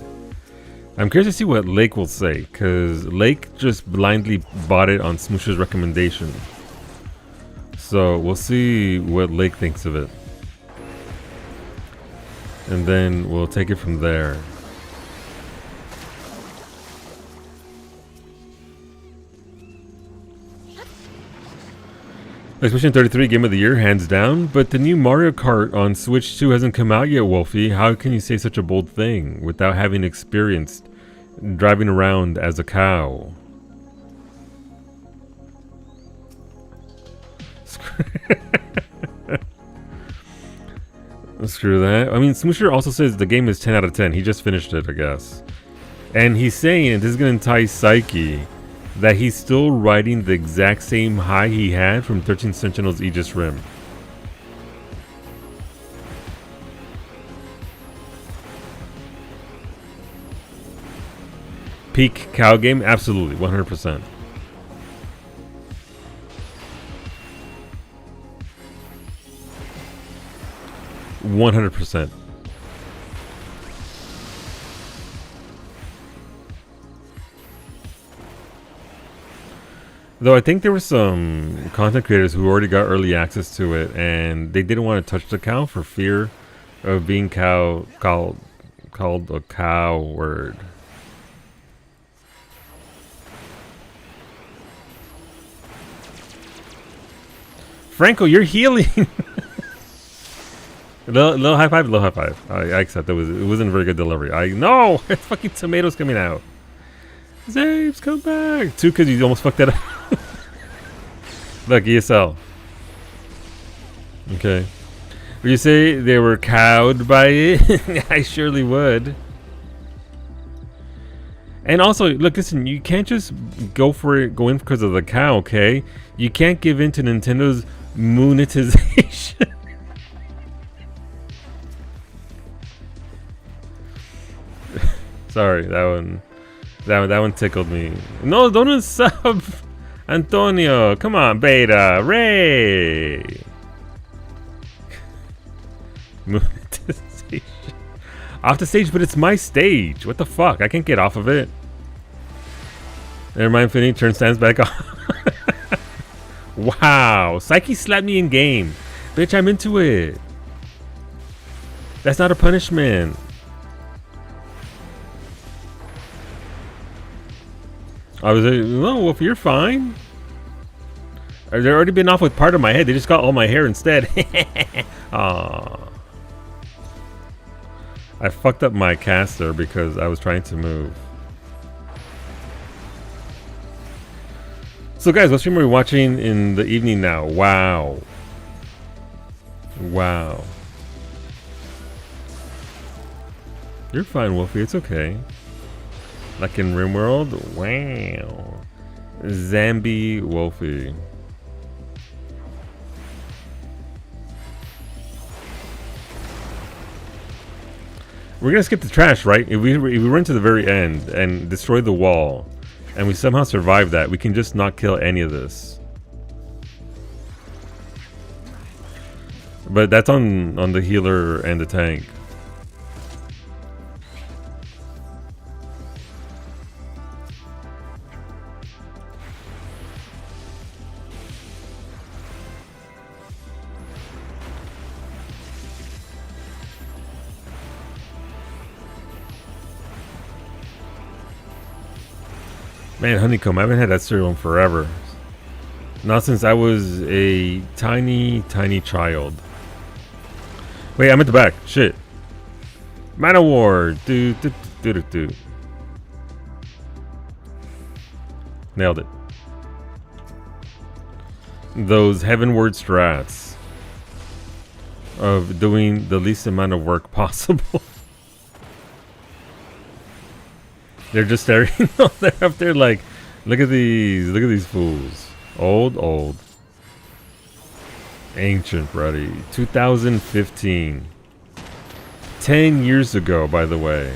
I'm curious to see what Lake will say, because Lake just blindly bought it on Smoosher's recommendation. So we'll see what Lake thinks of it. And then we'll take it from there. PlayStation 33 Game of the Year, hands down. But the new Mario Kart on Switch 2 hasn't come out yet, Wolfie. How can you say such a bold thing without having experienced driving around as a cow? Screw that. I mean, Smoosher also says the game is 10 out of 10. He just finished it, I guess. And he's saying this is going to entice Psyche that he's still riding the exact same high he had from 13 Sentinels Aegis Rim. Peak cow game? Absolutely, 100%. Though I think there were some content creators who already got early access to it, and they didn't want to touch the cow for fear of being called a cow word. Franco, you're healing. Little high five, little high five. I accept it wasn't a very good delivery. I know it's fucking tomatoes coming out. Zabes, come back. 2 because you almost fucked that up. Look, ESL. Okay. Would you say they were cowed by it? I surely would. And also, look, listen, you can't just go in because of the cow, okay? You can't give in to Nintendo's monetization. Sorry, that one tickled me. No, don't sub, Antonio. Come on, Beta, Ray. Monetization. Off the stage, but it's my stage. What the fuck? I can't get off of it. Never mind, Finny. Turn stands back on. Wow, Psyche slapped me in game. Bitch, I'm into it. That's not a punishment. I was like, no, Wolf, you're fine. They've already been off with part of my head. They just got all my hair instead. Aww. I fucked up my caster because I was trying to move. So guys, what stream are we watching in the evening now? Wow. Wow. You're fine, Wolfie. It's okay. Like in RimWorld? Wow. Zambi Wolfie. We're gonna skip the trash, right? If we run to the very end and destroy the wall, and we somehow survive that, we can just not kill any of this. But that's on the healer and the tank. Man, honeycomb, I haven't had that cereal in forever. Not since I was a tiny, tiny child. Wait, I'm at the back. Shit. Man of War. Do. Nailed it. Those heavenward strats of doing the least amount of work possible. They're just staring. They're up there like, look at these fools. Old. Ancient, buddy. 2015. 10 years ago, by the way.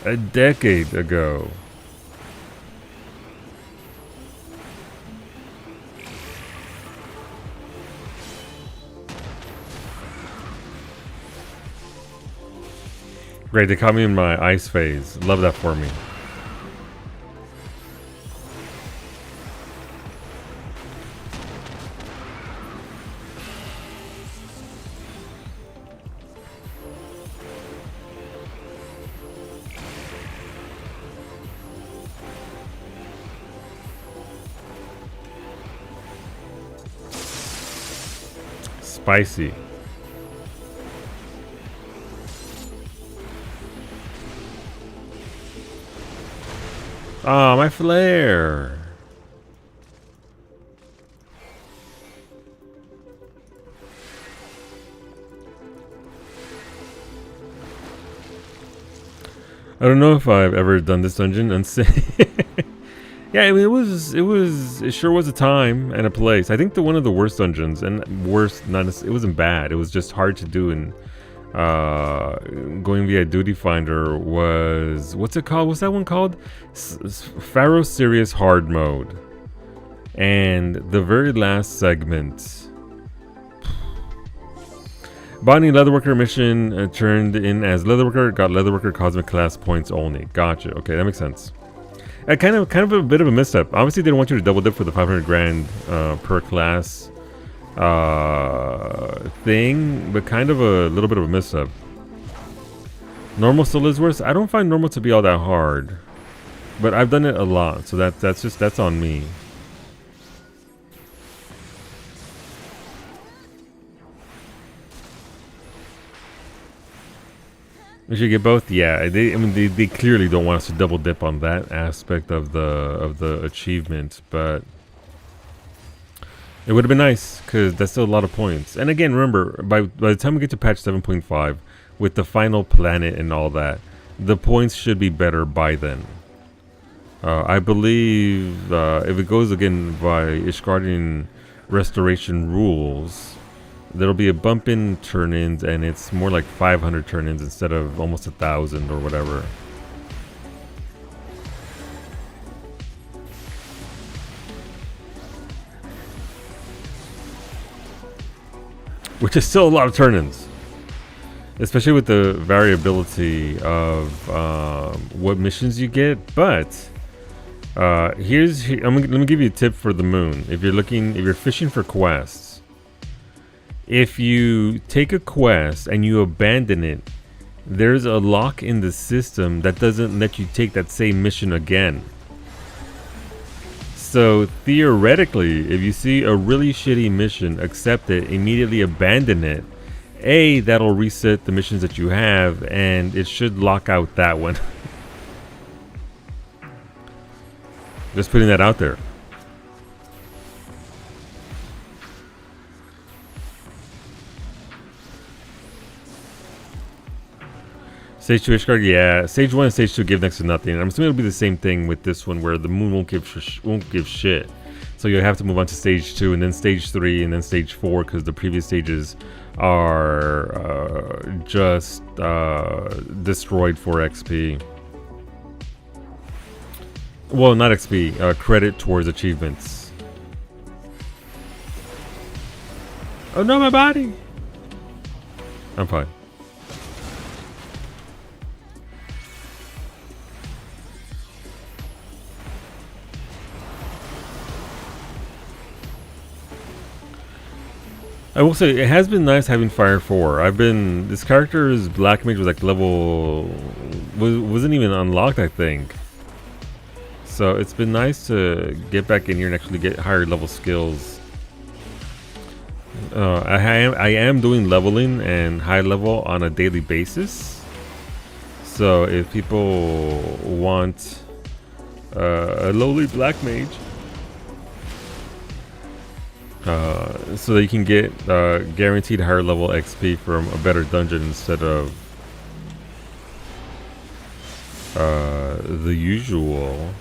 A decade ago. Great, they caught me in my ice phase. Love that for me. Spicy. Ah, my flare. I don't know if I've ever done this dungeon and say yeah, I mean, it sure was a time and a place. I think one of the worst dungeons, and worst, it wasn't bad. It was just hard to do, and going via Duty Finder was, what's it called? What's that one called? Pharaoh Serious Hard Mode. And the very last segment, Bonnie Leatherworker mission turned in as Leatherworker, got Leatherworker Cosmic Class points only. Gotcha. Okay, that makes sense. Kind of a bit of a misstep. Obviously, they don't want you to double dip for the 500 grand per class thing, but kind of a little bit of a misstep. Normal still is worse. I don't find normal to be all that hard, but I've done it a lot, so that's on me. We should get both. Yeah, they clearly don't want us to double dip on that aspect of the achievement, but it would have been nice because that's still a lot of points. And again, remember, by the time we get to patch 7.5 with the final planet and all that, the points should be better by then. I believe if it goes again by Ishgardian restoration rules, there'll be a bump in turn-ins, and it's more like 500 turn-ins instead of almost 1,000 or whatever. Which is still a lot of turn-ins, especially with the variability of what missions you get. But let me give you a tip for the moon. If you're fishing for quests, if you take a quest and you abandon it there's a lock in the system that doesn't let you take that same mission again. So theoretically, if you see a really shitty mission, accept it, immediately abandon it. A, that'll reset the missions that you have, and it should lock out that one. Just putting that out there. Stage 2 Ishgard, yeah. Stage 1 and Stage 2 give next to nothing. I'm assuming it'll be the same thing with this one, where the moon won't give shit. So you'll have to move on to Stage 2, and then Stage 3, and then Stage 4, because the previous stages are just destroyed for XP. Well, not XP, credit towards achievements. Oh no, my body! I'm fine. I will say, it has been nice having Fire 4. This character's Black Mage was like wasn't even unlocked, I think. So it's been nice to get back in here and actually get higher level skills. I am doing leveling and high level on a daily basis. So if people want a lowly Black Mage, so that you can get guaranteed higher level XP from a better dungeon instead of the usual.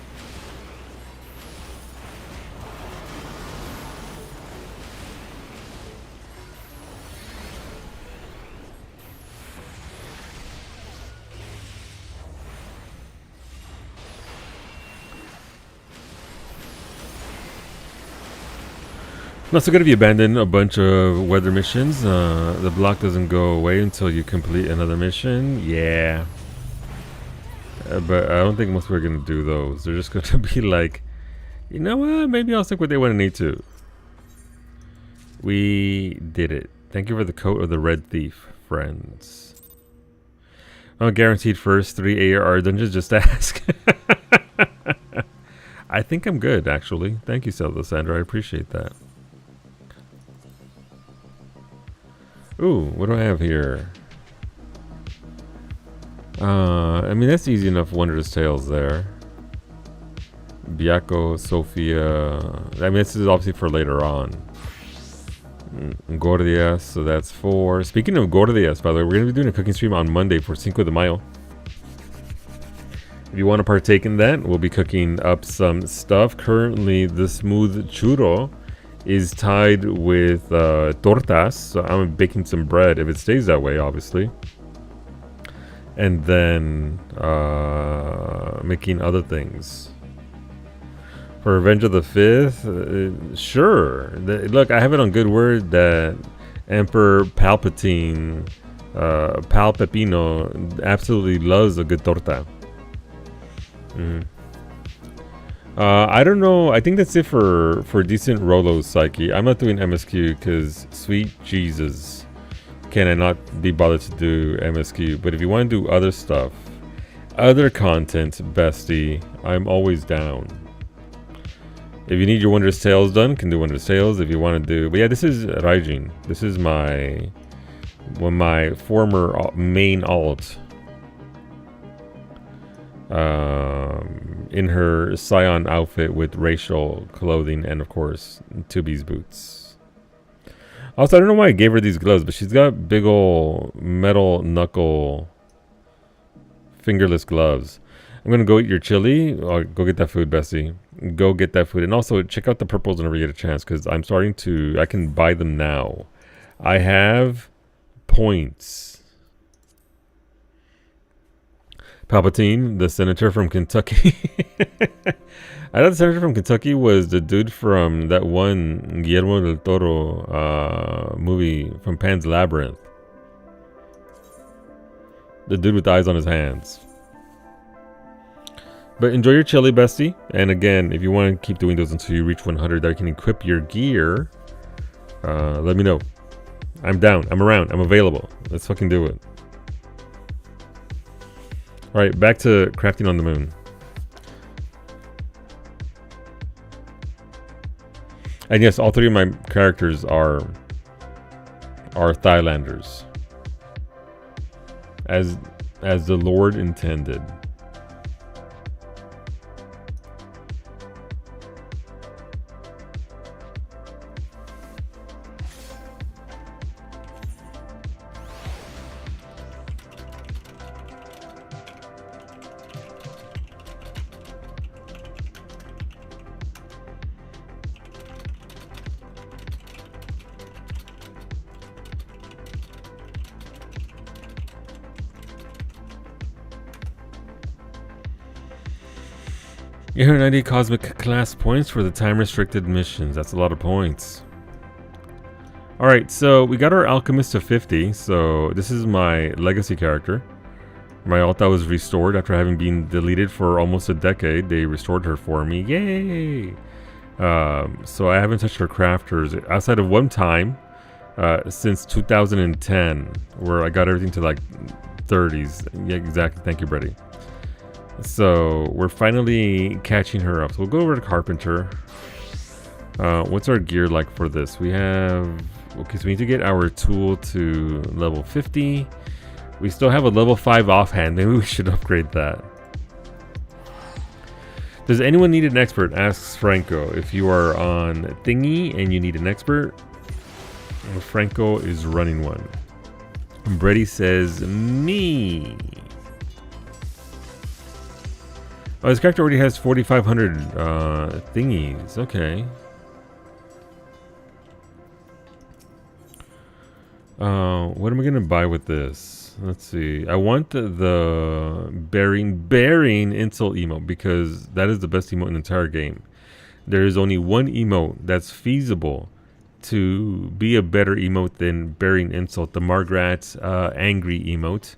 Not so good if you abandon a bunch of weather missions. The block doesn't go away until you complete another mission. Yeah. But I don't think most people are going to do those. They're just going to be like, you know what? Maybe I'll stick with it when I need to. We did it. Thank you for the coat of the Red Thief, friends. I'm guaranteed first 3 ARR dungeons, just ask. I think I'm good, actually. Thank you, Sandra. I appreciate that. Ooh, what do I have here? I mean, that's easy enough. Wondrous Tales there. Biako, Sophia. I mean, this is obviously for later on. Gordias, so that's 4. Speaking of Gordias, by the way, we're going to be doing a cooking stream on Monday for Cinco de Mayo. If you want to partake in that, we'll be cooking up some stuff. Currently, the smooth churro is tied with tortas, so I'm baking some bread if it stays that way, obviously, and then making other things for Revenge of the 5th. Sure, look, I have it on good word that Emperor Palpatine, Pal Pepino, absolutely loves a good torta. I don't know. I think that's it for decent Rolo Psyche. I'm not doing MSQ because sweet Jesus, can I not be bothered to do MSQ? But if you want to do other stuff, other content, bestie, I'm always down. If you need your Wondrous Tales done, can do Wondrous Tales. If you want to do, but yeah, this is Raijin. This is my former main alt. In her Scion outfit with racial clothing and of course Tubi's boots. Also, I don't know why I gave her these gloves, but she's got big ol' metal knuckle fingerless gloves. I'm gonna go eat your chili. Go get that food, Bessie. Go get that food. And also check out the purples whenever you get a chance, because I can buy them now. I have points. Palpatine, the senator from Kentucky. I thought the senator from Kentucky was the dude from that one Guillermo del Toro movie from Pan's Labyrinth. The dude with the eyes on his hands. But enjoy your chili, bestie. And again, if you want to keep doing those until you reach 100, that you can equip your gear, let me know. I'm down. I'm around. I'm available. Let's fucking do it. Alright, back to crafting on the moon. And yes, all three of my characters are Thailanders. As the Lord intended. You earn 90 cosmic class points for the time restricted missions. That's a lot of points. Alright, so we got our alchemist to 50. So this is my legacy character. My alta was restored after having been deleted for almost a decade. They restored her for me. Yay! So I haven't touched her crafters outside of one time since 2010, where I got everything to like 30s. Yeah, exactly. Thank you, Brady. So we're finally catching her up. So we'll go over to Carpenter. What's our gear like for this? We have... Okay, so we need to get our tool to level 50. We still have a level 5 offhand. Maybe we should upgrade that. Does anyone need an expert? Asks Franco. If you are on Thingy and you need an expert, Franco is running one. Brady says, me. Oh, this character already has 4,500 thingies. Okay. What am I gonna buy with this? Let's see. I want the bearing insult emote because that is the best emote in the entire game. There is only one emote that's feasible to be a better emote than bearing insult, the Margrat angry emote.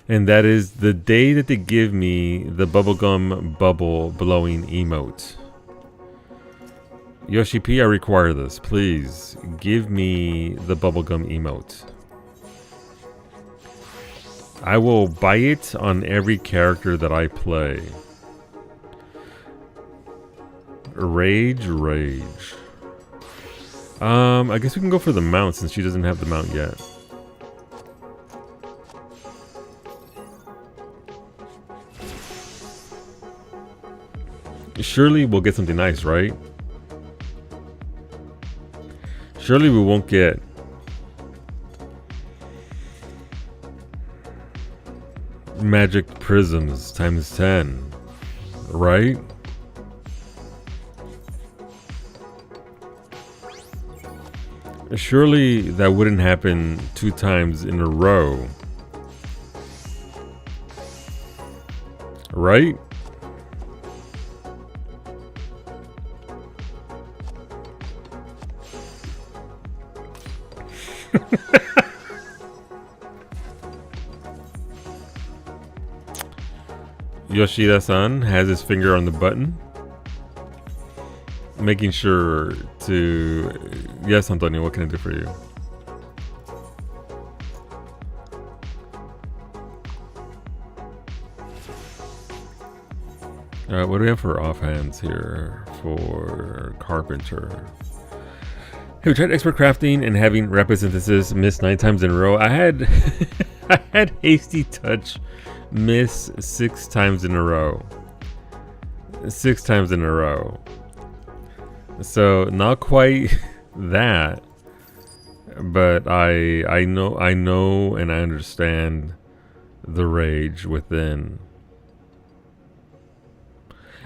And that is the day that they give me the bubblegum bubble blowing emote. Yoshi P, I require this. Please give me the bubblegum emote. I will buy it on every character that I play. Rage. I guess we can go for the mount since she doesn't have the mount yet. Surely we'll get something nice, right? Surely we won't get magic prisms times 10, right? Surely that wouldn't happen 2 times in a row, right? Yoshida-san has his finger on the button, making sure to... Yes, Antonio, what can I do for you? What do we have for offhands here for Carpenter? Have we tried expert crafting and having rapid synthesis miss 9 times in a row? I had I had hasty touch miss 6 times in a row. 6 times in a row. So not quite that, but I know and I understand the rage within.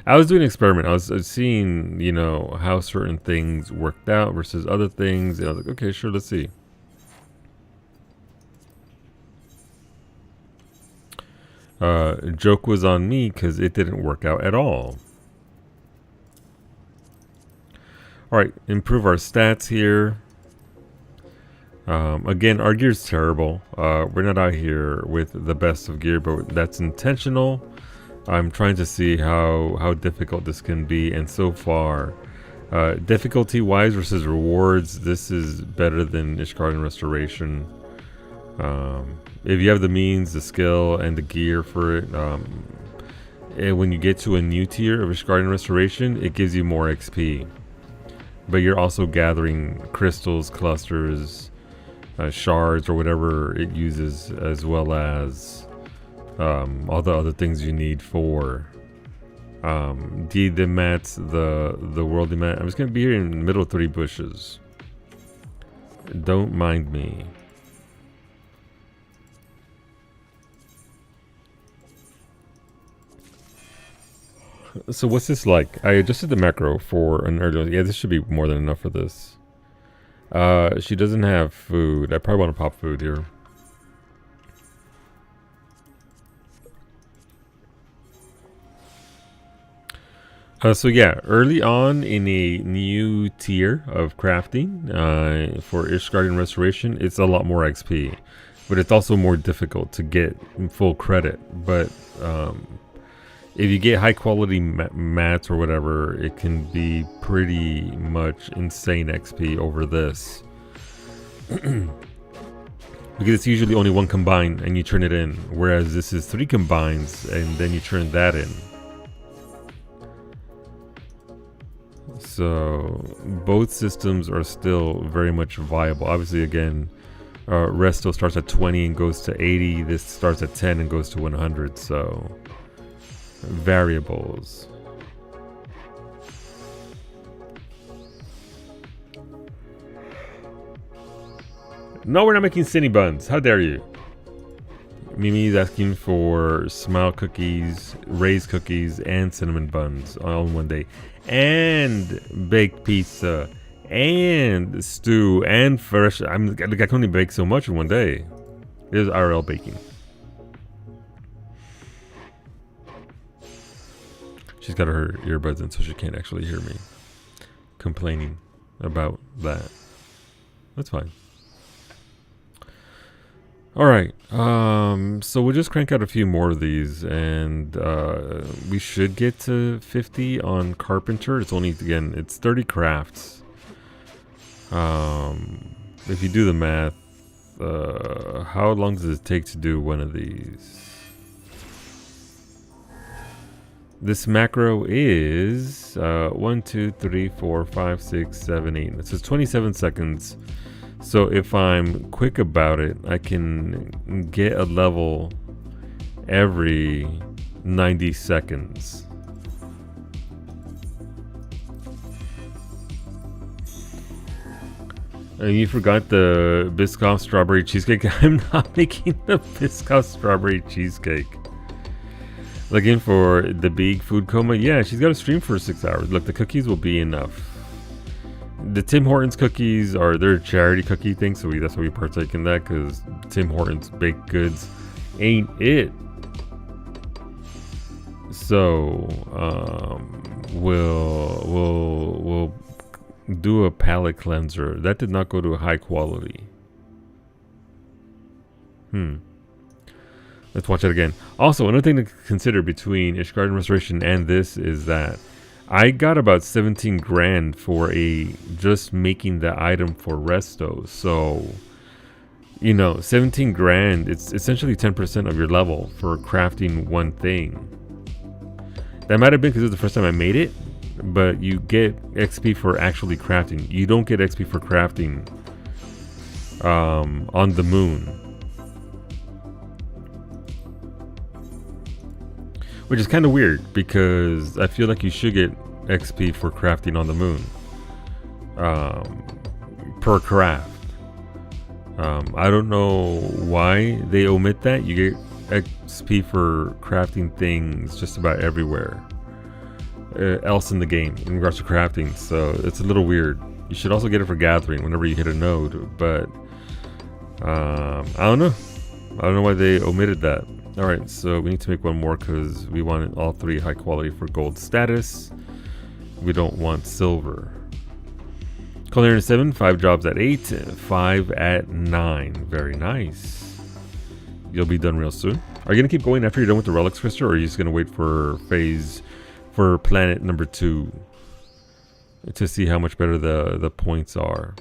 I was doing an experiment. I was seeing, you know, how certain things worked out versus other things. And I was like, okay, sure, let's see. Joke was on me because it didn't work out at all. Alright, improve our stats here. Again, our gear's terrible. We're not out here with the best of gear, but that's intentional. I'm trying to see how difficult this can be, and so far, difficulty wise versus rewards, this is better than Ishgard Restoration. if you have the means, the skill, and the gear for it, and when you get to a new tier of Ishgard Restoration, it gives you more XP. But you're also gathering crystals, clusters, shards, or whatever it uses, as well as all the other things you need for the mats, the worldly mat. I'm just gonna be here in the middle of 3 bushes. Don't mind me. So what's this like? I adjusted the macro for an earlier. Yeah, this should be more than enough for this. She doesn't have food. I probably want to pop food here. So yeah, early on in a new tier of crafting for Ishgard Restoration, it's a lot more XP, but it's also more difficult to get full credit. But if you get high quality mats or whatever, it can be pretty much insane XP over this. Because it's usually only 1 combine and you turn it in, whereas this is 3 combines and then you turn that in. So both systems are still very much viable. Obviously, again, Resto starts at 20 and goes to 80. This starts at 10 and goes to 100. So variables. No, we're not making Cinny buns. How dare you? Mimi's asking for smile cookies, raised cookies, and cinnamon buns all in one day. And baked pizza, and stew, and fresh. I can only bake so much in one day. It is RL baking. She's got her earbuds in so she can't actually hear me complaining about that. That's fine. Alright, so we'll just crank out a few more of these, and we should get to 50 on Carpenter. It's only, again, it's 30 crafts. If you do the math, how long does it take to do one of these? This macro is 1, 2, 3, 4, 5, 6, 7, 8. So it's 27 seconds. So if I'm quick about it, I can get a level every 90 seconds. And you forgot the Biscoff strawberry cheesecake. I'm not making the Biscoff strawberry cheesecake. Looking for the big food coma? Yeah, she's got to stream for 6 hours. Look, the cookies will be enough. The Tim Hortons cookies are their charity cookie thing, so that's why we partake in that, because Tim Hortons baked goods ain't it. So we'll do a palate cleanser. That did not go to a high quality. Let's watch it again. Also, another thing to consider between Ishgard Restoration and this is that I got about 17 grand for just making the item for Resto. So, 17 grand, it's essentially 10% of your level for crafting one thing. That might have been because it was the first time I made it, but you get XP for actually crafting. You don't get XP for crafting on the moon. Which is kind of weird, because I feel like you should get XP for crafting on the moon. Per craft. I don't know why they omit that. You get XP for crafting things just about everywhere else in the game in regards to crafting. So it's a little weird. You should also get it for gathering whenever you hit a node. But I don't know. I don't know why they omitted that. Alright, so we need to make one more because we want all 3 high quality for gold status. We don't want silver. Culinary 7, 5 jobs at 8, 5 at 9. Very nice. You'll be done real soon. Are you going to keep going after you're done with the relics, Krista, or are you just going to wait for planet number 2 to see how much better the points are?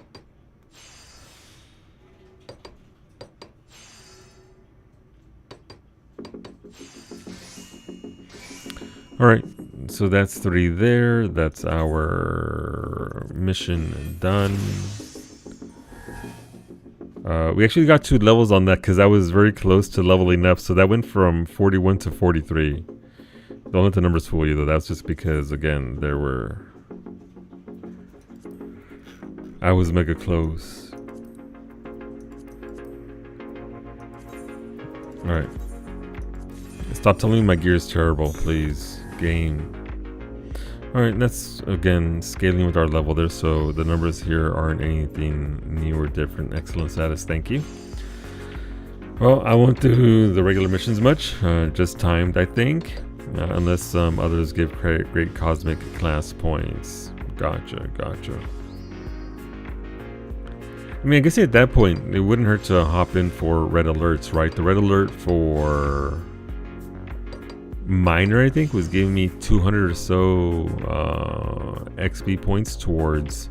All right, so that's 3 there. That's our mission done. We actually got 2 levels on that because I was very close to leveling up. So that went from 41 to 43. Don't let the numbers fool you though. That's just because, again, I was mega close. All right. Stop telling me my gear is terrible, please. Game. Alright, that's again scaling with our level there, so the numbers here aren't anything new or different. Excellent status, thank you. Well, I won't do the regular missions much, just timed, I think, unless some others give great cosmic class points. Gotcha. I mean, I guess at that point, it wouldn't hurt to hop in for red alerts, right? The red alert for Miner, I think, was giving me 200 or so XP points towards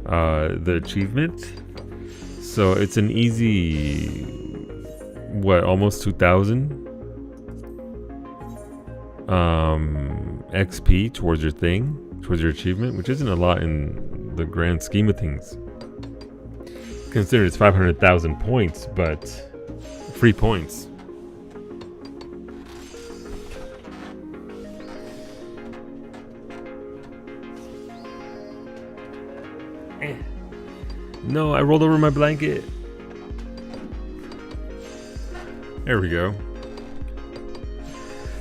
the achievement. So it's an easy, what, almost 2,000 XP towards your thing, towards your achievement, which isn't a lot in the grand scheme of things. Consider it's 500,000 points, but free points. No, I rolled over my blanket. There we go.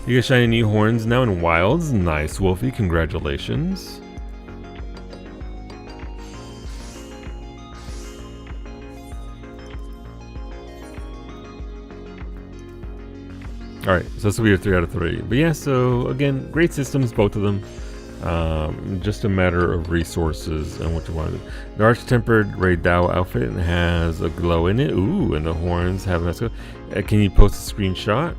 You get shiny new horns now in wilds. Nice, Wolfie. Congratulations. Alright, so this will be a 3 out of 3. But yeah, so again, great systems, both of them. Just a matter of resources and what you want to do. The Arch-Tempered Ray Dao outfit has a glow in it. Ooh, and the horns have a nice glow. Can you post a screenshot?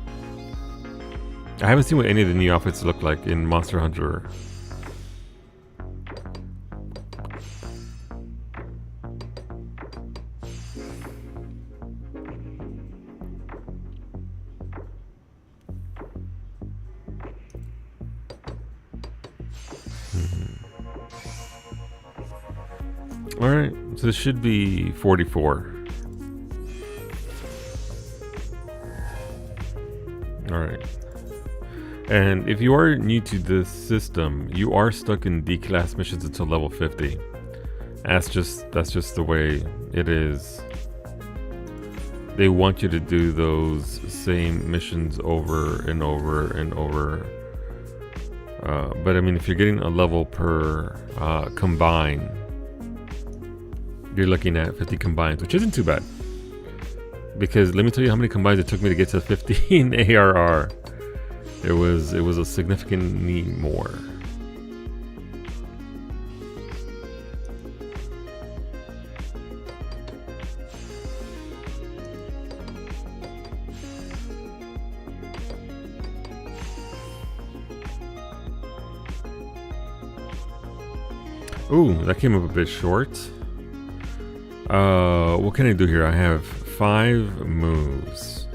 I haven't seen what any of the new outfits look like in Monster Hunter. Alright, so this should be 44. Alright. And if you are new to this system, you are stuck in D-class missions until level 50. That's just the way it is. They want you to do those same missions over and over and over. But I mean, if you're getting a level per combine, you're looking at 50 combines, which isn't too bad. Because let me tell you how many combines it took me to get to 15 ARR. It was a significantly more. Ooh, that came up a bit short. What can I do here? I have 5 moves.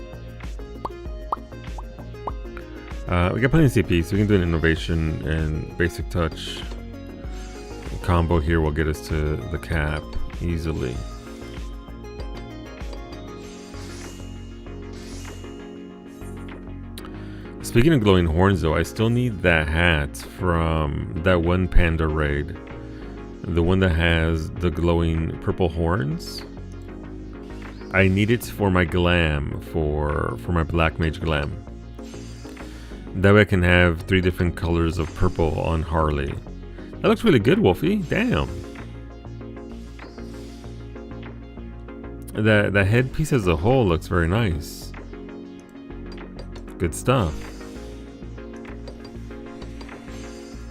We got plenty of CP, so we can do an innovation and basic touch. A combo here will get us to the cap easily. Speaking of glowing horns though, I still need that hat from that one panda raid. The one that has the glowing purple horns. I need it for my glam, for my black mage glam. That way I can have 3 different colors of purple on Harley. That looks really good, Wolfie. Damn. The headpiece as a whole looks very nice. Good stuff.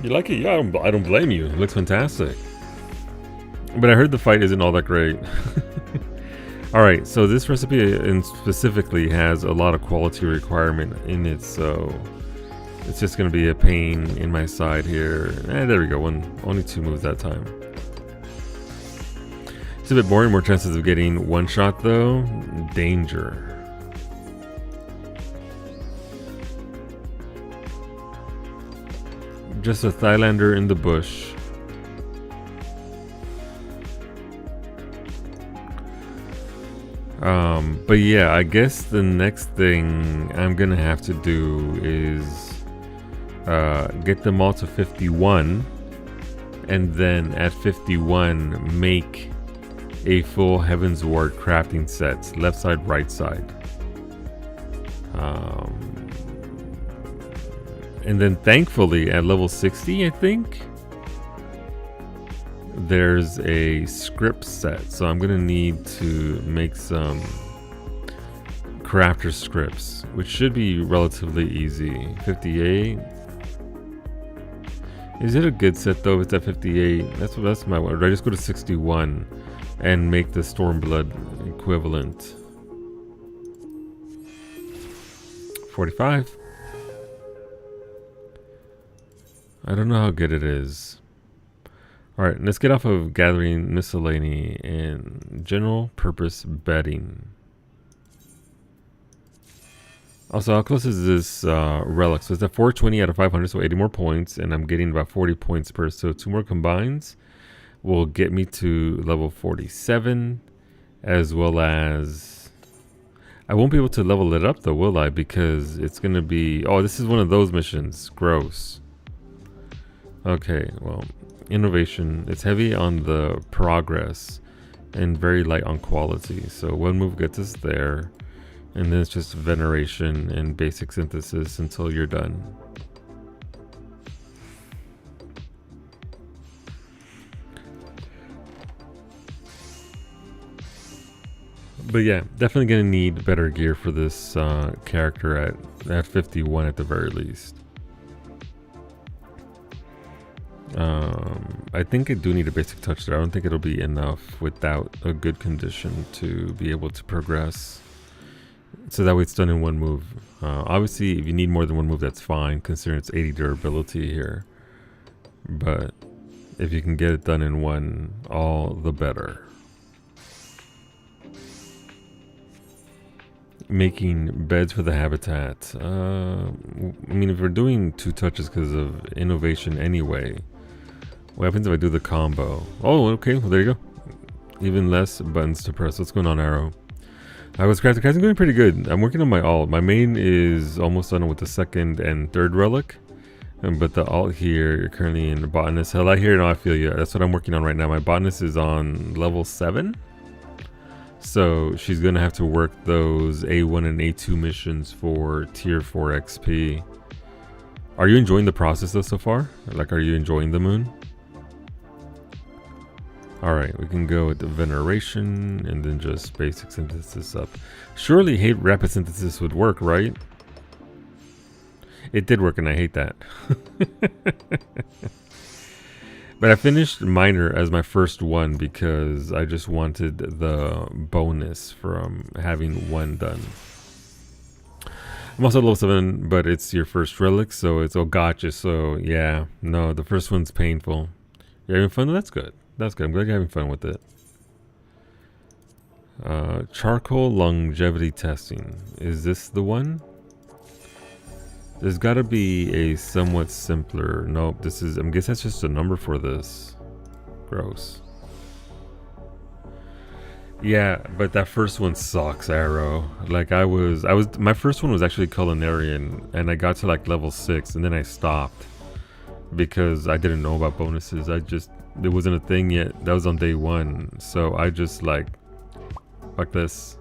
You like it? Yeah, I don't blame you. It looks fantastic. But I heard the fight isn't all that great. Alright, so this recipe in specifically has a lot of quality requirement in it, so it's just going to be a pain in my side here. There we go, only 2 moves that time. It's a bit boring, more chances of getting one shot though. Danger. Just a Thailander in the bush. But yeah, I guess the next thing I'm gonna have to do is get them all to 51, and then at 51 make a full Heaven's Ward crafting set, left side, right side. And then thankfully at level 60, I think, there's a script set. So I'm gonna need to make some crafter scripts, which should be relatively easy. 58. Is it a good set though? If it's at 58. That's my one. I just go to 61 and make the Stormblood equivalent. 45. I don't know how good it is. Alright, let's get off of gathering miscellany and general purpose bedding. Also, how close is this relic? So it's at 420 out of 500, so 80 more points, and I'm getting about 40 points per. So 2 more combines will get me to level 47, as well as I won't be able to level it up though, will I? Because it's gonna be, oh, this is one of those missions. Gross. Okay, well, innovation. It's heavy on the progress and very light on quality. So one move gets us there, and then it's just veneration and basic synthesis until you're done. But yeah, definitely gonna need better gear for this character at 51 at the very least. I think I do need a basic touch there. I don't think it'll be enough without a good condition to be able to progress. So that way it's done in one move. Obviously, if you need more than one move, that's fine, considering it's 80 durability here. But if you can get it done in one, all the better. Making beds for the habitat. I mean, if we're doing 2 touches because of innovation anyway, what happens if I do the combo? Oh, okay, well, there you go. Even less buttons to press. What's going on, Arrow? I was crafting going pretty good. I'm working on my alt. My main is almost done with the 2nd and 3rd relic. But the alt here, you're currently in the botanist. Hell, I hear it, I feel you. That's what I'm working on right now. My botanist is on level 7. So she's going to have to work those A1 and A2 missions for tier 4 XP. Are you enjoying the process though so far? Like, are you enjoying the moon? Alright, we can go with the veneration and then just basic synthesis up. Surely rapid synthesis would work, right? It did work and I hate that. But I finished minor as my first one because I just wanted the bonus from having one done. I'm also level 7, but it's your first relic, so it's, oh, gotcha. So yeah, no, the first one's painful. You're having fun? That's good. That's good. I'm glad you're having fun with it. Charcoal longevity testing. Is this the one? There's got to be a somewhat simpler. Nope, this is, I guess that's just a number for this. Gross. Yeah, but that first one sucks, Arrow. Like my first one was actually culinarian, and I got to like level 6, and then I stopped because I didn't know about bonuses. It wasn't a thing yet. That was on day 1, so I just like, fuck this.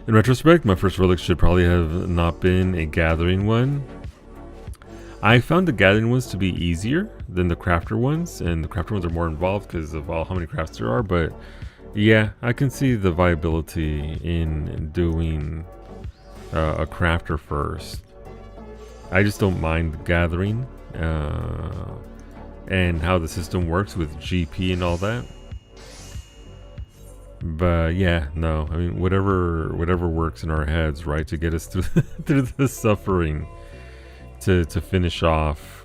In retrospect, my first relic should probably have not been a gathering one. I found the gathering ones to be easier than the crafter ones, and the crafter ones are more involved because of how many crafts there are, but yeah, I can see the viability in doing a crafter first. I just don't mind gathering and how the system works with GP and all that. But yeah, no, I mean, whatever works in our heads, right, to get us through through the suffering to finish off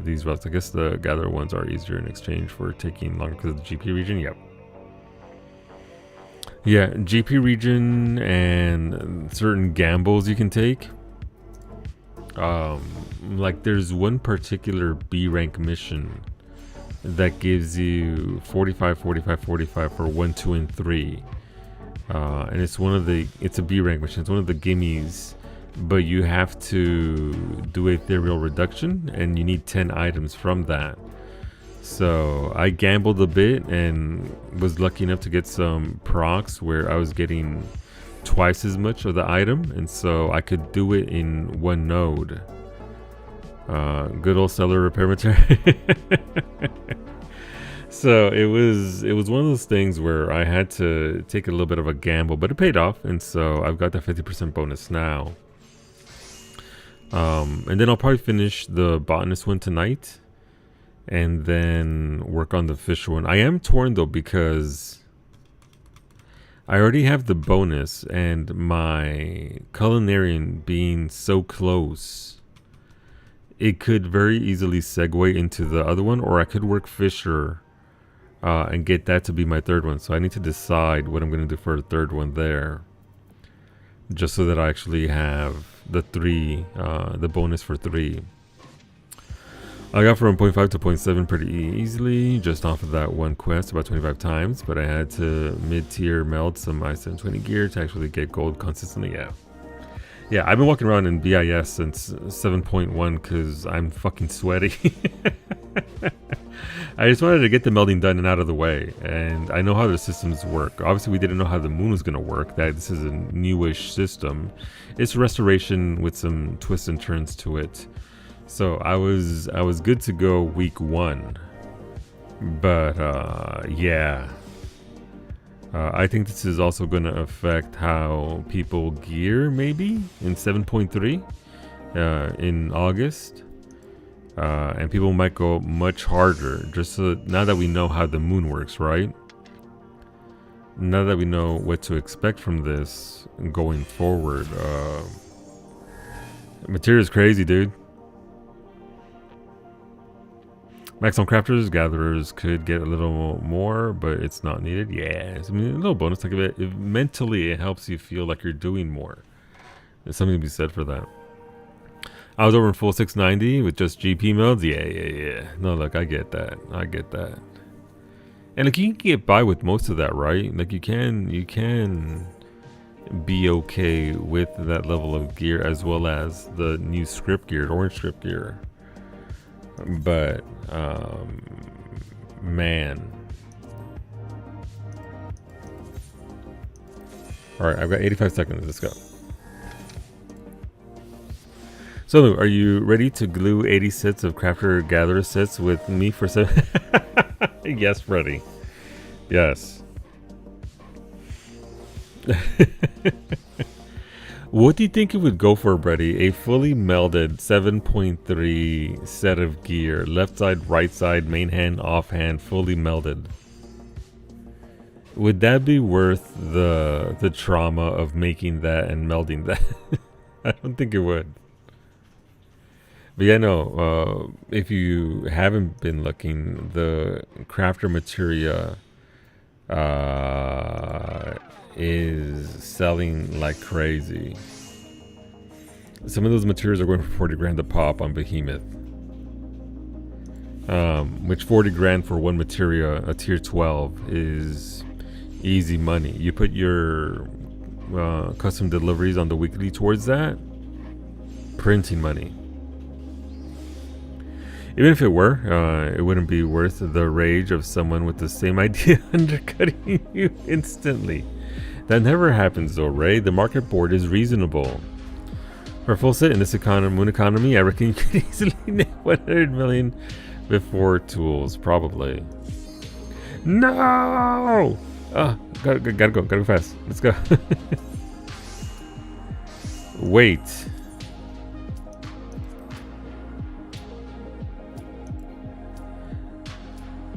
these routes. I guess the gather ones are easier in exchange for taking longer because of the GP region. Yep. Yeah, GP region and certain gambles you can take like there's one particular B rank mission that gives you 45, 45, 45 for 1, 2, and 3. And it's a B rank mission. It's one of the gimmies, but you have to do a ethereal reduction, and you need 10 items from that. So I gambled a bit and was lucky enough to get some procs where I was getting twice as much of the item, and so I could do it in one node. Good old seller repair material. So it was one of those things where I had to take a little bit of a gamble, but it paid off, and so I've got the 50% bonus now. And then I'll probably finish the botanist one tonight, and then work on the fish one. I am torn though, because I already have the bonus, and my culinarian being so close, it could very easily segue into the other one, or I could work Fisher and get that to be my third one. So I need to decide what I'm going to do for the third one there, just so that I actually have the the bonus for 3. I got from 0.5 to 0.7 pretty easily, just off of that one quest about 25 times, but I had to mid-tier meld some I-720 gear to actually get gold consistently. Yeah, I've been walking around in BIS since 7.1 because I'm fucking sweaty. I just wanted to get the melding done and out of the way, and I know how the systems work. Obviously, we didn't know how the moon was going to work. That this is a newish system. It's restoration with some twists and turns to it. So I was good to go week 1, but yeah, I think this is also going to affect how people gear maybe in 7.3 in August, and people might go much harder. Just so, now that we know how the moon works, right? Now that we know what to expect from this going forward, material is crazy, dude. Max on crafters, gatherers could get a little more, but it's not needed. Yeah, I mean, a little bonus. Think of it. Mentally, it helps you feel like you're doing more. There's something to be said for that. I was over in full 690 with just GP modes. Yeah. No, look, I get that. And like, you can get by with most of that, right? Like, you can be okay with that level of gear, as well as the new script gear, orange script gear. But man, all right, I've got 85 seconds. Let's go. So, are you ready to glue 80 sets of crafter gatherer sets with me for 7? Yes, ready. Yes. What do you think it would go for, Brady? A fully melded 7.3 set of gear, left side, right side, main hand, off hand, fully melded. Would that be worth the trauma of making that and melding that? I don't think it would. But yeah, no, if you haven't been looking, the crafter materia is selling like crazy. Some of those materials are going for 40 grand a pop on Behemoth, which 40 grand for one materia, a tier 12, is easy money. You put your custom deliveries on the weekly towards that, printing money. Even if it were, it wouldn't be worth the rage of someone with the same idea undercutting you instantly. That never happens though, Ray. The market board is reasonable. For a full set in this moon economy, I reckon you could easily net 100 million with 4 tools, probably. No! Gotta go fast. Let's go. Wait.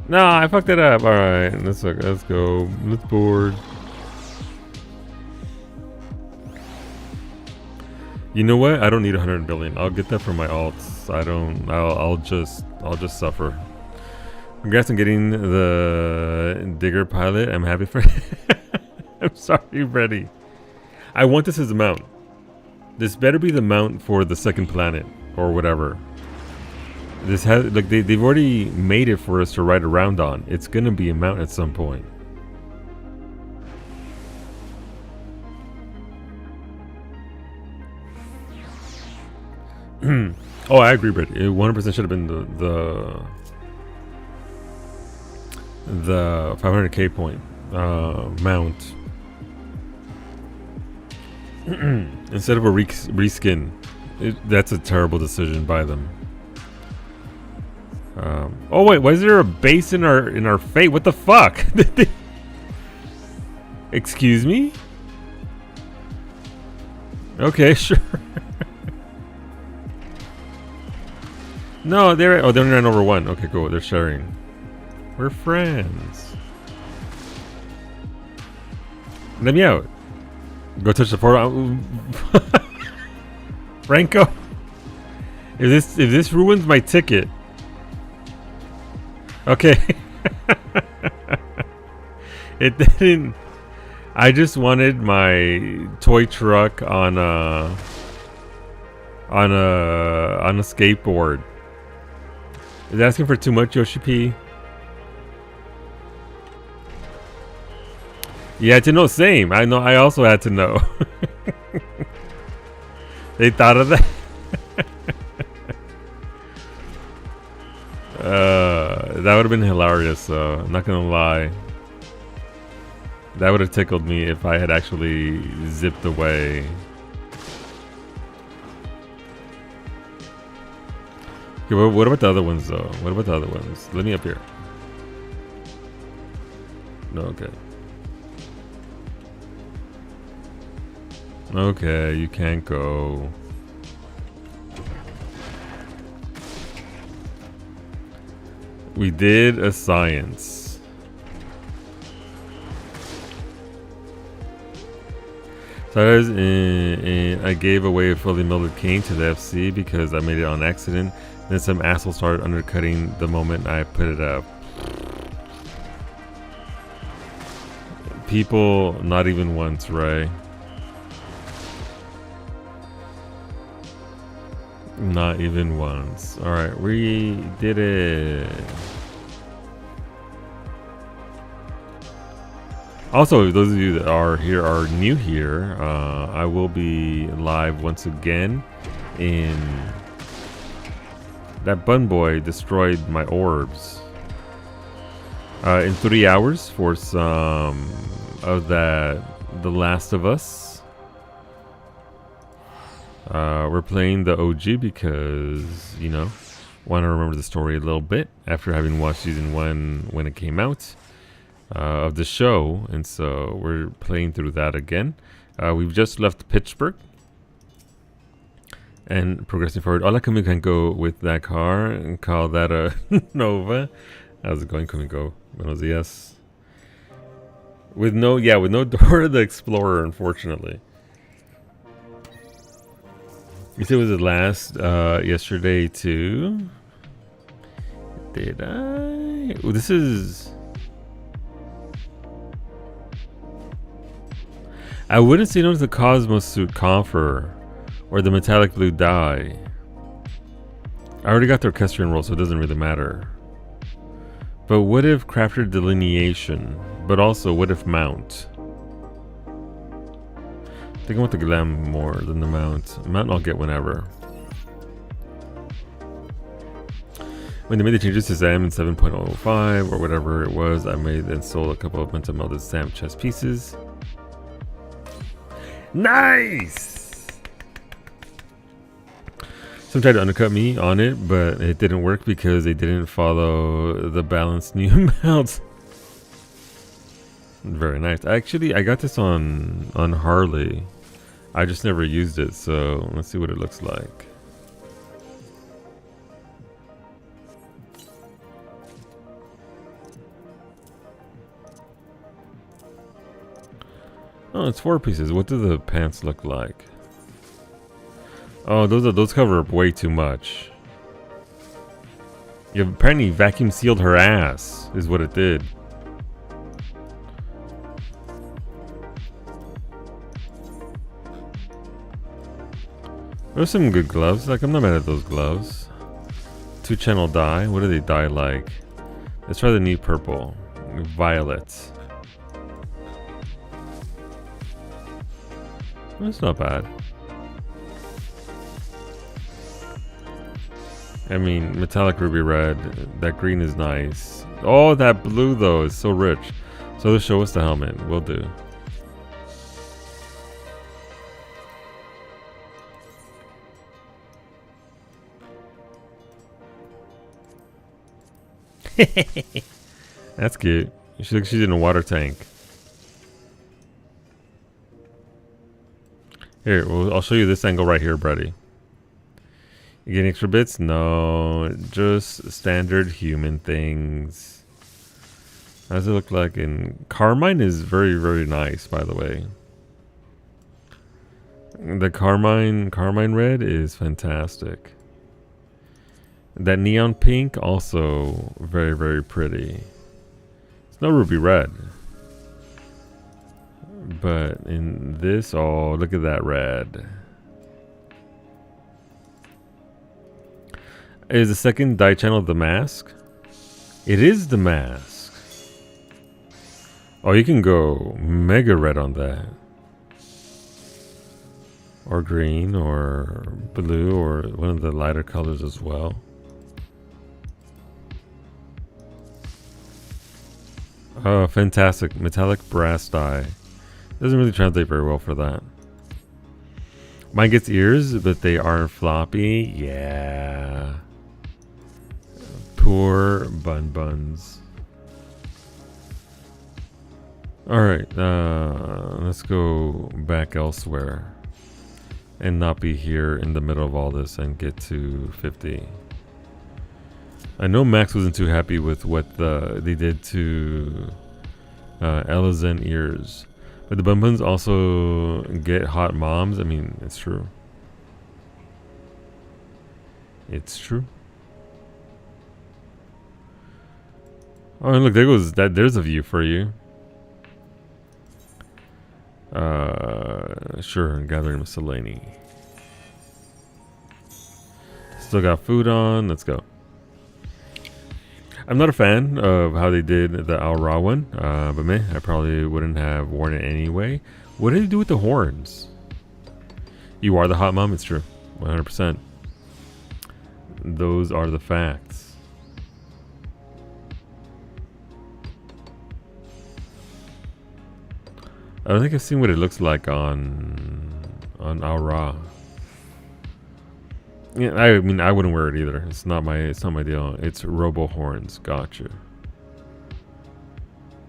No, I fucked it up. All right, let's go. Let's board. You know what? I don't need 100 billion. I'll get that from my alts. I'll just suffer. Congrats on getting the digger pilot. I'm happy for. I'm sorry, Freddy. I want this as a mount. This better be the mount for the second planet or whatever. This has like they've already made it for us to ride around on. It's gonna be a mount at some point. Oh, I agree, Britt. It 100% should have been the 500k point mount instead of a reskin. That's a terrible decision by them. Oh wait, why is there a base in our fate? What the fuck? Excuse me? Okay, sure. No, they're ran over one. Okay, cool. They're sharing. We're friends. Let me out. Go touch the portal. Franco. If this ruins my ticket. Okay. It didn't. I just wanted my toy truck on a skateboard. Is asking for too much, Yoshi P? Yeah, to know, same. I know. I also had to know. They thought of that. That would have been hilarious. I'm not gonna lie. That would have tickled me if I had actually zipped away. Okay, what about the other ones though? What about the other ones? Let me up here. No, okay. Okay, you can't go. We did a science. So I gave away a fully melted cane to the FC because I made it on accident. Then some asshole started undercutting the moment I put it up. People, not even once, Ray. Not even once. Alright, we did it. Also, those of you that are new here, I will be live once again in... That bun boy destroyed my orbs. In 3 hours for some of that The Last of Us. We're playing the OG because, you know, want to remember the story a little bit after having watched season 1 when it came out of the show. And so we're playing through that again. We've just left Pittsburgh and progressing forward. Hola, can go with that car and call that a Nova. How's it going, Kumiko? Buenos dias. With no Dora the Explorer, unfortunately. You said it was the last yesterday too. Did I? Oh, this is. I wouldn't say no to the Cosmos suit Confer or the metallic blue dye. I already got the orchestrion roll, so it doesn't really matter. But what if crafter delineation? But also, what if mount? I think I want the glam more than the mount. Mount I'll get whenever. When they made the changes to SAM in 7.05 or whatever it was, I made and sold a couple of mental melded SAM chest pieces. Nice! Some tried to undercut me on it, but it didn't work because they didn't follow the balanced new mounts. Very nice. Actually, I got this on Harley. I just never used it, so let's see what it looks like. Oh, it's 4 pieces. What do the pants look like? Oh, those cover up way too much. You apparently vacuum sealed her ass, is what it did. There's some good gloves. Like, I'm not mad at those gloves. 2-channel dye. What do they dye like? Let's try the neat purple. Violet. That's not bad. I mean, metallic ruby red. That green is nice. Oh, that blue though is so rich. So let's show us the helmet. Will do. That's cute. She looks she's in a water tank. Here, well, I'll show you this angle right here, Brady. You getting extra bits? No, just standard human things. How does it look like in Carmine is very, very nice, by the way. The Carmine red is fantastic. That neon pink also very, very pretty. It's no ruby red. But in this, oh, look at that red. Is the second dye channel the mask? It is the mask. Oh, you can go mega red on that. Or green, or blue, or one of the lighter colors as well. Oh, fantastic. Metallic brass dye. Doesn't really translate very well for that. Mine gets ears, but they aren't floppy. Yeah. Poor buns. Alright, let's go back elsewhere. And not be here in the middle of all this and get to 50. I know Max wasn't too happy with what they did to Ella's and ears. But the buns also get hot moms. I mean, it's true. It's true. Oh, and look, there goes that. There's a view for you. Sure, gathering miscellany. Still got food on. Let's go. I'm not a fan of how they did the Al Ra one, but man, I probably wouldn't have worn it anyway. What did they do with the horns? You are the hot mom. It's true, 100%. Those are the facts. I don't think I've seen what it looks like on Al Ra. Yeah, I mean, I wouldn't wear it either. It's not my deal. It's robo horns. Gotcha.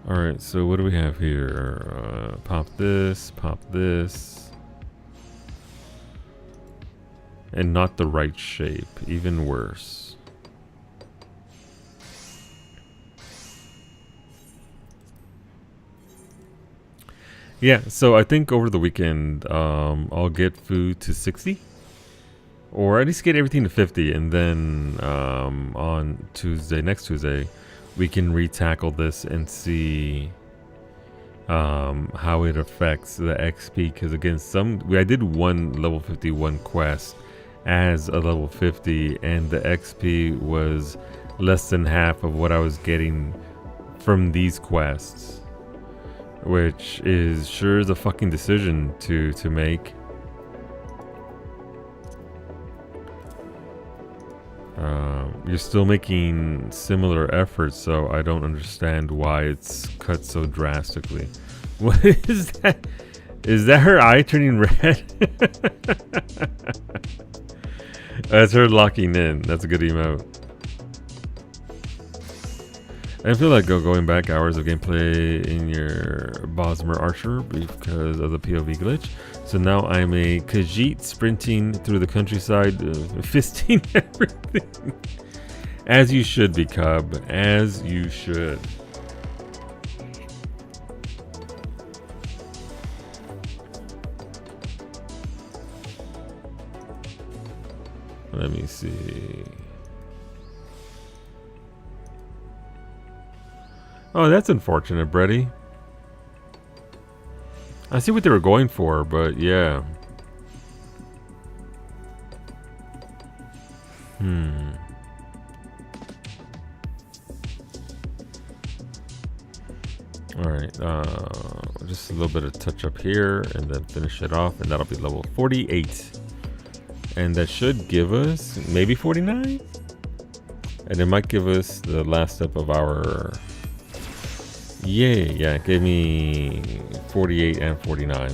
All right, so what do we have here? Pop this, and not the right shape. Even worse. Yeah, so I think over the weekend, I'll get food to 60. Or at least get everything to 50, and then on next Tuesday, we can re-tackle this and see how it affects the XP. Because again, I did one level 51 quest as a level 50, and the XP was less than half of what I was getting from these quests, which is sure is a fucking decision to make. You're still making similar efforts, so I don't understand why it's cut so drastically. What is that? Is that her eye turning red? That's her locking in. That's a good emote. I feel like going back hours of gameplay in your Bosmer Archer because of the POV glitch. So now I'm a Khajiit sprinting through the countryside, fisting everything. As you should be, Cub. As you should. Let me see. Oh, that's unfortunate, Brady. I see what they were going for, but yeah. Alright, just a little bit of touch up here and then finish it off, and that'll be level 48. And that should give us maybe 49? And it might give us the last step of our... Yay, yeah, it gave me 48 and 49.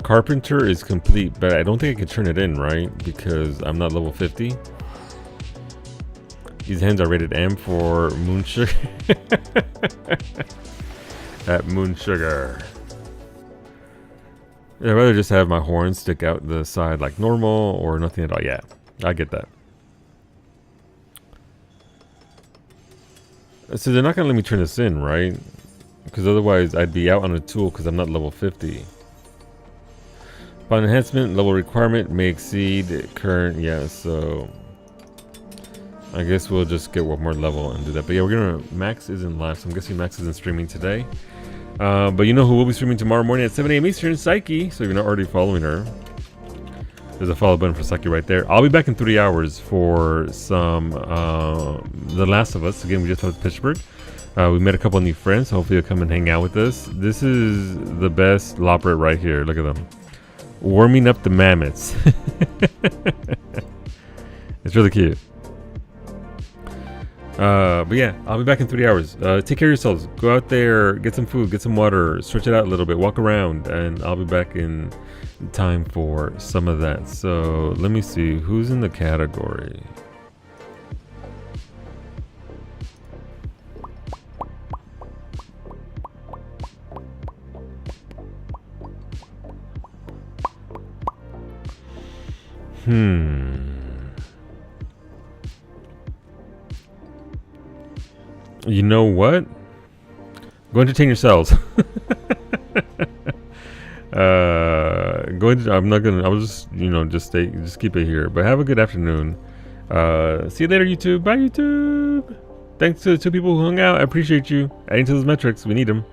Carpenter is complete, but I don't think I can turn it in, right? Because I'm not level 50. These hens are rated M for moon sugar. At moon sugar. I'd rather just have my horns stick out the side like normal or nothing at all. Yeah, I get that. So they're not going to let me turn this in, right? Because otherwise I'd be out on a tool because I'm not level 50. Upon enhancement, level requirement may exceed current. Yeah, so I guess we'll just get one more level and do that. But yeah, we're going to... Max isn't live, so I'm guessing Max isn't streaming today. But you know who will be streaming tomorrow morning at 7 a.m. Eastern? Psyche. So if you're not already following her, there's a follow button for Psyche right there. I'll be back in 3 hours for some The Last of Us. Again, we just left Pittsburgh. We met a couple of new friends. Hopefully they'll come and hang out with us. This is the best Loprit right here. Look at them. Warming up the mammoths. It's really cute. But yeah, I'll be back in 3 hours. Take care of yourselves. Go out there, get some food, get some water, stretch it out a little bit, walk around, and I'll be back in time for some of that. So let me see who's in the category. You know what? Go entertain yourselves. I'm not gonna. I'll just, you know, just keep it here. But have a good afternoon. See you later, YouTube. Bye, YouTube. Thanks to the 2 people who hung out. I appreciate you. Adding to those metrics, we need them.